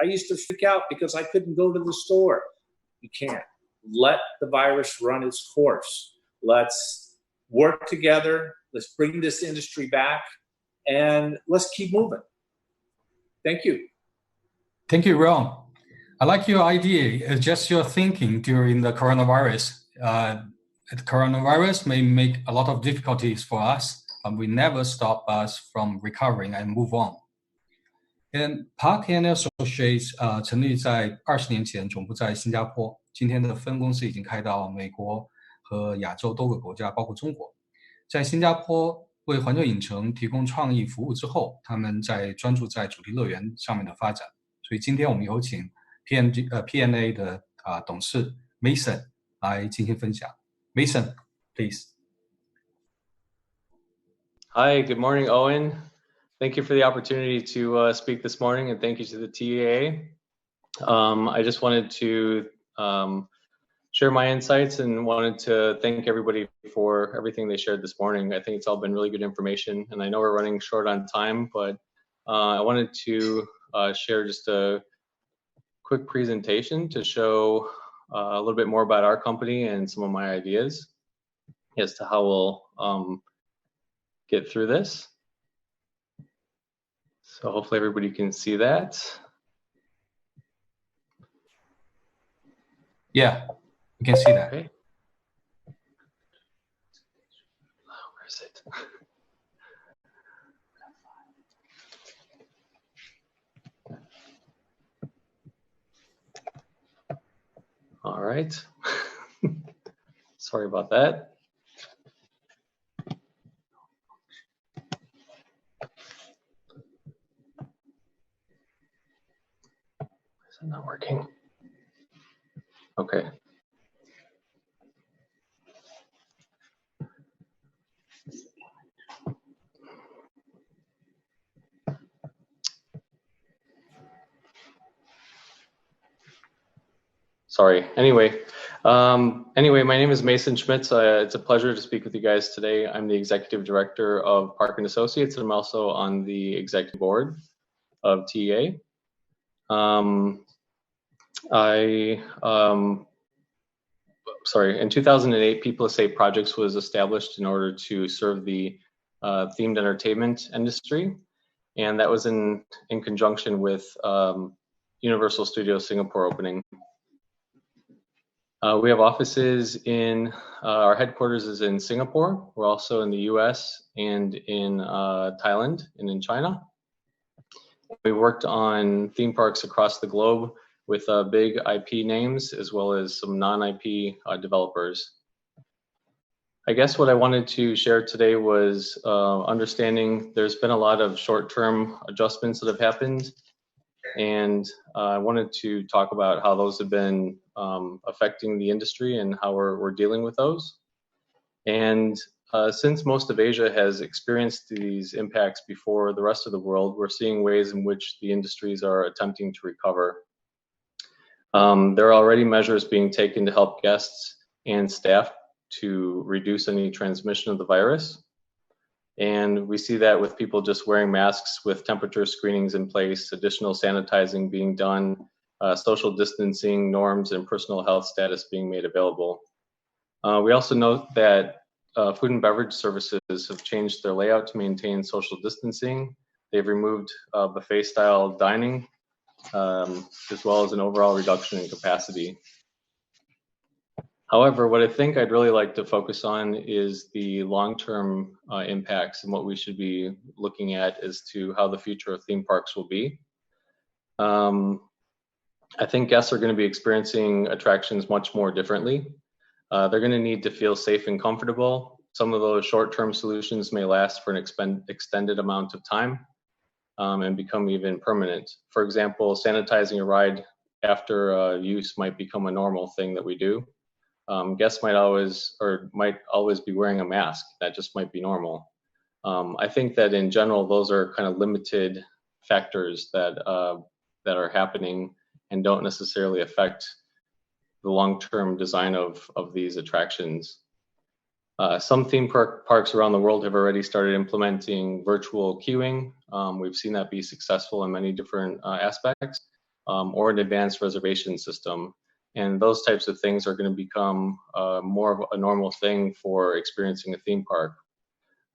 I used to freak out because I couldn't go to the store. You can't. Let the virus run its course. Let's work together. Let's bring this industry back, and let's keep moving. Thank you. Thank you, Ron. I like your idea, just your thinking during the coronavirus. The coronavirus may make a lot of difficulties for us, but we never stop us from recovering and move on. And Park and Associates 成立在20年前，总部在新加坡。今天的分公司已经开到美国和亚洲多个国家，包括中国。在新加坡为环球影城提供创意服务之后，他们在专注在主题乐园上面的发展。所以今天我们有请 P&A 的董事 Mason 来进行分享。Mason, please. Hi, good morning, Owen. Thank you for the opportunity to speak this morning, and thank you to the TEA. I just wanted to share my insights and wanted to thank everybody for everything they shared this morning. I think it's all been really good information, and I know we're running short on time, but I wanted to share just a quick presentation to show a little bit more about our company and some of my ideas as to how we'll get through this. So hopefully everybody can see that. Yeah, you can see that. Okay. Where is it? All right. Sorry about that. Is it not working? Okay. Sorry. Anyway, my name is Mason Schmitz. It's a pleasure to speak with you guys today. I'm the executive director of Park and Associates, and I'm also on the executive board of TEA. In 2008, People Estate Projects was established in order to serve the themed entertainment industry. and that was in conjunction with Universal Studios Singapore opening. We have offices in, our headquarters is in Singapore. We're also in the US and in Thailand and in China. We worked on theme parks across the globe with big IP names as well as some non-IP developers. I guess what I wanted to share today was understanding there's been a lot of short-term adjustments that have happened, and I wanted to talk about how those have been affecting the industry and how we're dealing with those. And since most of Asia has experienced these impacts before the rest of the world, we're seeing ways in which the industries are attempting to recover. There are already measures being taken to help guests and staff to reduce any transmission of the virus. And we see that with people just wearing masks with temperature screenings in place, additional sanitizing being done, social distancing norms and personal health status being made available. We also note that food and beverage services have changed their layout to maintain social distancing. They've removed buffet style dining, as well as an overall reduction in capacity. However, what I think I'd really like to focus on is the long-term impacts and what we should be looking at as to how the future of theme parks will be. I think guests are going to be experiencing attractions much more differently. They're going to need to feel safe and comfortable. Some of those short-term solutions may last for an extended amount of time and become even permanent. For example, sanitizing a ride after use might become a normal thing that we do. Guests might always be wearing a mask. That just might be normal. I think that in general, those are kind of limited factors that are happening and don't necessarily affect the long-term design of these attractions. Some theme parks around the world have already started implementing virtual queuing. We've seen that be successful in many different aspects, or an advanced reservation system. And those types of things are going to become more of a normal thing for experiencing a theme park.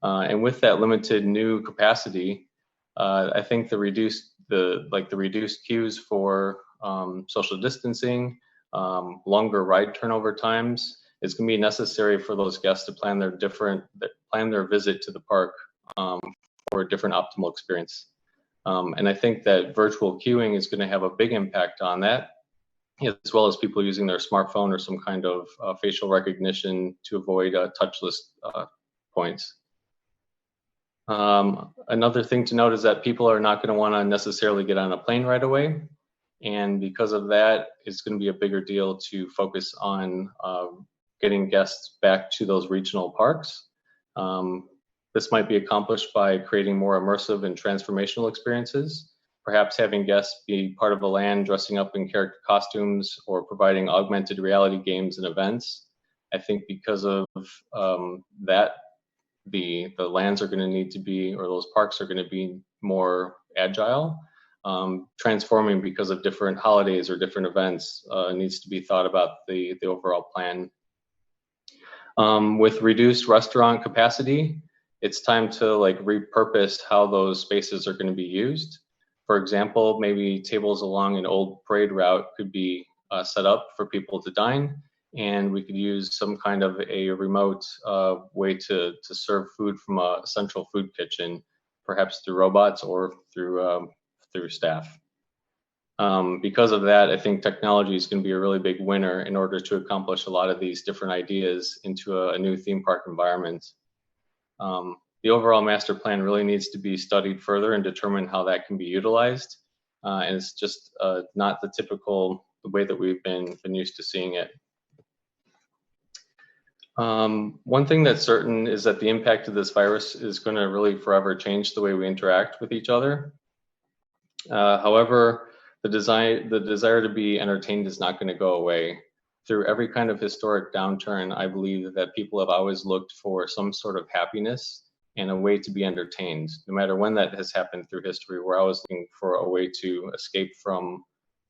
And with that limited new capacity, I think the reduced queues for social distancing, longer ride turnover times, is going to be necessary for those guests to plan their visit to the park for a different optimal experience. And I think that virtual queuing is going to have a big impact on that, as well as people using their smartphone or some kind of facial recognition to avoid touchless points. Another thing to note is that people are not going to want to necessarily get on a plane right away. And because of that, it's going to be a bigger deal to focus on getting guests back to those regional parks. This might be accomplished by creating more immersive and transformational experiences, perhaps having guests be part of a land dressing up in character costumes or providing augmented reality games and events. I think because of that, the lands are going to need to be, or those parks are going to be more agile. Transforming because of different holidays or different events needs to be thought about the overall plan. With reduced restaurant capacity, it's time to repurpose how those spaces are going to be used. For example, maybe tables along an old parade route could be set up for people to dine, and we could use some kind of a remote way to serve food from a central food kitchen, perhaps through robots or through staff. Because of that, I think technology is going to be a really big winner in order to accomplish a lot of these different ideas into a new theme park environment. The overall master plan really needs to be studied further and determine how that can be utilized. And it's just not the way that we've been used to seeing it. One thing that's certain is that the impact of this virus is going to really forever change the way we interact with each other. However, the desire to be entertained is not going to go away. Through every kind of historic downturn, I believe that people have always looked for some sort of happiness and a way to be entertained. No matter when that has happened through history, we're always looking for a way to escape from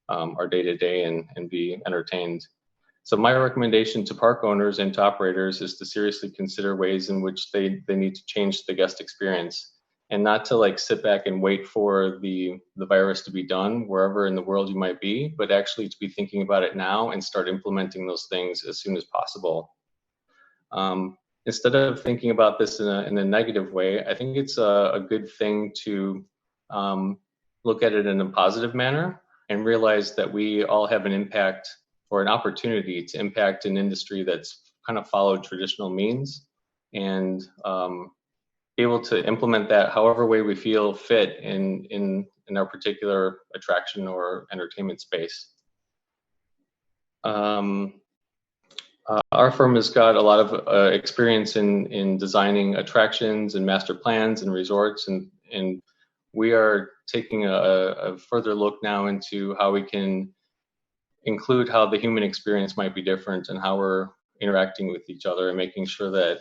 our day-to-day and be entertained. So my recommendation to park owners and to operators is to seriously consider ways in which they need to change the guest experience and not to like sit back and wait for the virus to be done wherever in the world you might be, but actually to be thinking about it now and start implementing those things as soon as possible. Instead of thinking about this in a negative way, I think it's a good thing to look at it in a positive manner and realize that we all have an impact or an opportunity to impact an industry that's kind of followed traditional means, and be able to implement that however way we feel fit in our particular attraction or entertainment space. Our firm has got a lot of experience in designing attractions and master plans and resorts, and we are taking a further look now into how we can include how the human experience might be different and how we're interacting with each other, and making sure that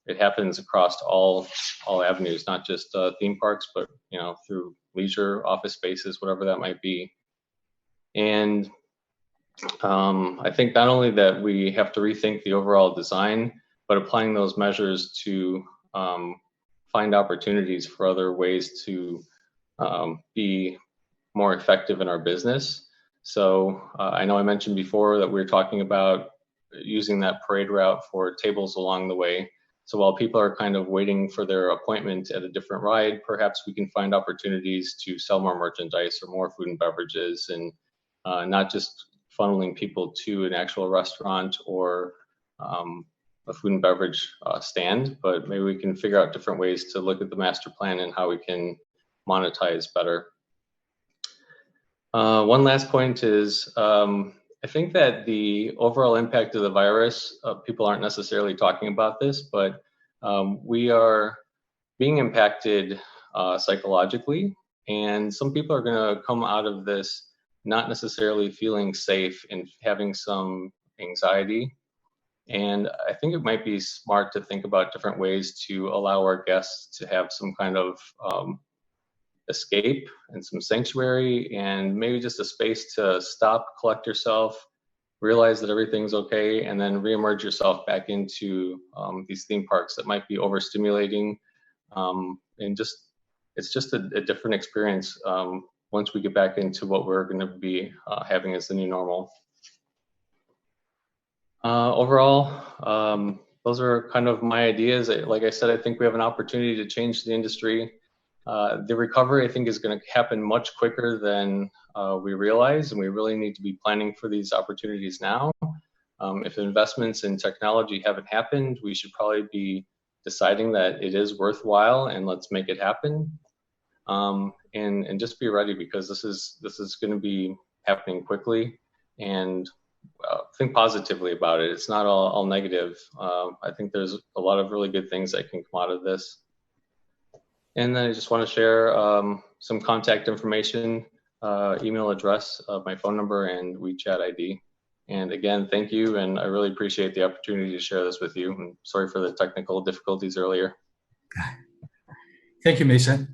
it happens across all avenues, not just theme parks, but through leisure, office spaces, whatever that might be. And I think not only that we have to rethink the overall design, but applying those measures to find opportunities for other ways to be more effective in our business. So I know I mentioned before that we were talking about using that parade route for tables along the way. So while people are kind of waiting for their appointment at a different ride, perhaps we can find opportunities to sell more merchandise or more food and beverages, and not just funneling people to an actual restaurant or a food and beverage stand, but maybe we can figure out different ways to look at the master plan and how we can monetize better. One last point is, I think that the overall impact of the virus, people aren't necessarily talking about this, but we are being impacted psychologically, and some people are going to come out of this not necessarily feeling safe and having some anxiety. And I think it might be smart to think about different ways to allow our guests to have some kind of escape and some sanctuary, and maybe just a space to stop, collect yourself, realize that everything's okay, and then reemerge yourself back into these theme parks that might be overstimulating. And it's just a different experience once we get back into what we're going to be having as the new normal. Overall, those are kind of my ideas. Like I said, I think we have an opportunity to change the industry. The recovery, I think, is going to happen much quicker than we realize, and we really need to be planning for these opportunities now. If investments in technology haven't happened, we should probably be deciding that it is worthwhile, and let's make it happen. And just be ready, because this is going to be happening quickly, and think positively about it. It's not all negative. I think there's a lot of really good things that can come out of this. And then I just want to share some contact information, email address, my phone number, and WeChat ID. And again, thank you, and I really appreciate the opportunity to share this with you. And sorry for the technical difficulties earlier. Thank you, Mason.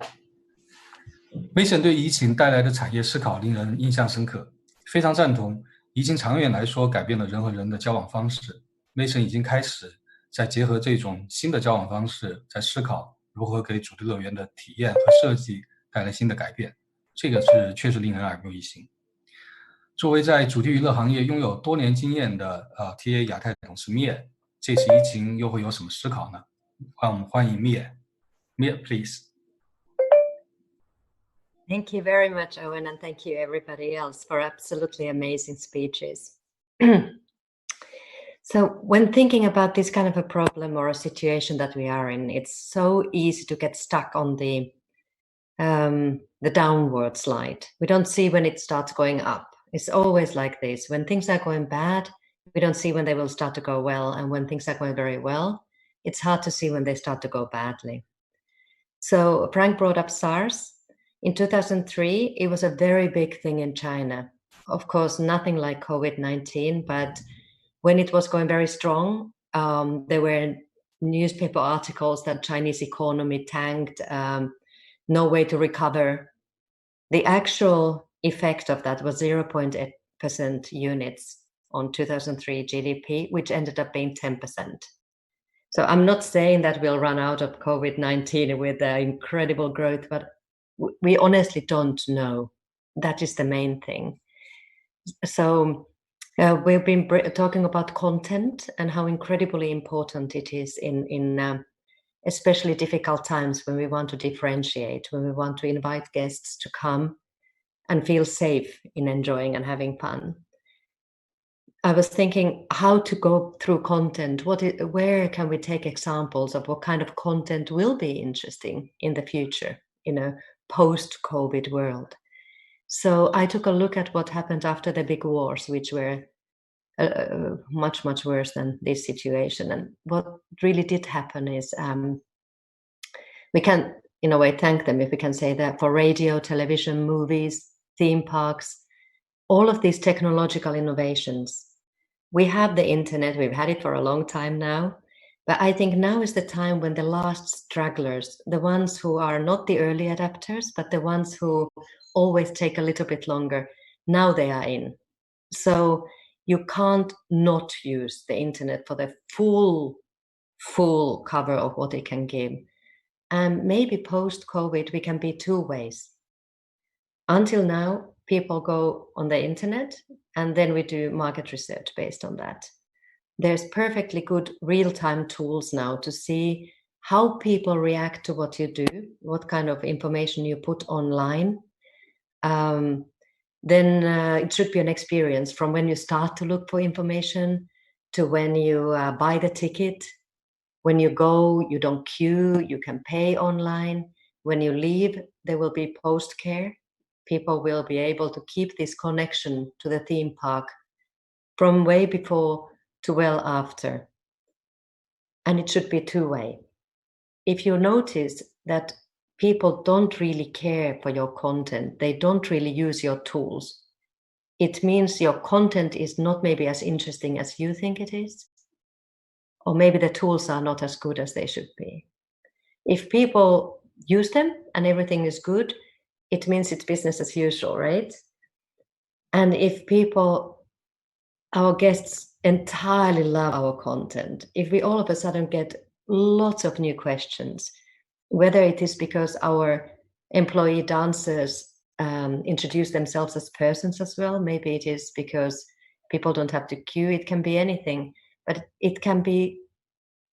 Mason 对疫情带来的产业思考令人印象深刻，非常赞同。疫情长远来说改变了人和人的交往方式。Mason 已经开始在结合这种新的交往方式，在思考如何给主题乐园的体验和设计带来新的改变，这个确实令人耳目一新。作为在主题娱乐行业拥有多年经验的TA 亚太董事灭，这次疫情又会有什么思考呢？让我们欢迎灭。灭 please. Thank you very much, Owen, and thank you everybody else for absolutely amazing speeches. So when thinking about this kind of a problem or a situation that we are in, it's so easy to get stuck on the downward slide. We don't see when it starts going up. It's always like this. When things are going bad, we don't see when they will start to go well. And when things are going very well, it's hard to see when they start to go badly. So Frank brought up SARS. In 2003, it was a very big thing in China. Of course, nothing like COVID-19, but when it was going very strong, there were newspaper articles that Chinese economy tanked, no way to recover. The actual effect of that was 0.8% units on 2003 GDP, which ended up being 10%. So I'm not saying that we'll run out of COVID-19 with incredible growth, but we honestly don't know. That is the main thing. So we've been talking about content and how incredibly important it is in especially difficult times when we want to differentiate, when we want to invite guests to come and feel safe in enjoying and having fun. I was thinking how to go through content. Where can we take examples of what kind of content will be interesting in the future in a post-COVID world? So I took a look at what happened after the big wars, which were much, much worse than this situation. And what really did happen is we can, in a way, thank them if we can say that for radio, television, movies, theme parks, all of these technological innovations. We have the internet, we've had it for a long time now, but I think now is the time when the last stragglers, the ones who are not the early adapters, but the ones who always take a little bit longer, now they are in. So you can't not use the internet for the full cover of what it can give. And maybe post-COVID, we can be two ways. Until now, people go on the internet and then we do market research based on that. There's perfectly good real-time tools now to see how people react to what you do, what kind of information you put online. Then it should be an experience from when you start to look for information to when you buy the ticket. When you go, you don't queue, you can pay online. When you leave, there will be post-care. People will be able to keep this connection to the theme park from way before to well after. And it should be two-way. If you notice that people don't really care for your content, they don't really use your tools, it means your content is not maybe as interesting as you think it is, or maybe the tools are not as good as they should be. If people use them and everything is good, it means it's business as usual, right? And if people, our guests entirely love our content, if we all of a sudden get lots of new questions, whether it is because our employee dancers introduce themselves as persons as well, maybe it is because people don't have to queue, it can be anything, but it can be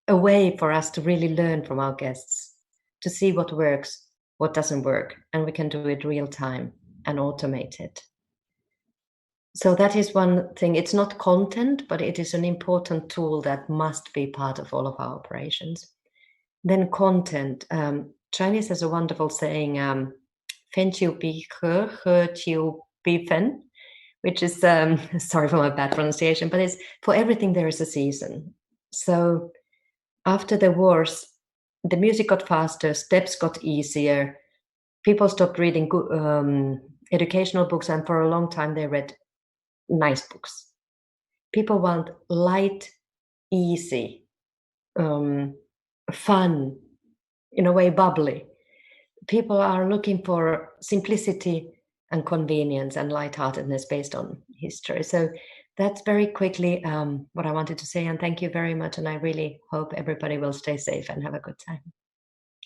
a way for us to really learn from our guests, to see what works, what doesn't work, and we can do it real time and automate it. So that is one thing. It's not content, but it is an important tool that must be part of all of our operations. Then content. Chinese has a wonderful saying, "Fen qiu bi he, he qiu bi fen," which is, sorry for my bad pronunciation, but it's for everything there is a season. So after the wars, the music got faster, steps got easier, people stopped reading educational books, and for a long time they read nice books. People want light, easy, fun, in a way bubbly. People are looking for simplicity and convenience and lightheartedness based on history. So that's very quickly what I wanted to say, and thank you very much, and I really hope everybody will stay safe and have a good time.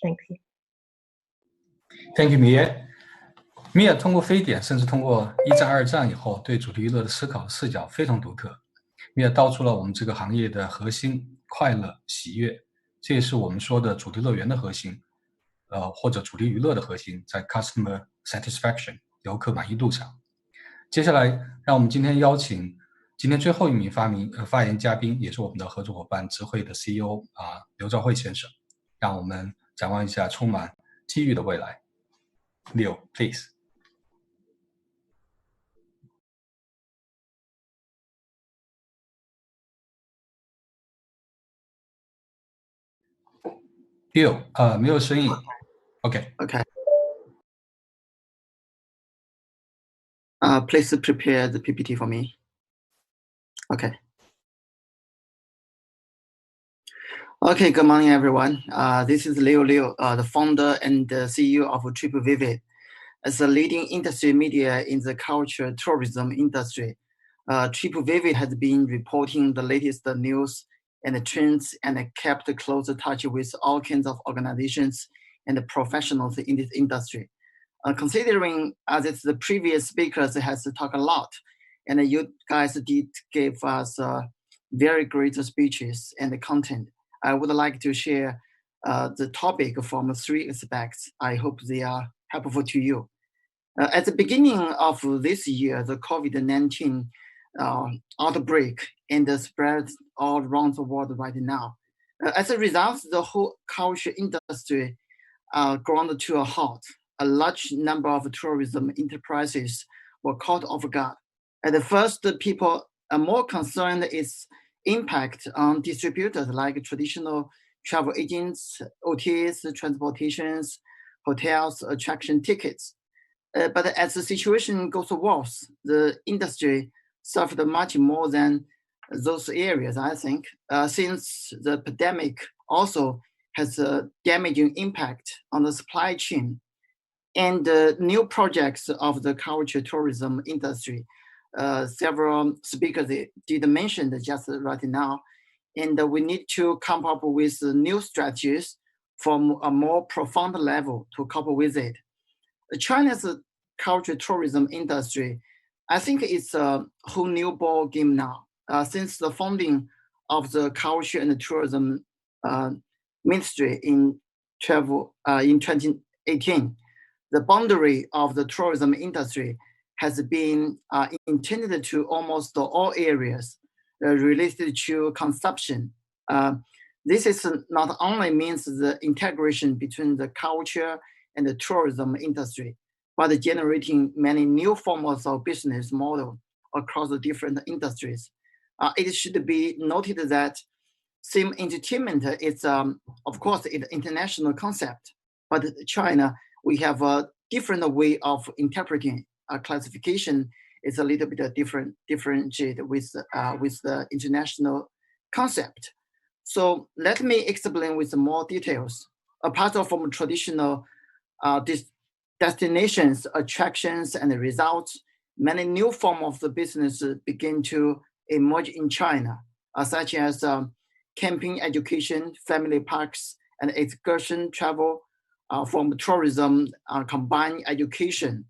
Thank you. Thank you, Mia 通过非典，甚至通过1战、2战以后，对主题娱乐的思考视角非常独特。Mia 道出了我们这个行业的核心：快乐、喜悦，这也是我们说的主题乐园的核心，或者主题娱乐的核心，在 customer satisfaction 游客满意度上。接下来，让我们今天邀请今天最后一名发言嘉宾，也是我们的合作伙伴智慧的 CEO 刘兆辉先生，让我们展望一下充满机遇的未来。Leo, please. Leo, 没有声音。Okay. Please prepare the PPT for me. Okay. Okay, good morning, everyone. This is Leo, the founder and the CEO of TripVivid. As a leading industry media in the culture tourism industry, TripVivid has been reporting the latest news and the trends, and kept close touch with all kinds of organizations and the professionals in this industry. Considering as it's the previous speakers has talked a lot, and you guys did give us very great speeches and the content, I would like to share the topic from 3 aspects. I hope they are helpful to you. At the beginning of this year, the COVID-19 outbreak and the spread all around the world right now. As a result, the whole culture industry ground to a halt. A large number of tourism enterprises were caught off guard. At first, people are more concerned its impact on distributors like traditional travel agents, OTAs, transportations, hotels, attraction tickets. But as the situation goes worse, the industry suffered much more than those areas, I think, since the pandemic also has a damaging impact on the supply chain and new projects of the culture tourism industry. Several speakers did mention just right now, and we need to come up with new strategies from a more profound level to cope with it. China's culture tourism industry, I think it's a whole new ball game now. Since the founding of the Culture and Tourism Ministry in 2018, the boundary of the tourism industry has been intended to almost all areas related to consumption. This is not only means the integration between the culture and the tourism industry, but generating many new forms of business model across the different industries. It should be noted that sim entertainment is, of course, an international concept, but China, we have a different way of interpreting. Classification is a little bit differentiated with the international concept. So let me explain with more details. Apart from traditional destinations, attractions, and results, many new forms of the business begin to emerge in China, such as camping education, family parks, and excursion travel from tourism, combined education,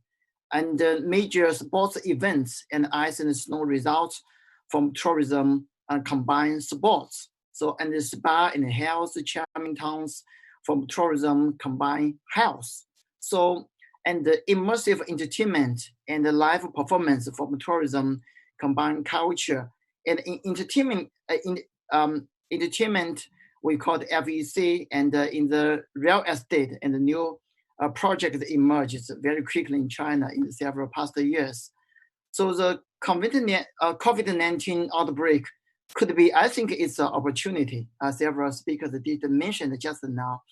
and major sports events and ice and snow results from tourism combined sports. So, and the spa and health charming towns from tourism combined health. So, and the immersive entertainment and the live performance from tourism combined culture. And in entertainment, entertainment we call it FEC, and in the real estate and the new project emerges very quickly in China in several past years. So the COVID-19 outbreak could be, I think it's an opportunity. Several speakers did mention just now.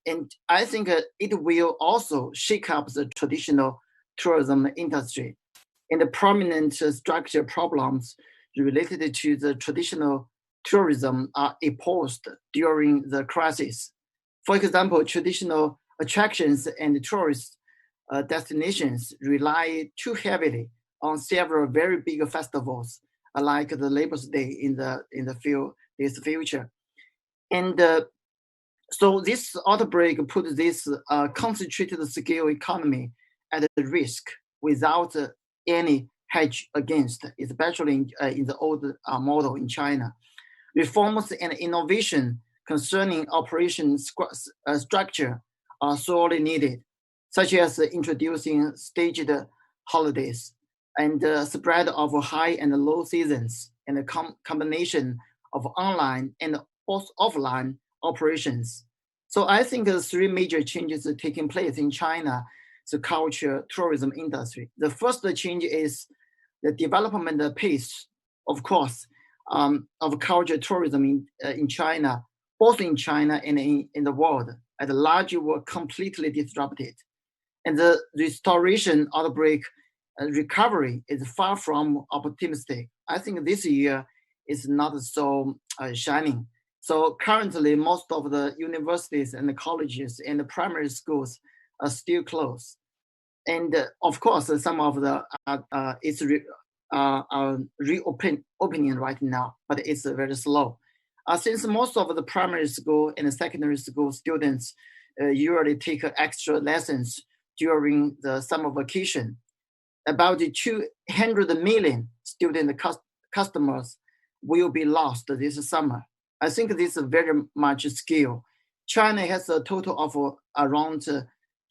And I think it will also shake up the traditional tourism industry. And the prominent structural problems related to the traditional tourism are opposed during the crisis. For example, traditional attractions and tourist destinations rely too heavily on several very big festivals, like the Labor Day in the future. And so this outbreak put this concentrated scale economy at risk without any hedge against, especially in the old model in China. Reforms and innovation concerning operation structure are sorely needed, such as introducing staged holidays and the spread of high and low seasons and a combination of online and offline operations. So I think the 3 major changes are taking place in China, the culture tourism industry. The first change is the development pace, of course, of culture tourism in China, both in China and in the world, at large were completely disrupted. And the restoration outbreak recovery is far from optimistic. I think this year is not so shining. So currently, most of the universities and the colleges and the primary schools are still closed. And of course, some of the it's reopening right now, but it's very slow. Since most of the primary school and secondary school students usually take extra lessons during the summer vacation, about 200 million student customers will be lost this summer. I think this is very much scale. China has a total of around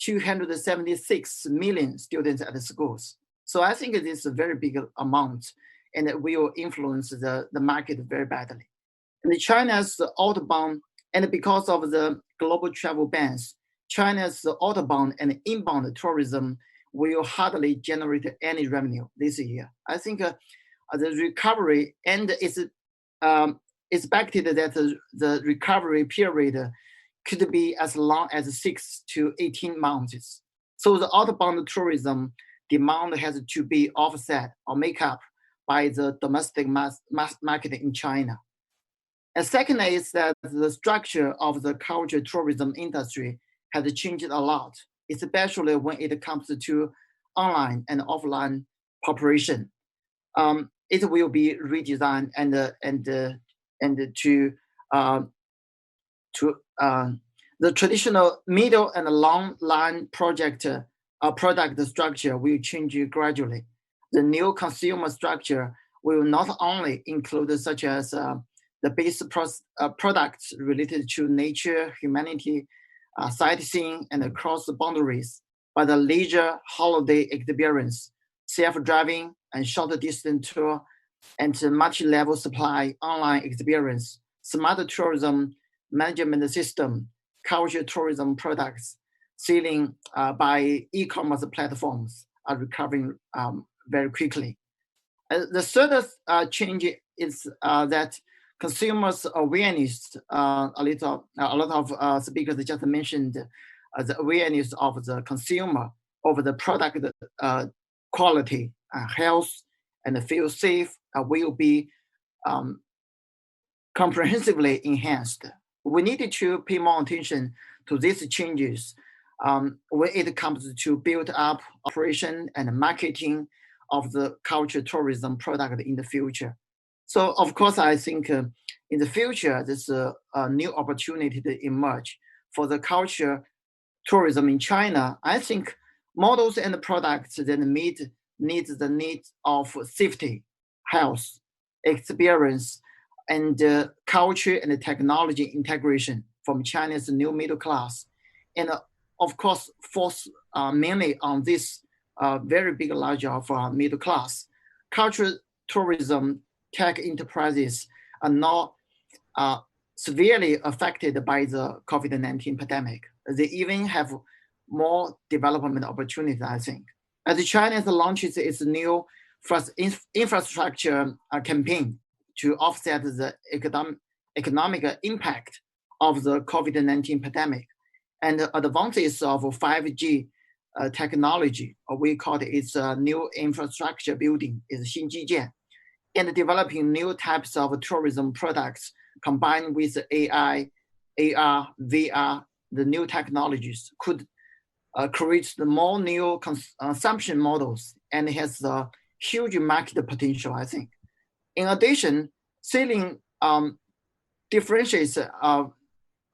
276 million students at the schools. So I think this is a very big amount, and it will influence the market very badly. And China's outbound, and because of the global travel bans, China's outbound and inbound tourism will hardly generate any revenue this year. I think the recovery, and it's expected that the recovery period could be as long as 6 to 18 months. So the outbound tourism demand has to be offset or make up by the domestic mass market in China. And second is that the structure of the culture tourism industry has changed a lot, especially when it comes to online and offline cooperation. It will be redesigned and to the traditional middle and long line product structure will change gradually. The new consumer structure will not only include such as the base products related to nature, humanity, sightseeing, and across the boundaries, but the leisure holiday experience, self-driving and short distance tour, and multi-level supply online experience, smart tourism management system, culture tourism products, selling by e-commerce platforms are recovering very quickly. The third change is that consumers' awareness, a lot of speakers just mentioned the awareness of the consumer over the product quality, health, and feel safe will be comprehensively enhanced. We need to pay more attention to these changes when it comes to build up operation and marketing of the culture tourism product in the future. So of course, I think in the future, there's a new opportunity to emerge for the culture tourism in China. I think models and products that meet the needs of safety, health, experience, and culture and technology integration from China's new middle class. And of course, force mainly on this very big large of middle class. Cultural tourism tech enterprises are not severely affected by the COVID-19 pandemic. They even have more development opportunities, I think. As China launches its new infrastructure campaign to offset the economic impact of the COVID-19 pandemic and the advances of 5G technology, or we call it its new infrastructure building, is 新基建, and developing new types of tourism products combined with AI, AR, VR, the new technologies could create the more new consumption models and has a huge market potential, I think. In addition, selling differentiates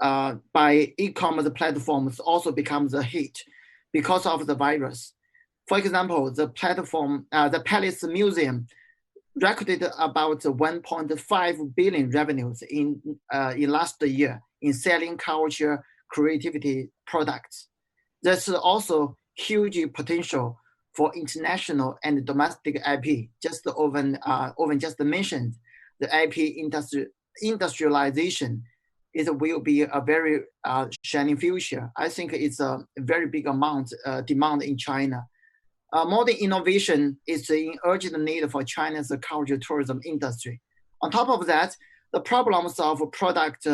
by e-commerce platforms also becomes a hit because of the virus. For example, the platform, the Palace Museum, recorded about 1.5 billion revenues in last year in selling culture creativity products. There's also huge potential for international and domestic IP. Just Owen just mentioned, the IP industrialization will be a very shining future. I think it's a very big amount demand in China. Modern innovation is an urgent need for China's culture tourism industry. On top of that, the problems of product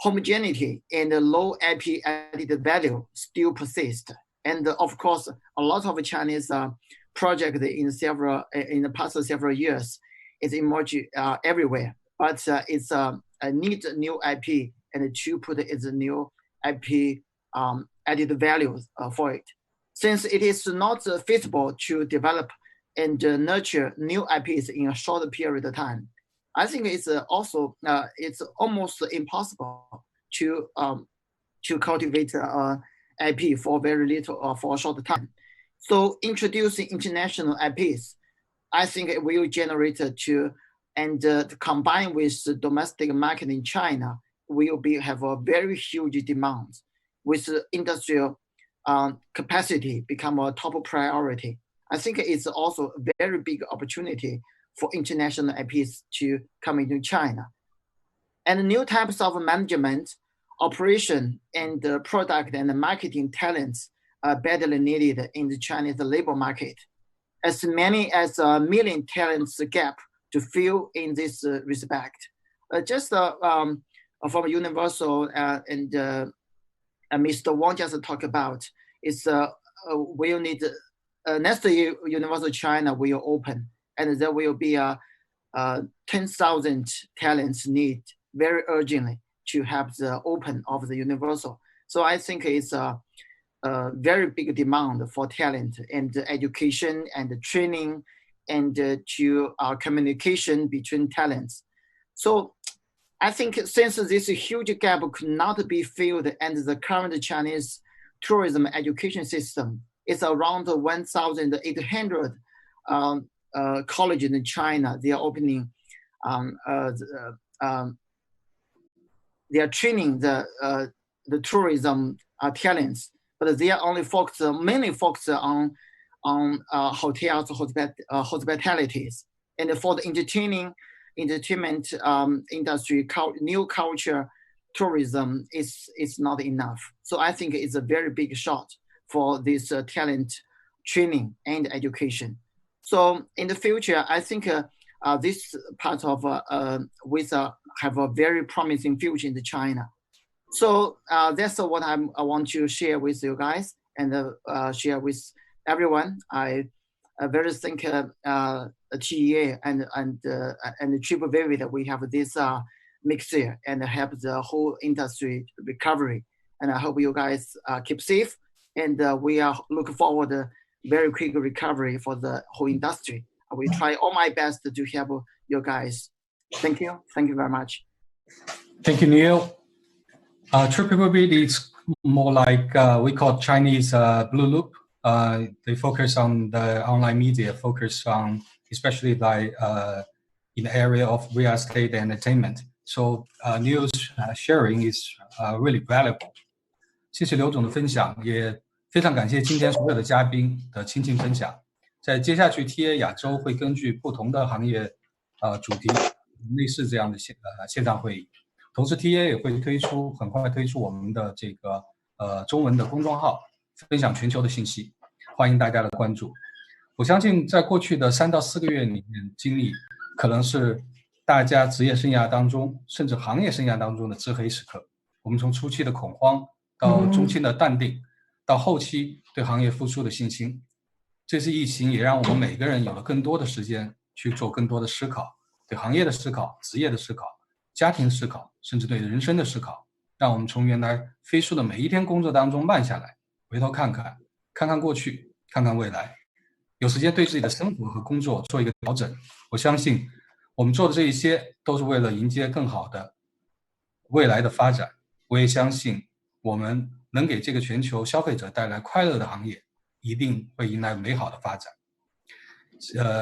homogeneity and low IP added value still persist. And of course, a lot of Chinese projects in the past several years is emerging everywhere. But it's need new IP and to put its new IP added values for it. Since it is not feasible to develop and nurture new IPs in a short period of time, I think it's also it's almost impossible to cultivate IP for very little or for a short time. So introducing international IPs, I think it will generate to combine with the domestic market in China will have a very huge demand with industrial capacity become a top priority. I think it's also a very big opportunity for international IPs to come into China. And new types of management, operation, and product and marketing talents are badly needed in the Chinese labor market. As many as a million talents gap to fill in this respect. Just from Universal and Mr. Wang just talked about, is we'll need next year Universal China will open, and there will be 10,000 talents need very urgently to have the open of the Universal. So I think it's a very big demand for talent and education and training and to communication between talents. So I think since this huge gap could not be filled and the current Chinese tourism education system is around 1,800 colleges in China. They are opening, they are training the tourism talents, but they are only mainly focused on hotels, hospitalities, and for the entertainment industry, new culture tourism is not enough. So I think it's a very big shot for this talent training and education. So in the future, I think this part of have a very promising future in China. So that's what I want to share with you guys and share with everyone. I very thank TEA and the Triple Vivid that we have this mixer and help the whole industry recovery. And I hope you guys keep safe. And we are looking forward to very quick recovery for the whole industry. I will try all my best to help you guys. Thank you. Thank you very much. Thank you, Neil. Triple Vivid is more like we call Chinese Blue Loop. They focus on the online media, focus on especially like in the area of real estate and entertainment. So Neil's sharing is really valuable. 谢谢刘总的分享，也非常感谢今天所有的嘉宾的倾情分享。在接下去 TA 亚洲会根据不同的行业主题，类似这样的线上会议。同时 TA 也会很快推出我们的这个中文的公众号，分享全球的信息，欢迎大家的关注。我相信在过去的3到4个月里面经历，可能是大家职业生涯当中，甚至行业生涯当中的至黑时刻。我们从初期的恐慌，到中期的淡定，到后期对行业复苏的信心。这次疫情也让我们每个人有了更多的时间去做更多的思考，对行业的思考、职业的思考、家庭的思考，甚至对人生的思考，让我们从原来飞速的每一天工作当中慢下来，回头看看过去，看看未来，有时间对自己的生活和工作做一个调整。我相信我们做的这一些都是为了迎接更好的未来的发展。我也相信我们能给这个全球消费者带来快乐的行业，一定会迎来美好的发展。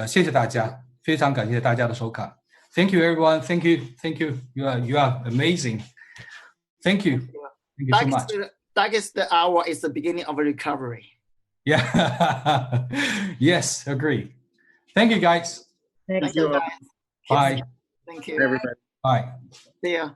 谢谢大家，非常感谢大家的收看。Thank you, everyone. Thank you. You are amazing. Thank you. Thank you so much. Darkest hour is the beginning of a recovery. Yeah. Yes, agree. Thank you, guys. Thank you, guys. Bye. Thank you. Everybody. Bye. See ya.